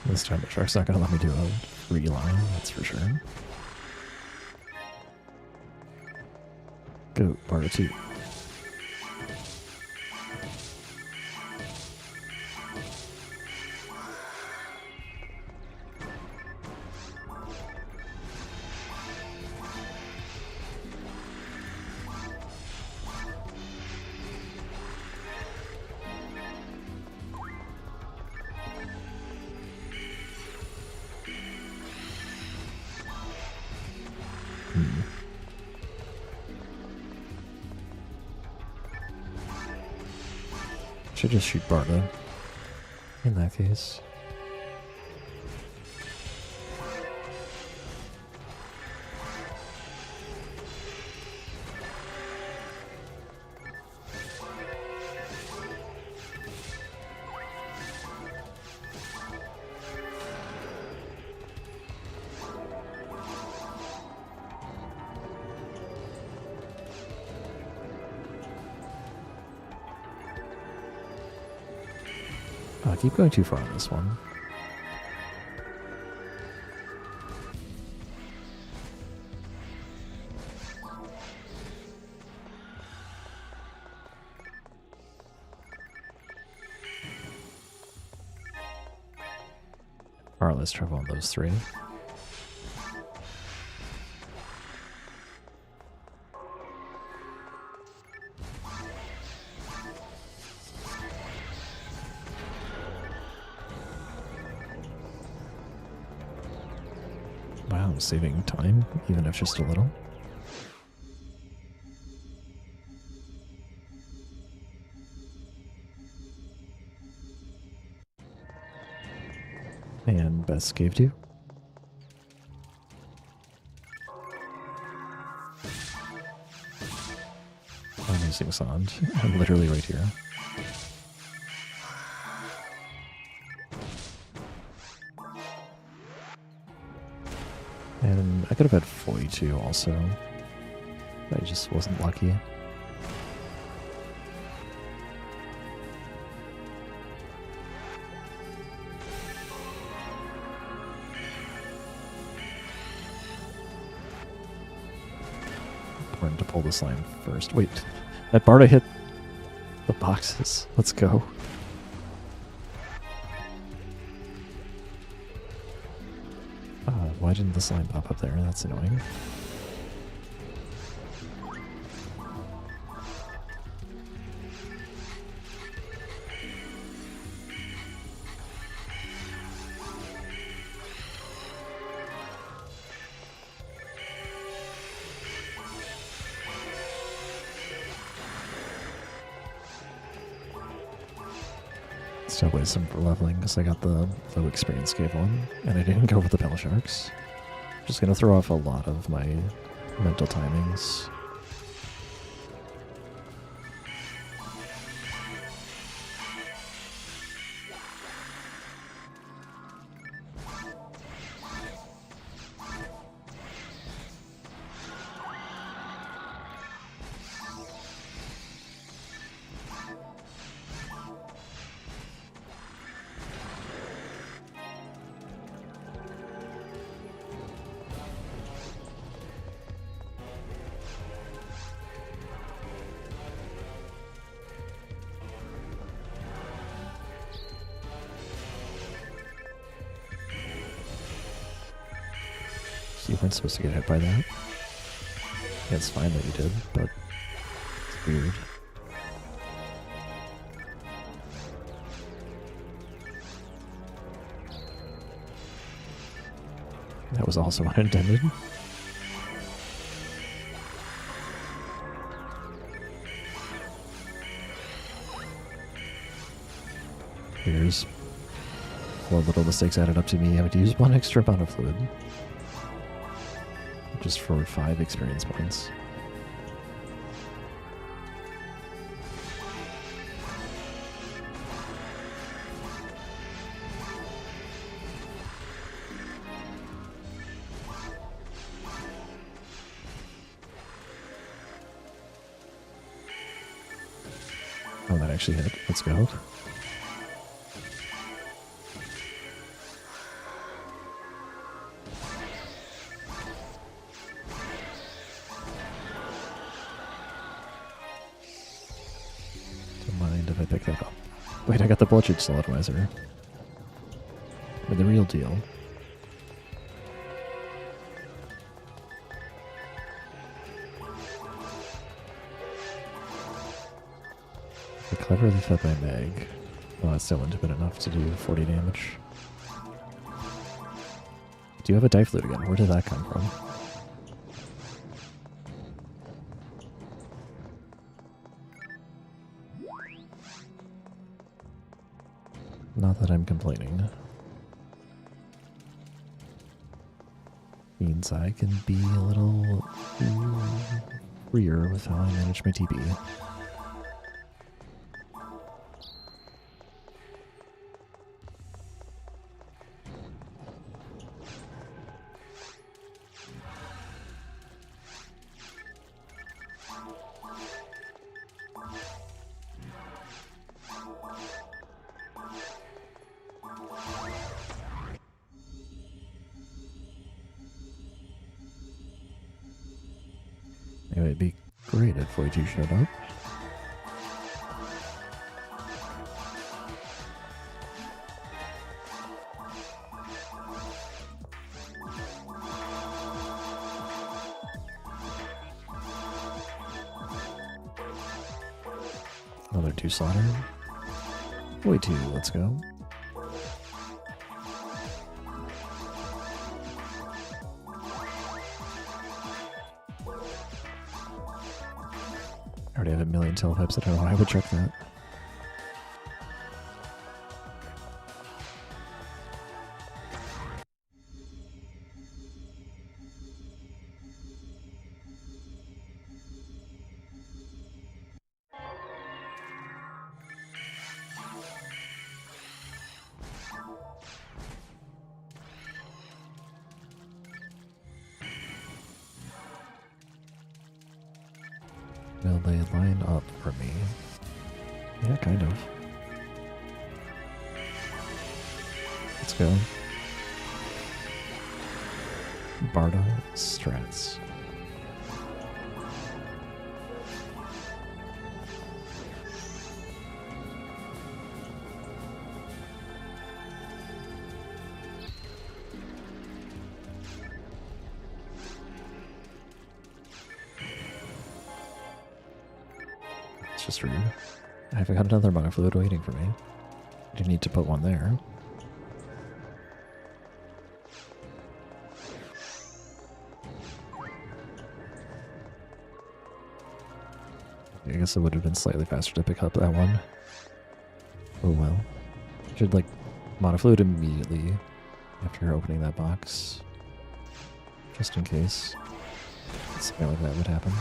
This time the shark's not going to let me do a free line, that's for sure. Go, Bardo 2. Should just shoot Bardo in that case. I keep going too far on this one. Alright, let's try one of those 3. Wow, I'm saving time, even if just a little. Best gave to? I'm using Sand. I'm literally right here. And I could have had 42 also. I just wasn't lucky. Important to pull this line first. Wait, that Barda hit the boxes. Let's go. Why didn't this line pop up there? That's annoying. Still waste some for leveling because I got the low experience cave one, and I didn't go with the Pale Sharks. Just gonna throw off a lot of my mental timings. You weren't supposed to get hit by that. Yeah, it's fine that you did, but it's weird. That was also unintended. Here's 4 little mistakes added up to me having to use 1 extra amount of fluid. Just for 5 experience points. Oh, that actually hit. Let's go. I pick that up. Wait, I got the Bludgeon Solemnizer. With the real deal. I cleverly fed my Meg. Well, that still wouldn't have been enough to do 40 damage. Do you have a Die Flute again? Where did that come from? Not that I'm complaining. Means I can be a little freer with how I manage my TP. Anyway, it'd be great if 42 showed up. Another 2 slaughter. 42, let's go. I already have a million telepipes. I don't know why I would check that. Will they line up for me? Yeah, kind of. Let's go. Barda Strats. It's just rude. I've got another mana fluid waiting for me. You need to put one there. I guess it would have been slightly faster to pick up that one. Oh well. Should like mana fluid immediately after opening that box. Just in case something like that would happen.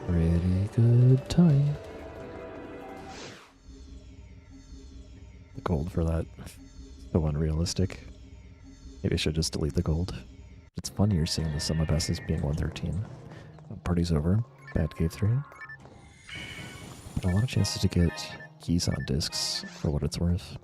Pretty good time. The gold for that. So unrealistic. Maybe I should just delete the gold. It's funnier seeing the sum of passes being 113. Party's over. Bad cave 3. But a lot of chances to get keys on discs for what it's worth.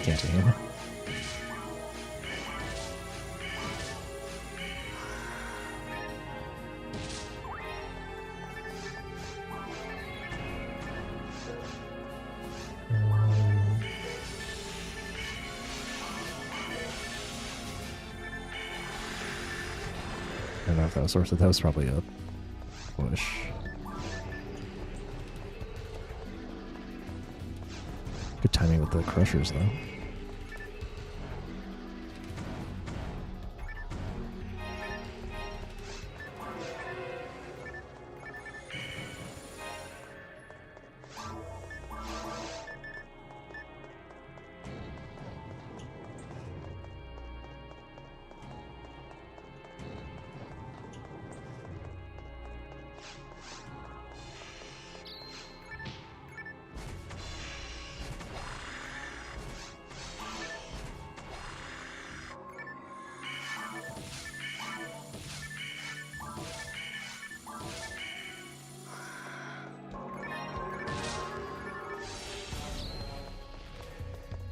Can't aim. I don't know if that was worth it. That was probably a push. Good timing with the crushers, though.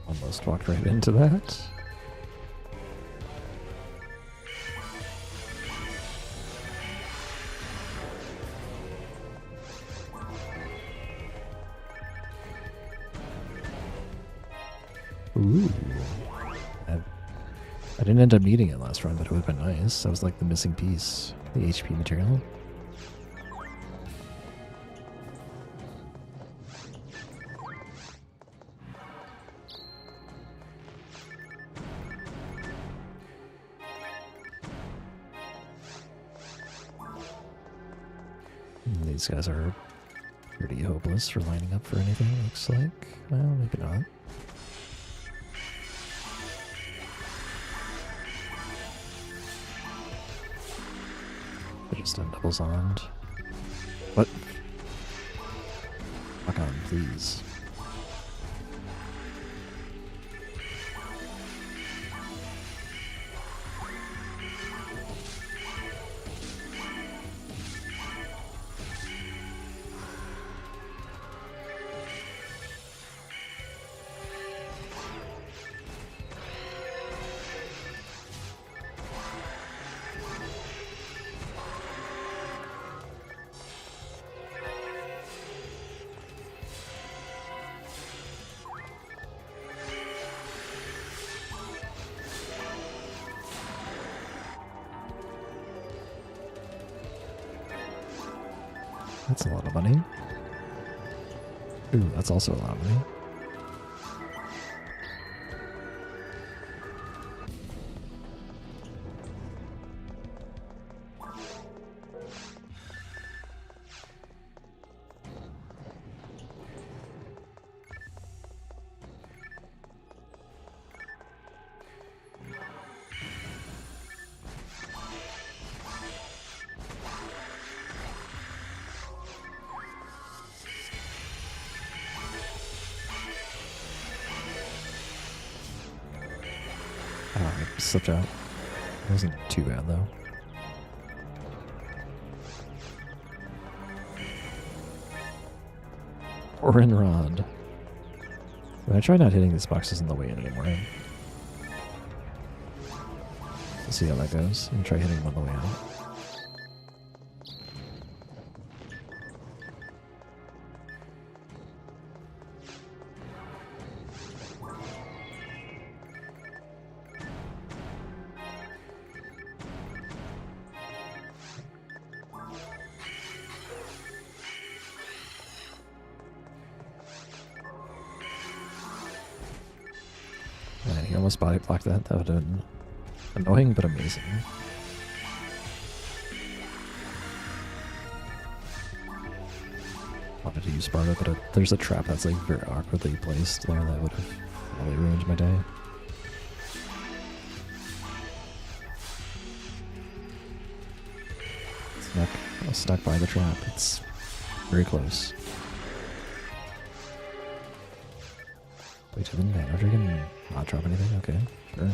Almost walked right into that. Ooh. I didn't end up needing it last run, but it would have been nice. That was like the missing piece, the HP material. These guys are pretty hopeless for lining up for anything, looks like. Well, maybe not. They're just on doubles on. What? Fuck on, please. That's a lot of money. Ooh, that's also a lot of money. I slipped out. It wasn't too bad though. Orin Rod. When I try not hitting these boxes in the way anymore. We'll see how that goes. And try hitting them on the way out. Man, he almost body blocked that. That would have been annoying but amazing. Wanted to use Sparta, but there's a trap that's like very awkwardly placed there that would have really ruined my day. Stuck by the trap. It's very close. Wait, didn't Mana Dragon not drop anything? Okay, sure.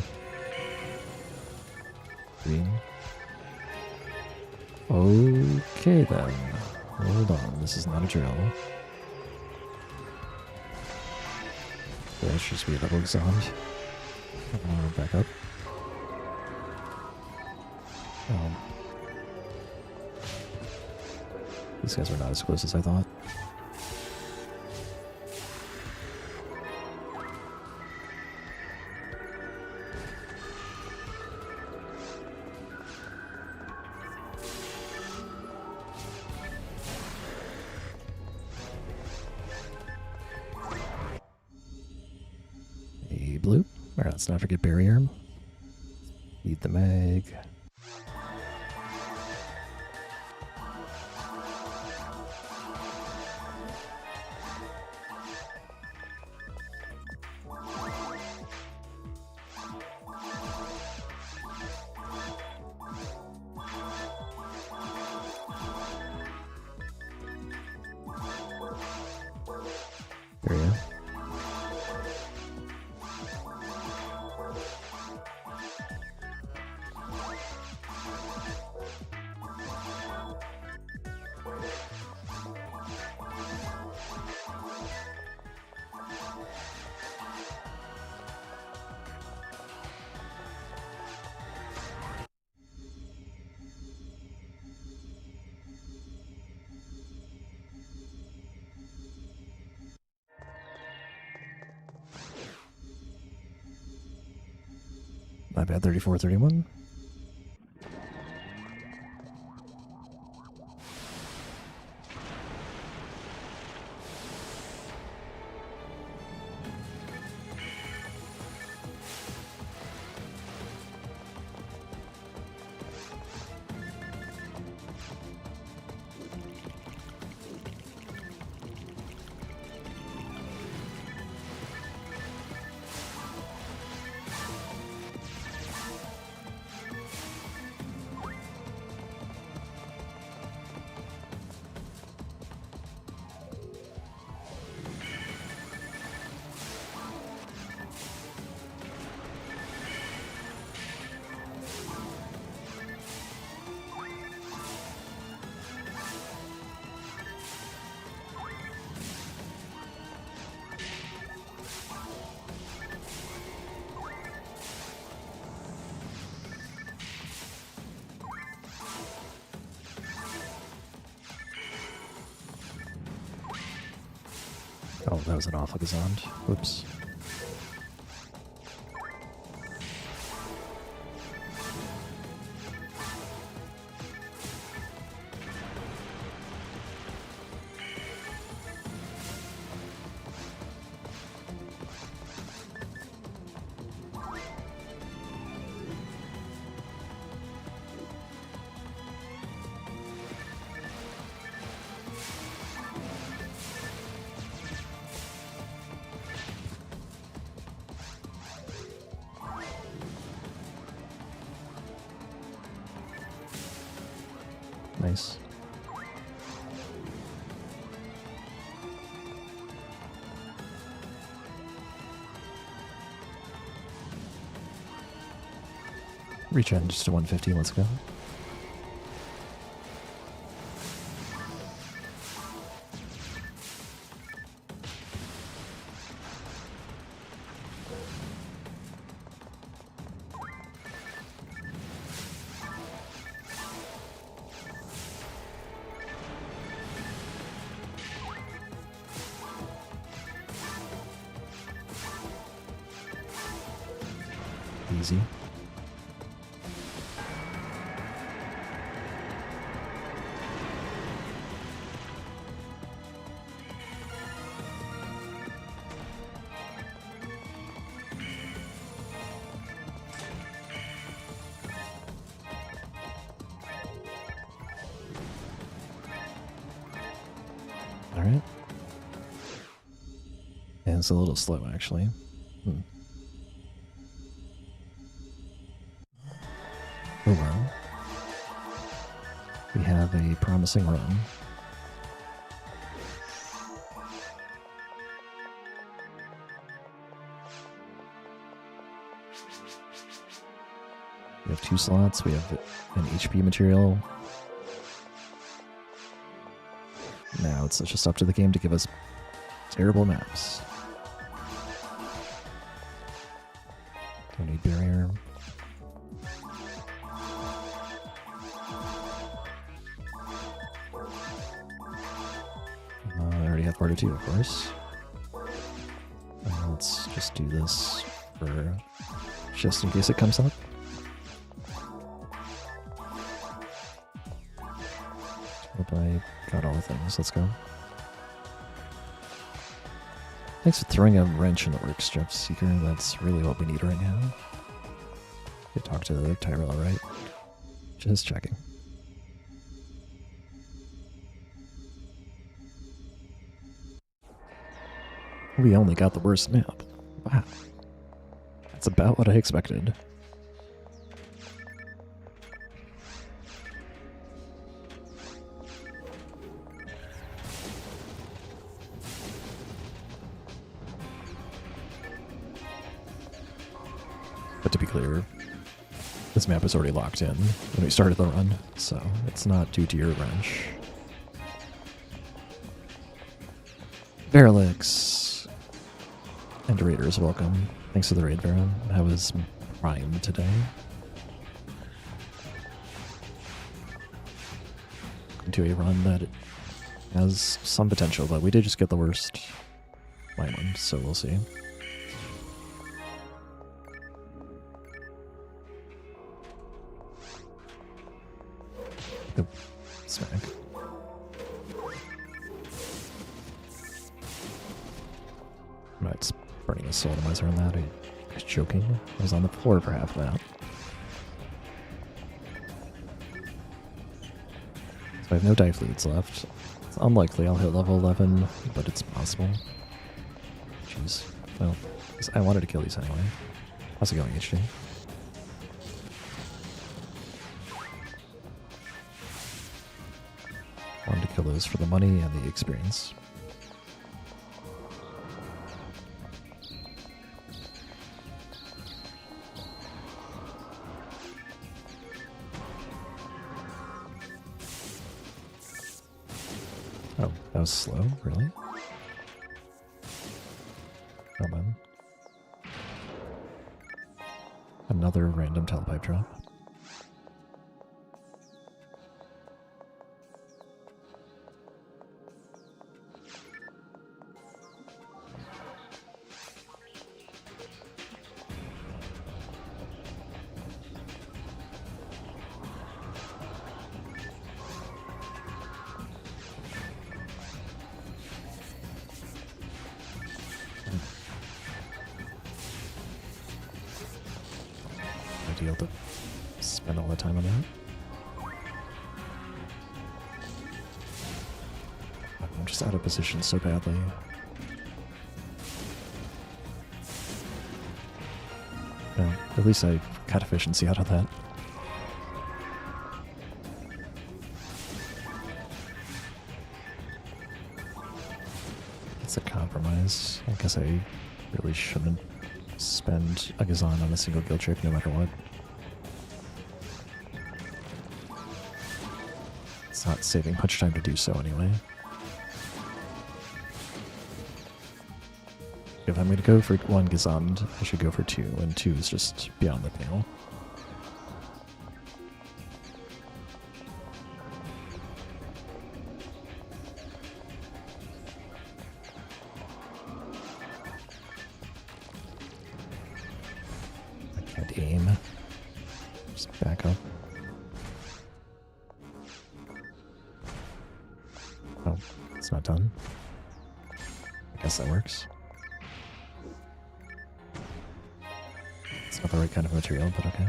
Green. Okay then. Hold on, this is not a drill. That should just be a double exhaust. Back up. These guys are not as close as I thought. A blue. Alright, let's not forget barrier. Eat the mag. There you go. Not bad, 34-31. Oh, that was an awful Gazond. Whoops. Nice. Regen just to 150, let's go. Easy. All right. And it's a little slow, actually. Oh well. We have a promising run. We have 2 slots. We have an HP material. Now it's just up to the game to give us terrible maps. Don't need barrier. I already have part of 2, of course. Let's just do this for just in case it comes up. Hope I got all the things. Let's go. Thanks for throwing a wrench in the works, Jeff Seeker. That's really what we need right now. You talk to the Tyrell, right? Just checking. We only got the worst map. Wow. That's about what I expected. But to be clear, this map is already locked in when we started the run, so it's not due to your wrench. Verelix and Raiders, welcome. Thanks for the raid, Baron. I was primed today. Into a run that has some potential, but we did just get the worst one, so we'll see. Oh, smack. It's burning a soul atomizer on that. I was joking. I was on the floor for half of that. So I have no dive leads left. It's unlikely I'll hit level 11, but it's possible. Jeez. Well, I wanted to kill these anyway. How's it going, HD? Wanted to kill those for the money and the experience. Oh, that was slow? Really? Come on. Another random telepipe drop. Ideal to spend all the time on that. I'm just out of position so badly. No, at least I got efficiency out of that. It's a compromise. I guess I really shouldn't spend a Gazan on a single guild trick no matter what. It's not saving much time to do so anyway. If I'm going to go for 1 Gesund, I should go for 2, and 2 is just beyond the pale. I can't aim. Just back up. Oh, it's not done. I guess that works. It's not the right kind of material, but okay.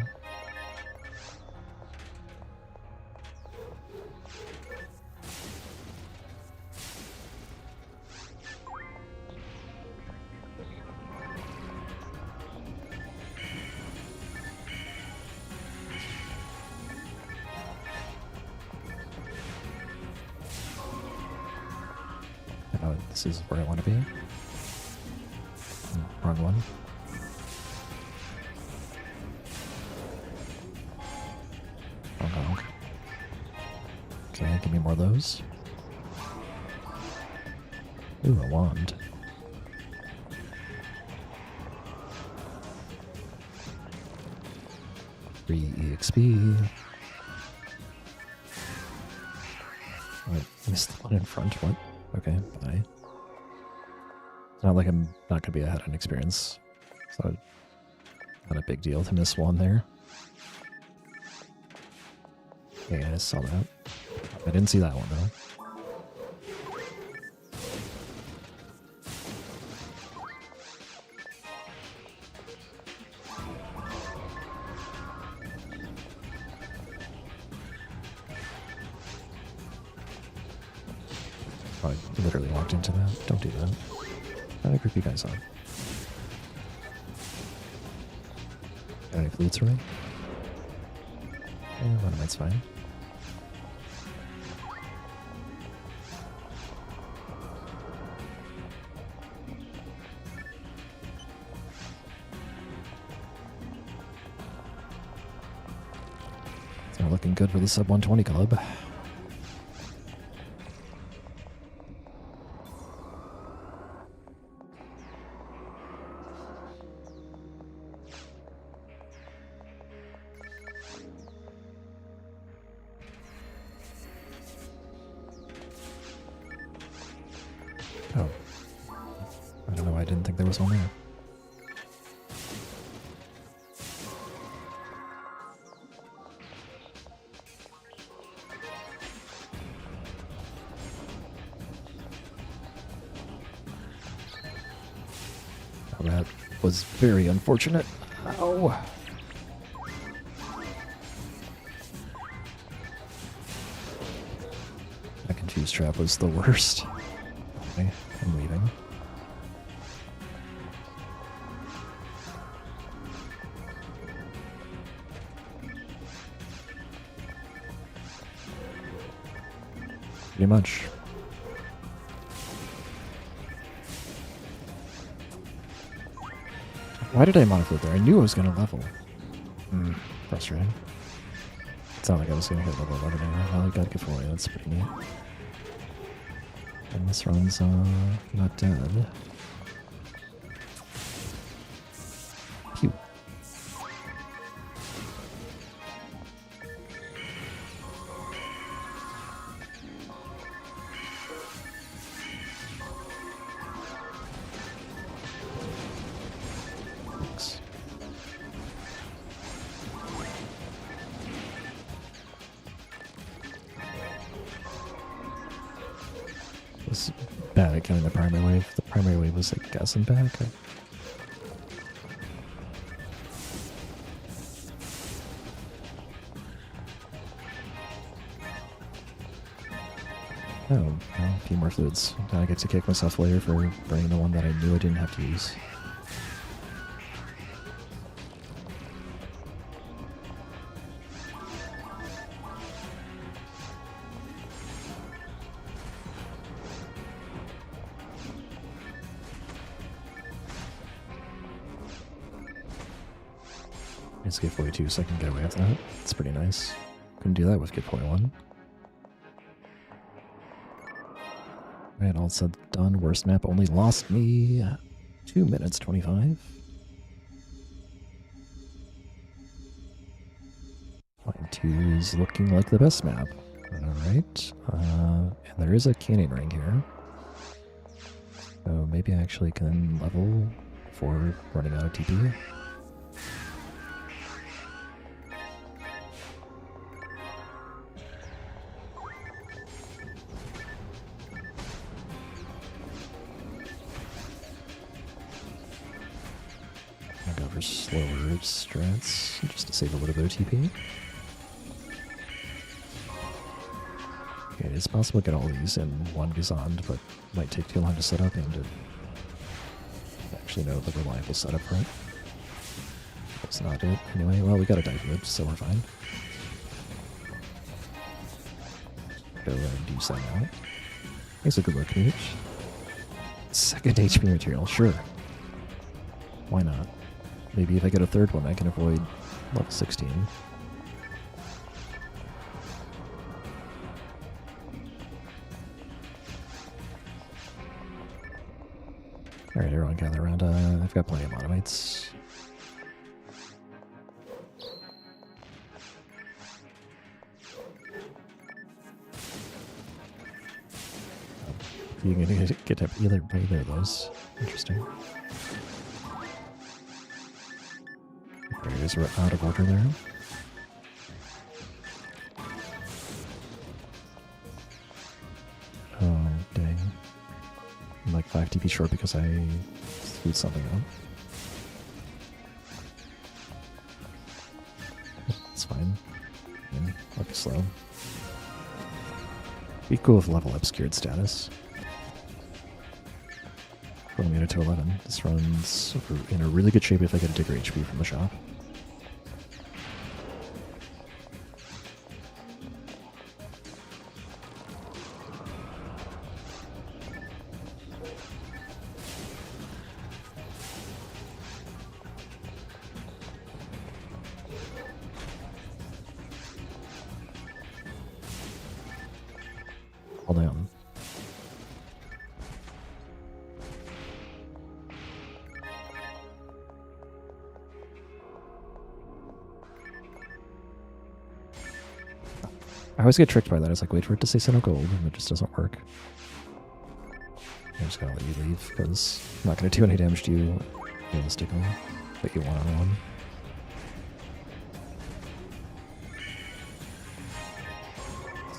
Oh, this is where I want to be. Wrong one. Okay, give me more of those. Ooh, a wand. Free EXP. Oh, I missed the one in front. What? Okay, bye. It's not like I'm not going to be ahead on experience. So, not a big deal to miss one there. Yeah, I saw that. I didn't see that one though. Oh, I literally walked into that. Don't do that. How do I group you guys up? Got any flutes for me? Yeah, one of mine's fine. It's not looking good for the sub 120 club. Oh. I don't know why I didn't think there was one there. Oh, that was very unfortunate. Ow. That confused trap was the worst. Okay, I'm leaving. Pretty much. Why did I monoflute there? I knew I was going to level. Frustrating. It's not like I was going to hit level 11 anyway. Well, I got G4, that's pretty neat. And this run's not dead. Pew. Thanks. Was bad at counting the primary wave. The primary wave was like guessing back. Oh, well, a few more fluids. Now I get to kick myself later for burning the one that I knew I didn't have to use. It's Get 42, so I can get away with that. It's pretty nice. Couldn't do that with Get 41. Alright, all said done. Worst map only lost me 2 minutes 25. Line 2 is looking like the best map. Alright. And there is a canyon ring here. So maybe I actually can level before running out of TP. I'll go for slower strats just to save a little bit of TP. Okay, it's possible to get all these in one Gazand, but it might take too long to set up and to actually know the reliable setup for it. That's not it. Anyway, well, we got a dive wood, so we're fine. Go ahead and use that now. It's a good look, Meech. Second HP material, sure. Why not? Maybe if I get a third one, I can avoid level 16. Alright, everyone gather around. I've got plenty of monomates. You can get up either of those. Interesting. Areas are out of order there. Oh, dang. I'm like 5 TP short because I screwed something up. It's fine. I'll be slow. Be cool with level obscured status. Putting me to 11. This runs in a really good shape if I get a Digger HP from the shop. Hold down. I always get tricked by that. I was like, wait for it to say Sinnoh Gold, and it just doesn't work. I'm just gonna let you leave, because I'm not gonna do any damage to you realistically, but you one-on-one.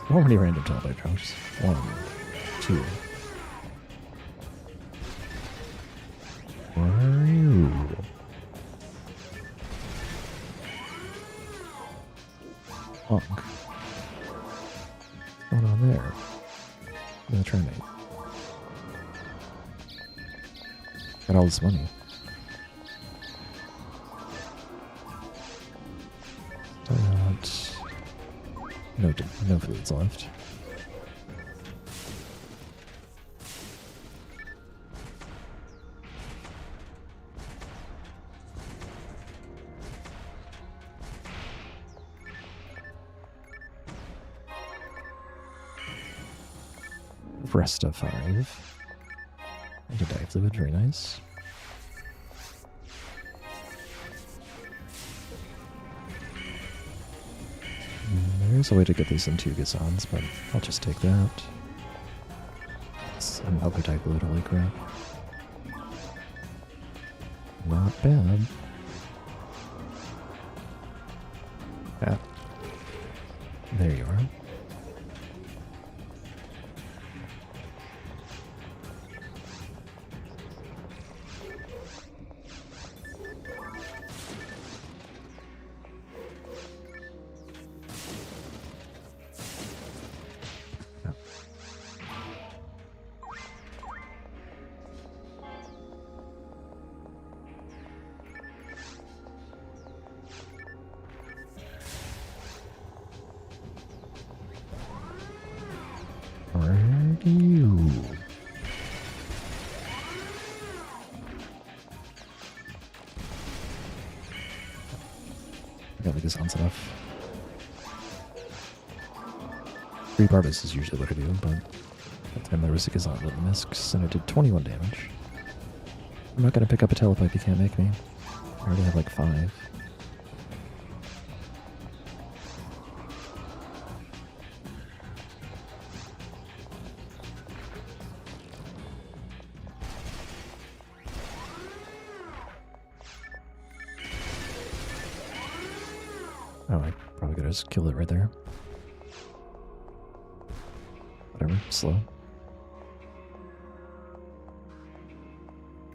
So many random teleport drops. 1, 2. Where are you? Honk. What's going on there? I'm gonna try me. Got all this money. No foods left. Rest of 5. And a dive fluid, very nice. There's a way to get these in 2 Gazans, but I'll just take that. It's another dive fluid, holy crap. Not bad. Ah. There you are. Where are you? I got the Gazans enough. 3 Barbas is usually what I do, but That time there was a Gazan with the miscs, and it did 21 damage. I'm not gonna pick up a telepipe, you can't make me. I already have like 5. Oh, I probably could have just killed it right there. Whatever, slow.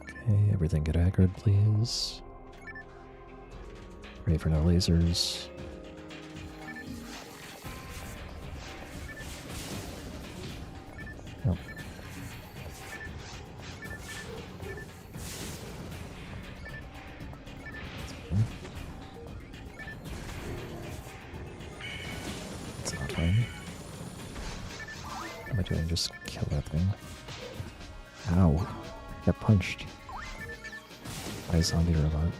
Okay, everything get aggroed, please. Pray for no lasers. Oh. It's not fine. What am I doing? Just kill that thing. Ow. Got punched by a zombie robot.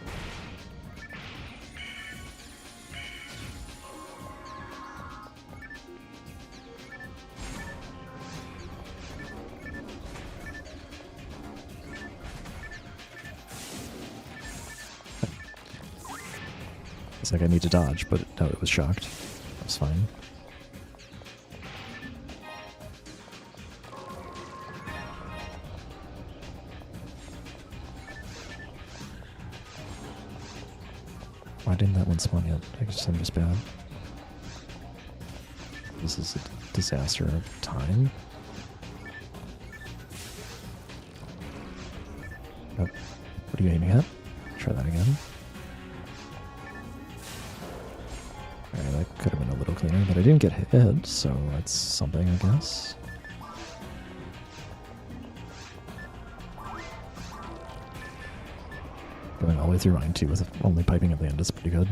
It's like I need to dodge, but no, it was shocked. That's fine. Why didn't that one spawn yet? I guess I'm just bad. This is a disaster of time. Oh, what are you aiming at? Try that again. Alright, that could have been a little cleaner, but I didn't get hit, so that's something, I guess. Going all the way through mine too, with only piping at the end is pretty good.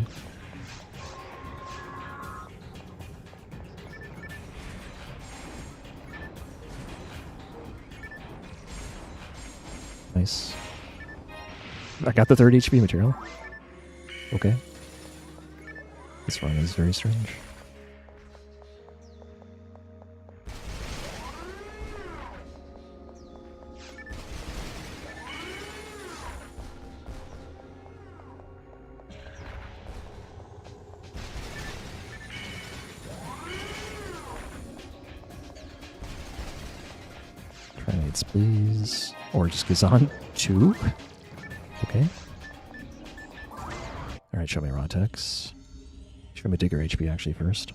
Nice. I got the 3rd HP material. Okay. This run is very strange. Grenades, please. Or just Gazan 2. Okay. Alright, show me raw techs. Show me Digger HP actually first.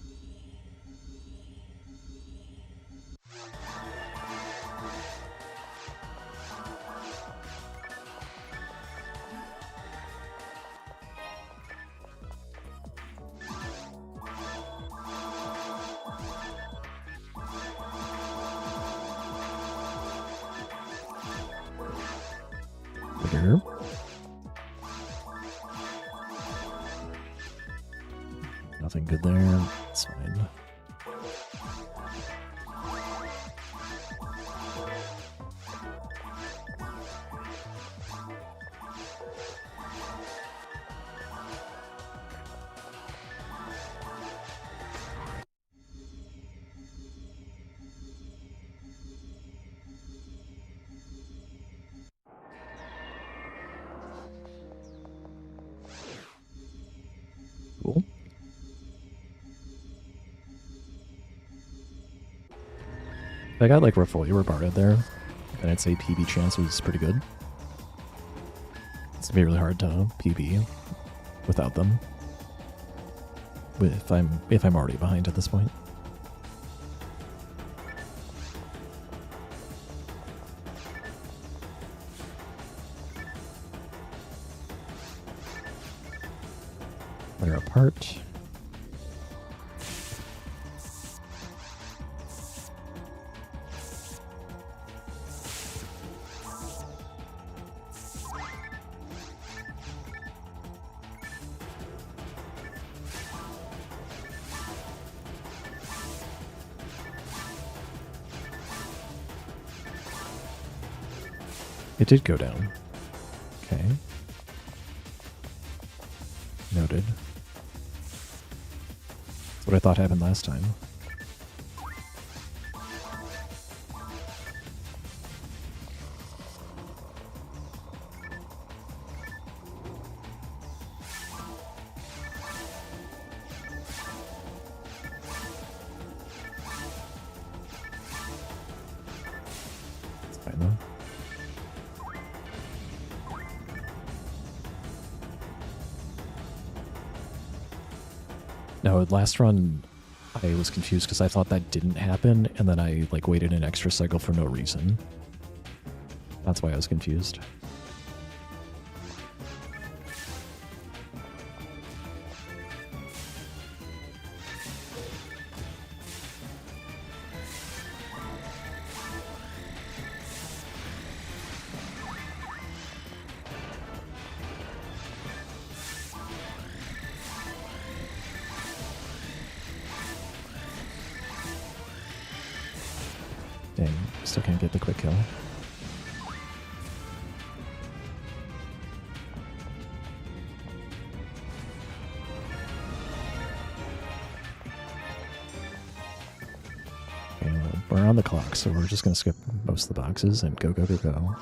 Digger. Nothing good there. It's fine. Cool. If I got like Refolia Rebarded there, then I'd say PB chance was pretty good. It's gonna be really hard to PB without them. If I'm already behind at this point. They're apart. It did go down. Okay. Noted. That's what I thought happened last time. though. No, last run I was confused because I thought that didn't happen, and then I like waited an extra cycle for no reason. That's why I was confused. Dang, still can't get the quick kill. Okay, well, we're on the clock, so we're just going to skip most of the boxes and go, go, go, go.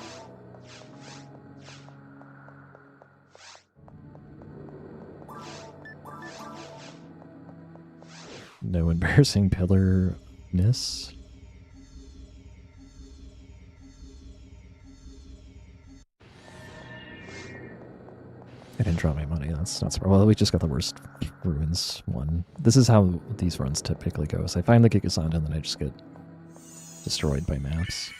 No embarrassing pillar-ness. I didn't draw my money, that's not smart. Well, we just got the worst ruins one. This is how these runs typically go. So I finally get Gasanda and then I just get destroyed by maps.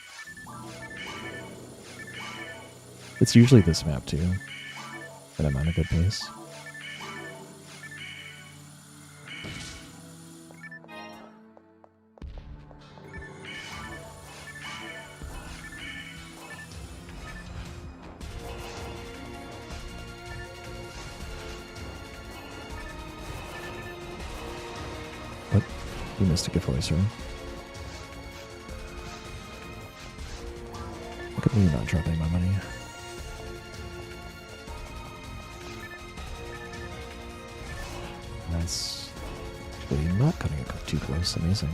It's usually this map too, and I'm on a good pace. What? You missed a good voice, right? Look at me not dropping my money. That's actually not cutting it too close. Amazing.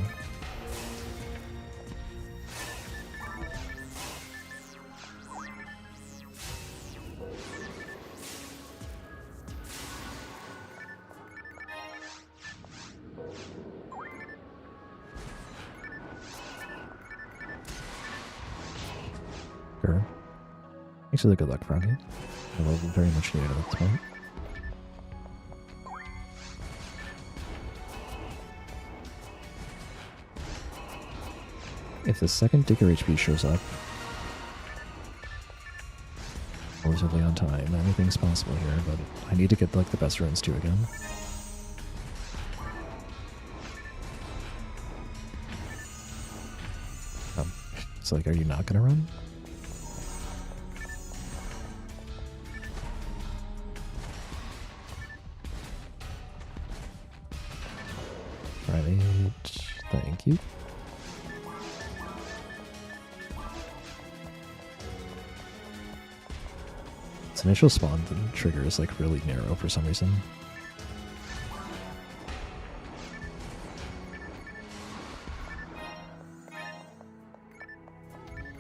Sure. Thanks for the good luck, Froggy. I will very much need it at this point. If the second Digger HP shows up relatively on time, anything's possible here, but I need to get like the best runs too again. It's like, are you not gonna run? Right, thank you. Its initial spawn trigger is like really narrow for some reason.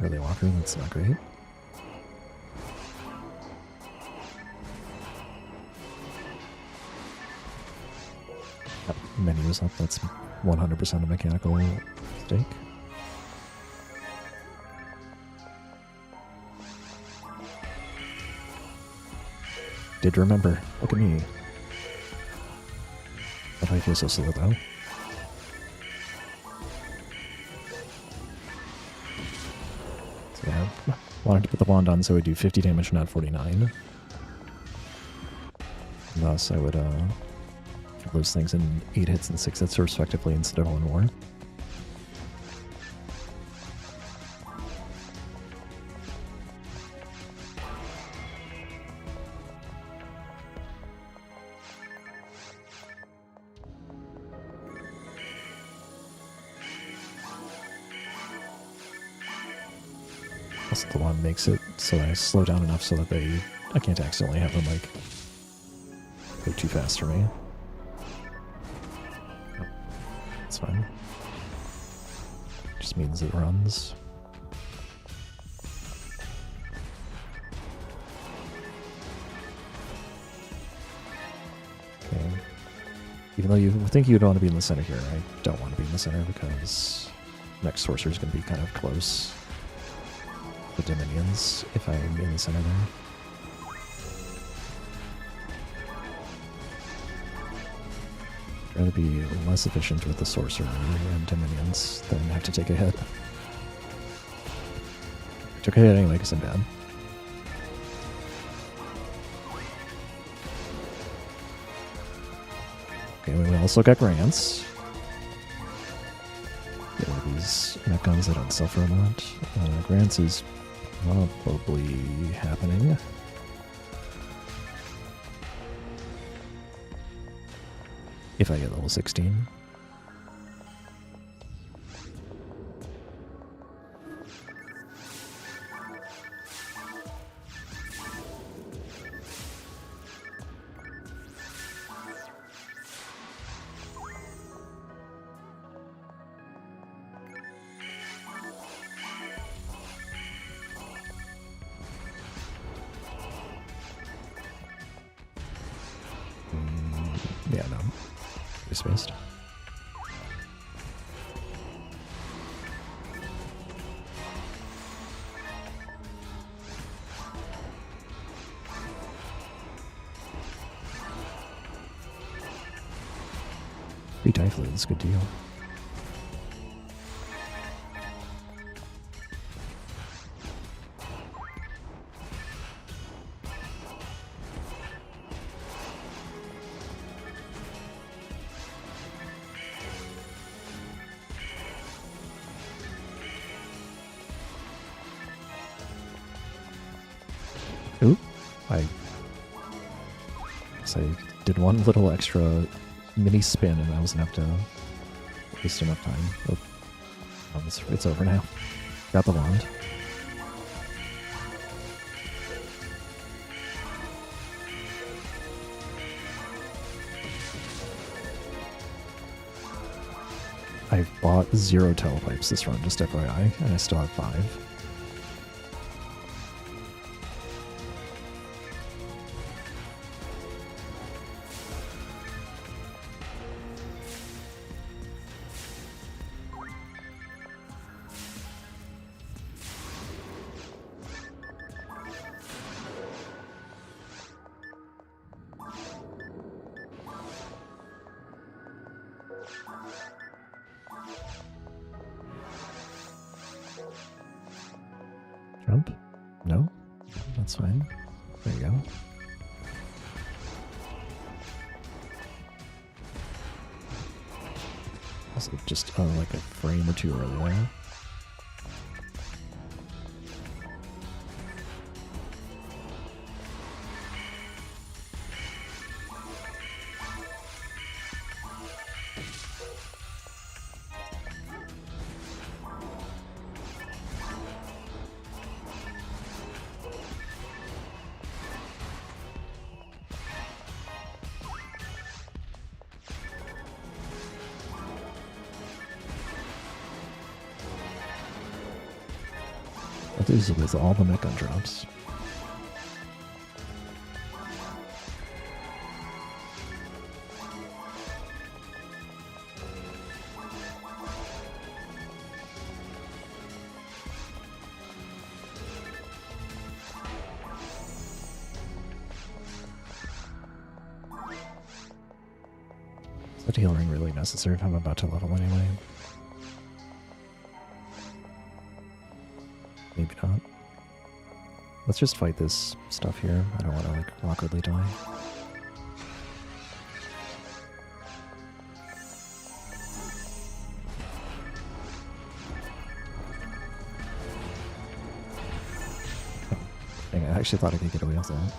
Early walker, that's not great. Menu is up, that's 100% a mechanical mistake. Did remember. Look at me. Why do I feel so slow though? So yeah, wanted to put the wand on so it would do 50 damage, not 49. Thus I would kill those things in 8 hits and 6 hits respectively instead of 1 more. Also, the wand makes it so I slow down enough so that I can't accidentally have them like go too fast for me. Oh, that's fine. Just means it runs. Okay. Even though you think you'd want to be in the center here, I don't want to be in the center because next sorcerer is going to be kind of close. the Dominions if I'm in the center there. I'd rather be less efficient with the Sorcerer and Dominions than have to take a hit. I took a hit anyway because I'm bad. Okay, we also got grants. Get rid of these mech guns that don't sell for a lot. Grants is probably happening. If I get level 16. Yeah, no. Spaced. Free Typhloids, good deal. Ooh, I did one little extra mini spin and I was enough to waste enough time. Oh, it's over now. Got the wand. I've bought 0 telepipes this run, just FYI, and I still have 5. Jump? No? That's fine. There you go. Also, just like a frame or two earlier. I'll do this with all the mech gun drops. Is that healing really necessary if I'm about to level anyway? Maybe not. Let's just fight this stuff here. I don't want to, like, awkwardly die. Oh, dang, I actually thought I could get away with that.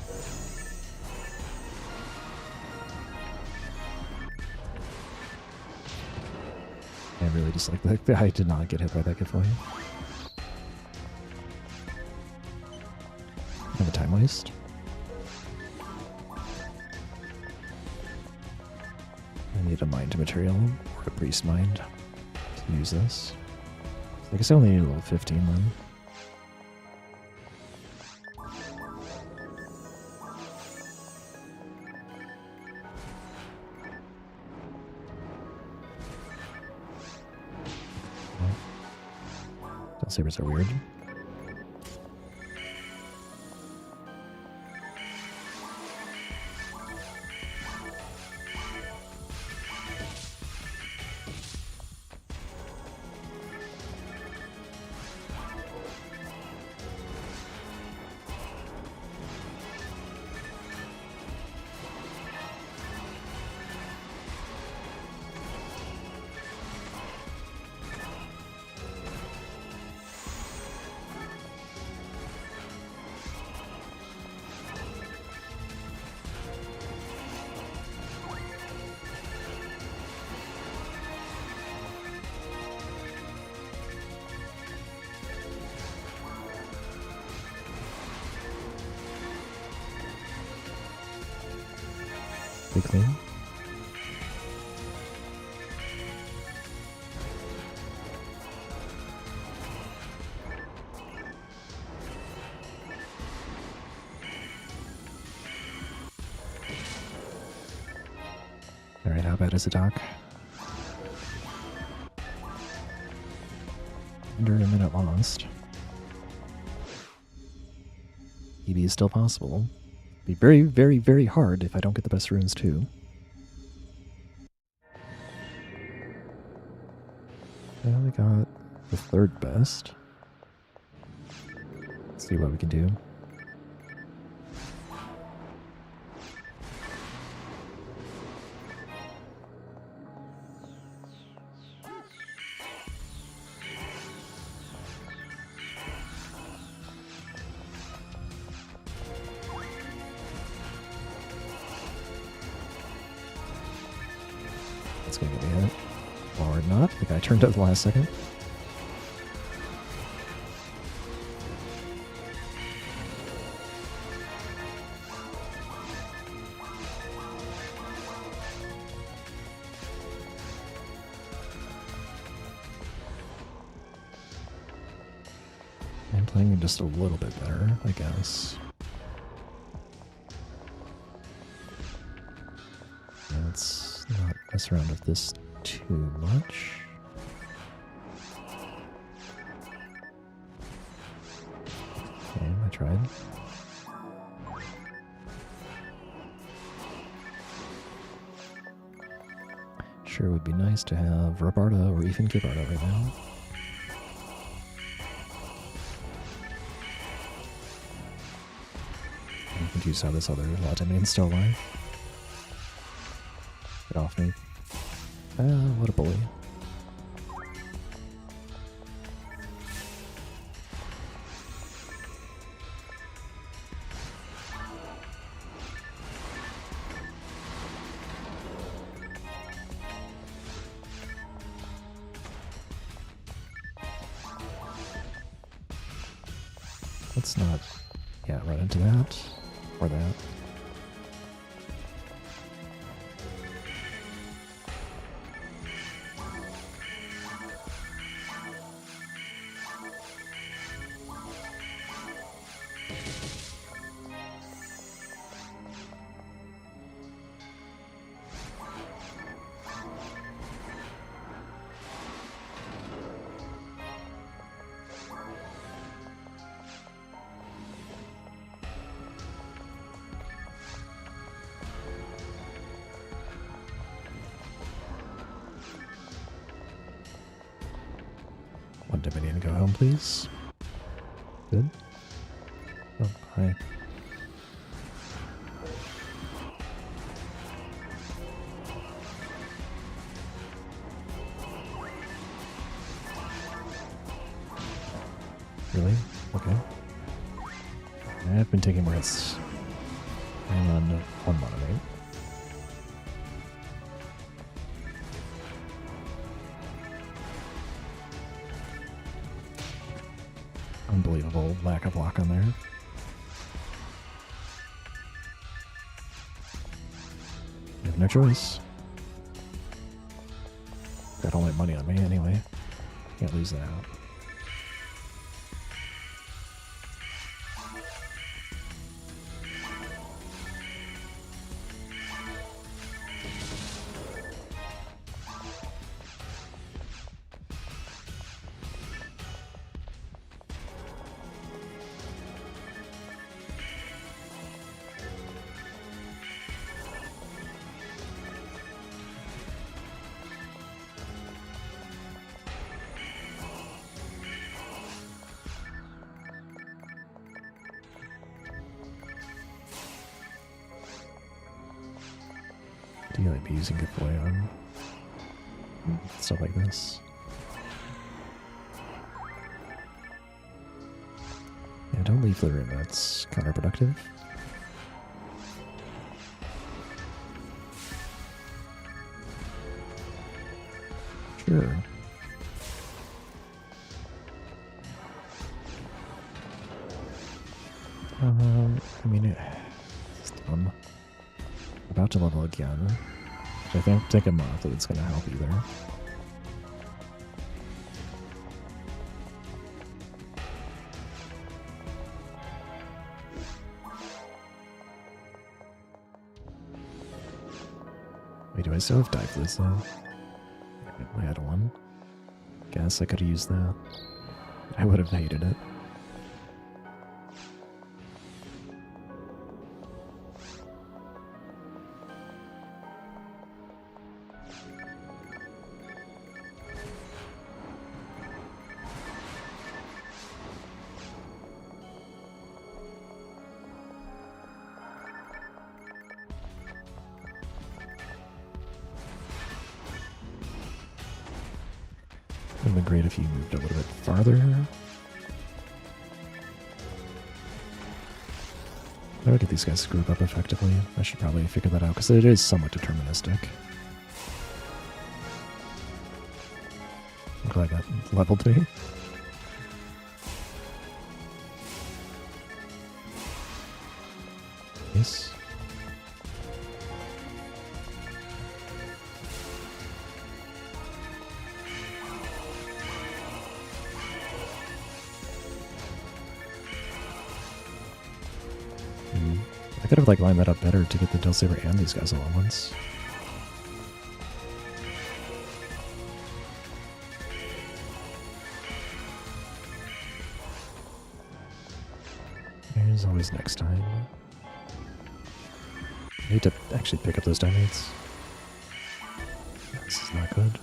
I really just like that. I did not get hit by that giveaway. Have a time waste. I need a mind material or a priest mind to use this. I guess I only need a level 15 then. Sabers are weird. Big clean. Alright, how bad is the dock? Under a minute lost. EB is still possible. Be very, very, very hard if I don't get the best runes too. Well, we got the third best. Let's see what we can do. That's gonna get me hit. Or not. The guy turned up at the last second. I'm playing just a little bit better, I guess. Let's not mess around with this too much. Okay, I tried. Sure would be nice to have Robarda or even Gibarda right now. I'm confused how this other Latimian's still alive. Get off me. Ah, what a bully. Let's not, run into that or that. One Dominion, go home, please. Good. Oh, hi. Really? Okay. I've been taking more hits. I'm on one mana, right? Unbelievable lack of lock on there. You have no choice. Got all my money on me anyway. Can't lose that out. Do you like be using good boy on stuff like this? Yeah, don't leave the room, that's counterproductive. Sure. I mean, it's dumb. About to level again. I think I'm not that it's going to help either. Wait, do I still have die for this though? I had one. Guess I could have used that. I would have hated it. It would have been great if you moved a little bit farther. How do I get these guys to group up effectively? I should probably figure that out, because it is somewhat deterministic. I'm glad that leveled me. Nice. I could have like lined that up better to get the Del Saber and these guys all at once. There's always next time. I need to actually pick up those diamonds. This is not good.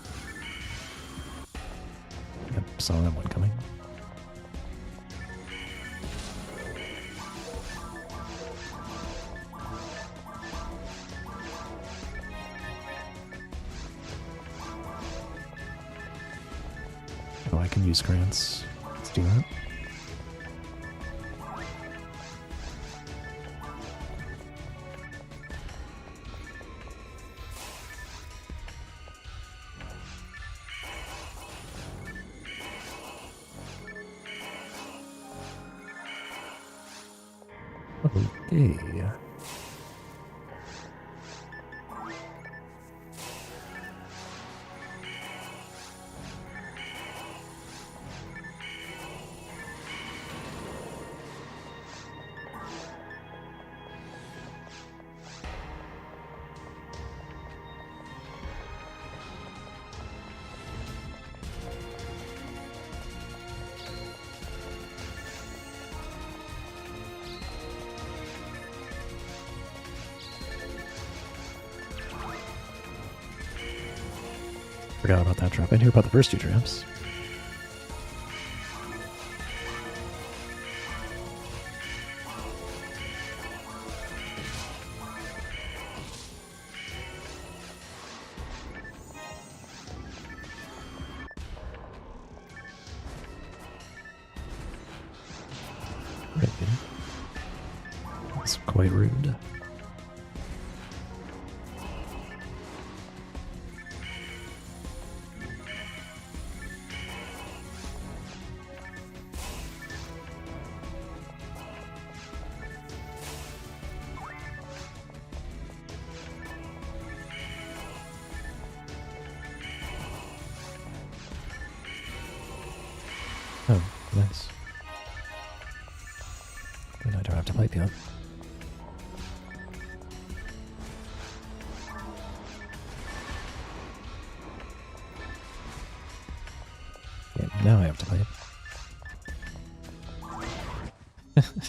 Yep, saw that one coming. Oh, I can use grants. Let's do that. Okay. Forgot about that trap. I knew about the first two traps. Right. That's quite rude. Oh, nice. Then I don't have to pipe yet. Yeah, now I have to pipe.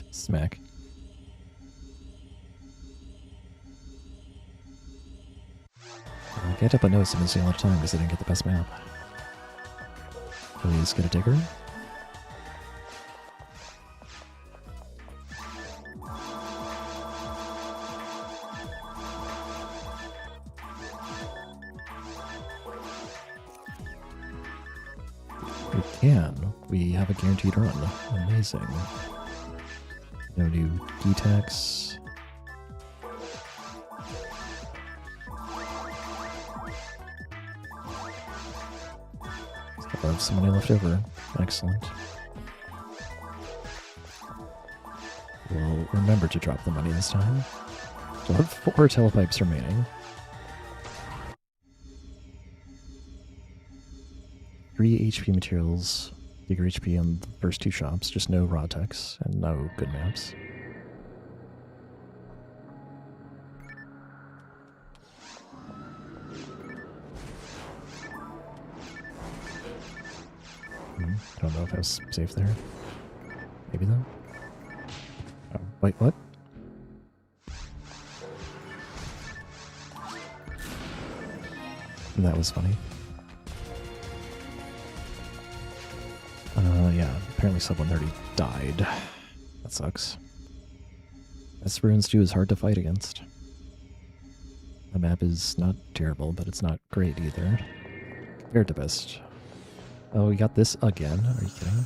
Smack. I can't help but notice I'm missing a lot of time because I didn't get the best map. Please get a digger. We can. We have a guaranteed run. Amazing. No new D-Tax. Still have some money left over. Excellent. We'll remember to drop the money this time. So I have 4 telepipes remaining. 3 HP materials, bigger HP on the first 2 shops, just no raw techs and no good maps. I don't know if I was safe there. Maybe though. Oh, wait, what? That was funny. Yeah, apparently someone already died. That sucks. This ruins 2 is hard to fight against. The map is not terrible, but it's not great either. Compared to best. Oh, we got this again? Are you kidding?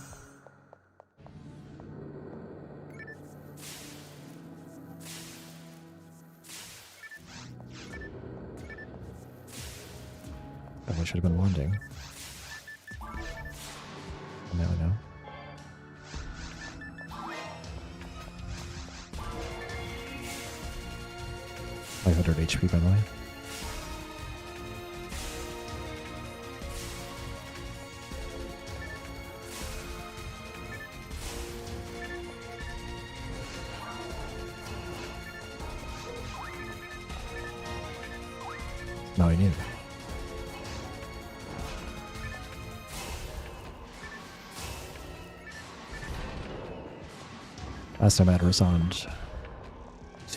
Oh, I should have been wanding. Now I know. $500 HP, by the way. Now I knew. Last time I had Resond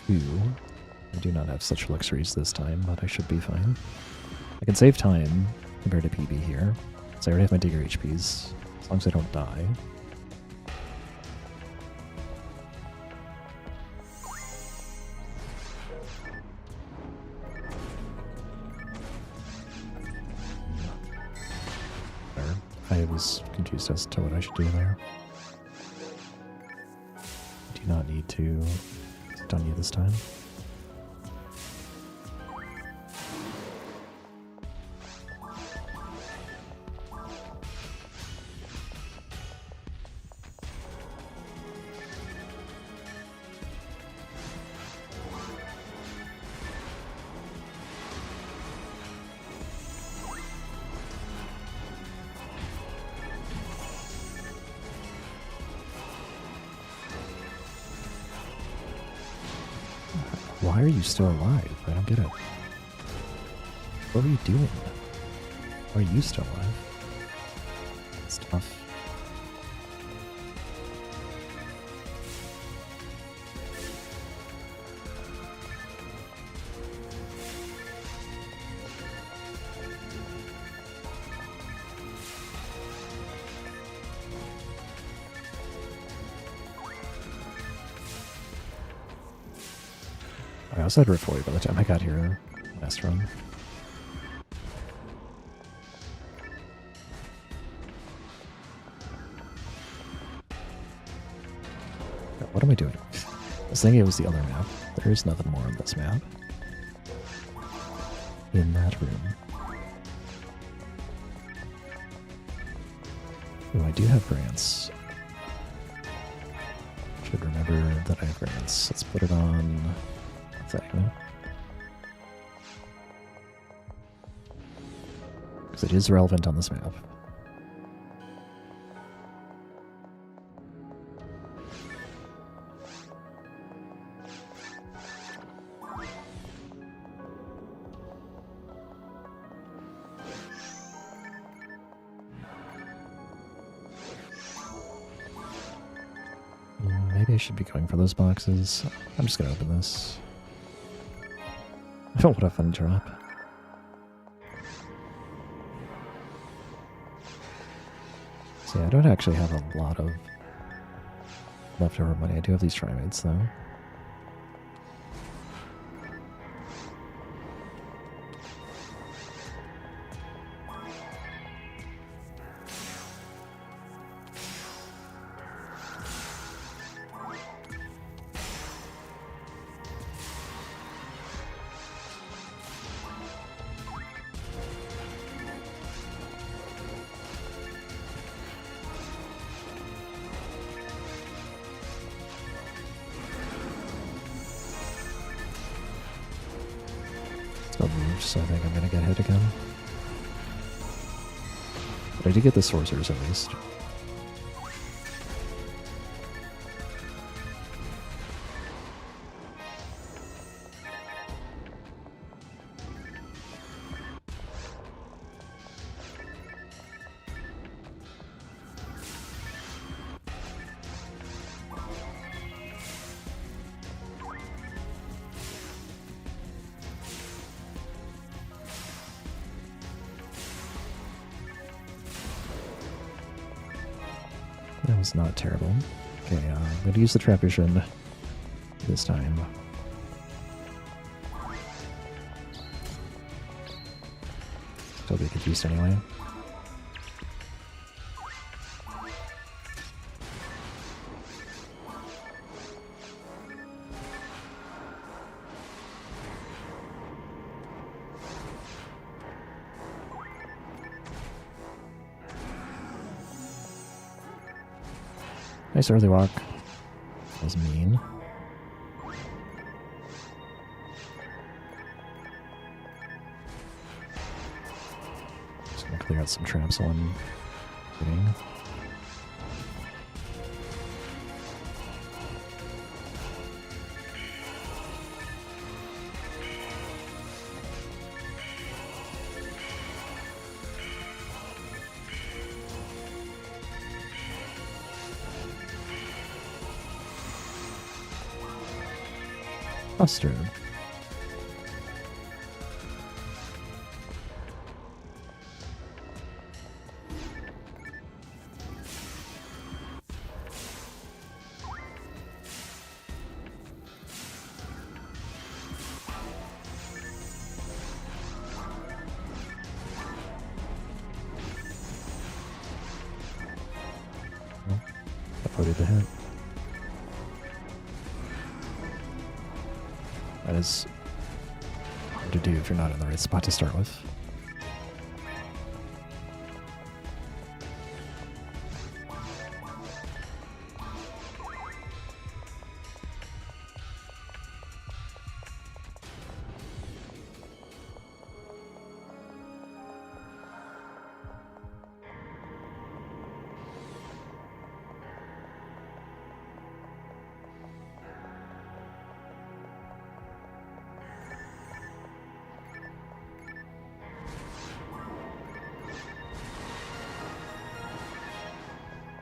2. I do not have such luxuries this time, but I should be fine. I can save time compared to PB here, so I already have my Digger HPs, as long as I don't die. I was confused as to what I should do there. Do not need to stun you this time. Why are you still alive? I don't get it. What were you doing? Why are you still alive? It's tough. I also had Rift Warrior by the time I got here last run. What am I doing? I was thinking it was the other map. There is nothing more on this map. In that room. Oh, I do have grants. Should remember that I have grants. Let's put it on thing. Because it is relevant on this map. Maybe I should be going for those boxes. I'm just gonna open this. Oh, what a fun drop. So yeah, I don't actually have a lot of leftover money. I do have these trimates though. Still moved, so I think I'm gonna get hit again. But I did get the sorcerers at least. That was not terrible. Okay, I'm going to use the trap vision this time. Still be confused anyway. Nice early walk. That was mean. Just gonna clear out some traps while I'm getting. Mustard. Avoided the hit. That is hard to do if you're not in the right spot to start with.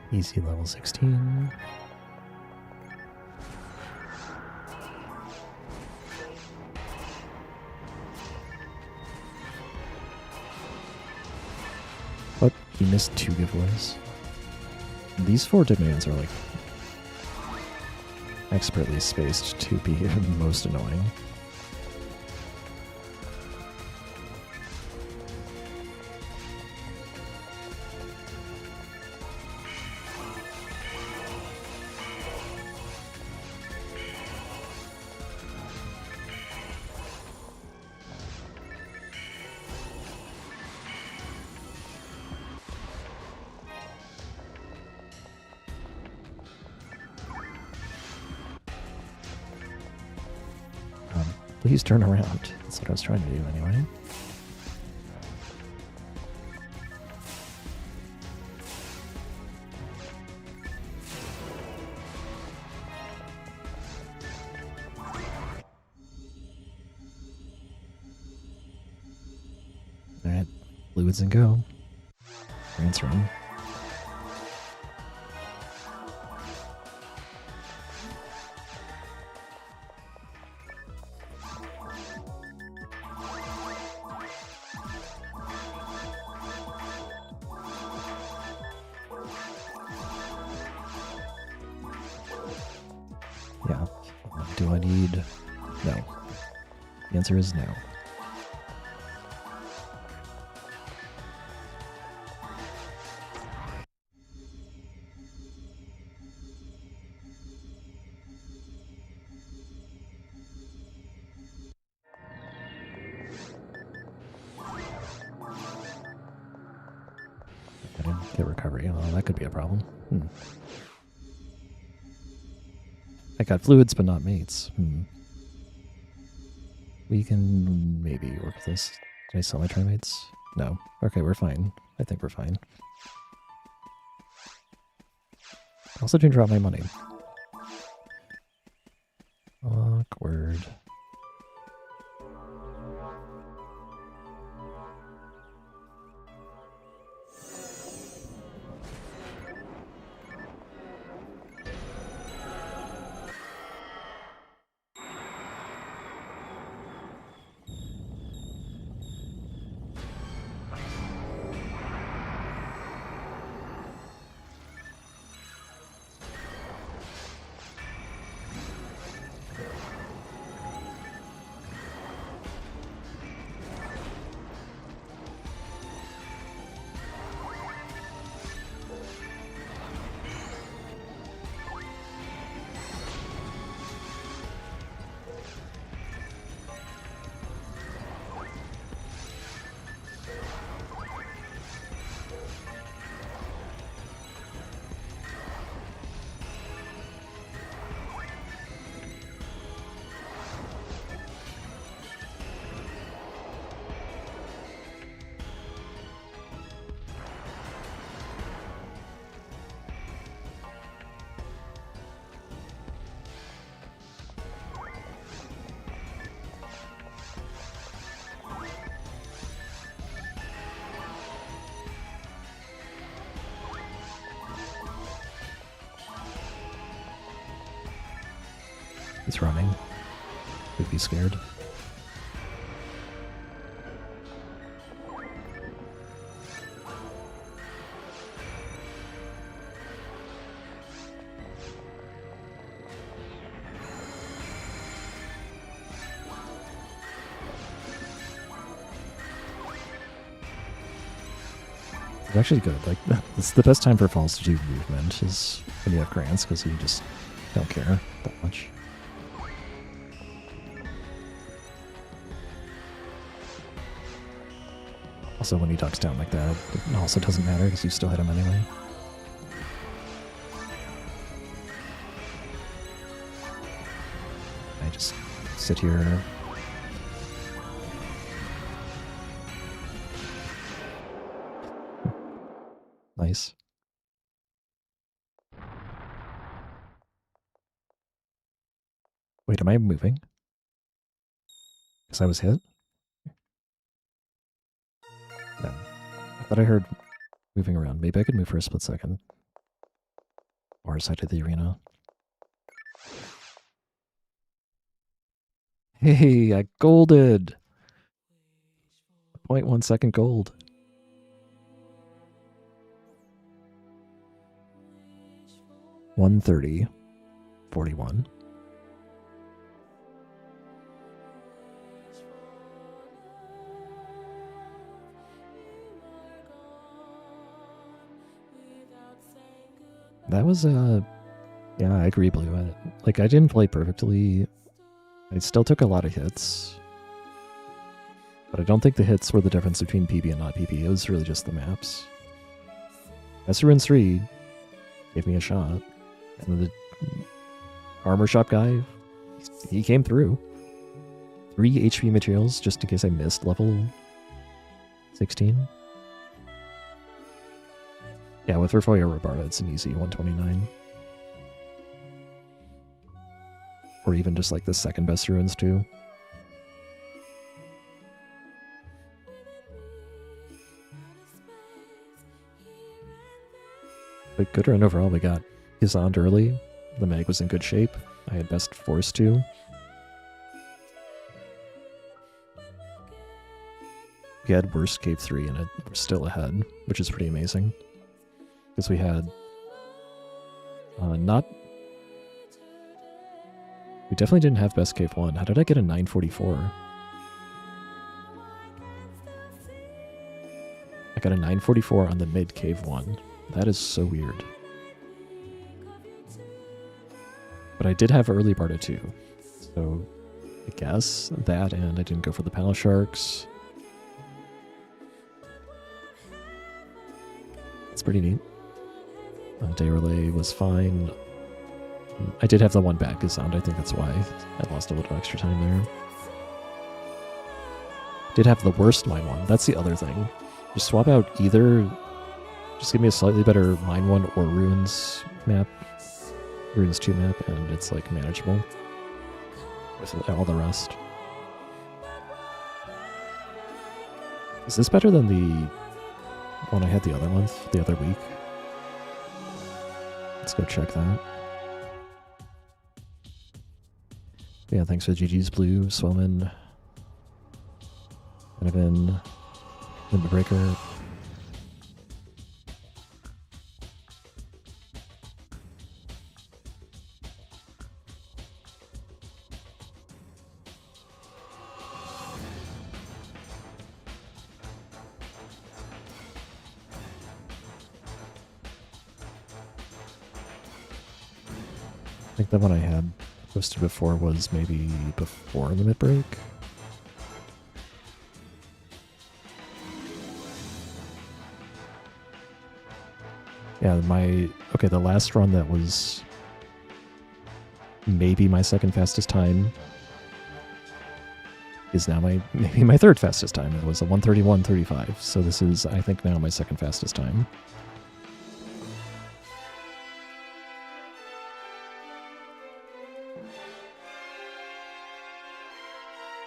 Easy level 16. But he missed 2 giveaways. These 4 demands are like expertly spaced to be most annoying. Please turn around. That's what I was trying to do anyway. Alright, fluids and go. Rinse run. Yeah. Do I need... No. The answer is no. I didn't get recovery. Oh, that could be a problem. I got fluids, but not mates. We can maybe work with this. Can I sell my trimates? No. Okay, we're fine. I think we're fine. I also didn't drop my money. Awkward. It's running. Would be scared. It's actually good. Like, it's the best time for falls to do movement is when you have grants, because you just don't care that much. Also, when he ducks down like that, it also doesn't matter because you still hit him anyway. I just sit here. Nice. Wait, am I moving? Because I was hit? No. I thought I heard moving around. Maybe I could move for a split second. Or side of the arena. Hey, I golded! 0.1 second gold. $130.41. That was, yeah, I agree, Blue. Like, I didn't play perfectly. I still took a lot of hits. But I don't think the hits were the difference between PB and not PB. It was really just the maps. Ruins 3 gave me a shot. And the armor shop guy, he came through. 3 HP materials just in case I missed level 16. Yeah, with Refoya Robarda, it's an easy 129. Or even just like the second best ruins too. But good run overall. We got Gizand early. The mag was in good shape. I had best force too. We had worst cave 3 and we're still ahead, which is pretty amazing. Because we had we definitely didn't have best cave 1. How did I get a 944? I got a 944 on the mid cave 1. That is so weird. But I did have early Barda 2. So I guess that, and I didn't go for the Palace Sharks. It's pretty neat. Day relay was fine. I did have the one back Gizand. I think that's why I lost a little extra time there. did have the worst Mine 1. That's the other thing. Just swap out either... Just give me a slightly better Mine 1 or Ruins map. Ruins 2 map, and it's, like, manageable. With all the rest. Is this better than the one I had the other month, the other week? Let's go check that. Yeah, thanks for the GG's Blue, Swellman, Donovan, Limit Breaker. I think the one I had posted before was maybe before Limit Break. Yeah, okay, the last run that was maybe my second fastest time is now maybe my third fastest time. It was a 1:31:35, so this is, I think, now my second fastest time.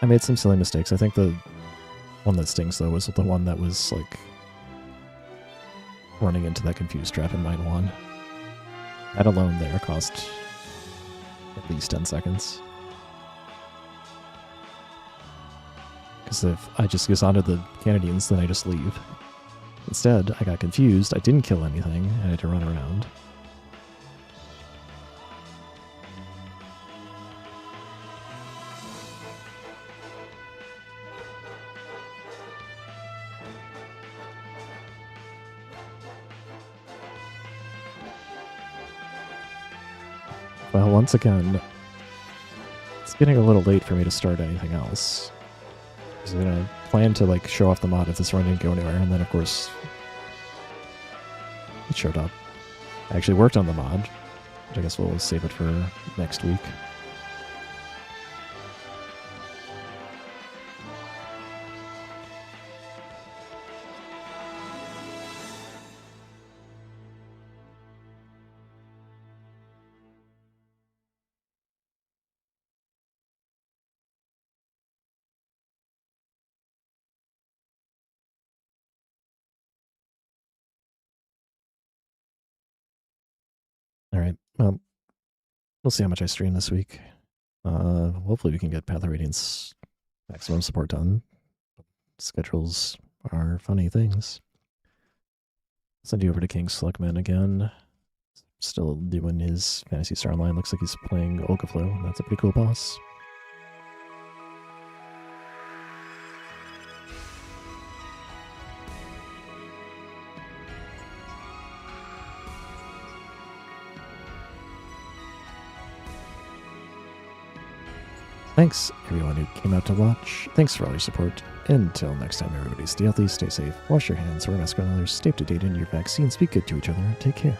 I made some silly mistakes. I think the one that stings, though, was the one that was, like, running into that confused trap in Mine 1. That alone there cost at least 10 seconds. Because if I just get onto the Canadians, then I just leave. Instead, I got confused, I didn't kill anything, and I had to run around. Well, once again, it's getting a little late for me to start anything else. I was gonna plan to, like, show off the mod if this run didn't go anywhere, and then of course it showed up. I actually worked on the mod, which I guess we'll save it for next week. Alright, well, we'll see how much I stream this week. Hopefully we can get Path of Radiance maximum support done. Schedules are funny things. Send you over to King Sluckman again. Still doing his Phantasy Star Online. Looks like he's playing Ogaflow. That's a pretty cool boss. Thanks, everyone who came out to watch. Thanks for all your support. Until next time, everybody, stay healthy, stay safe, wash your hands, wear a mask on others, stay up to date in your vaccines, be good to each other, and take care.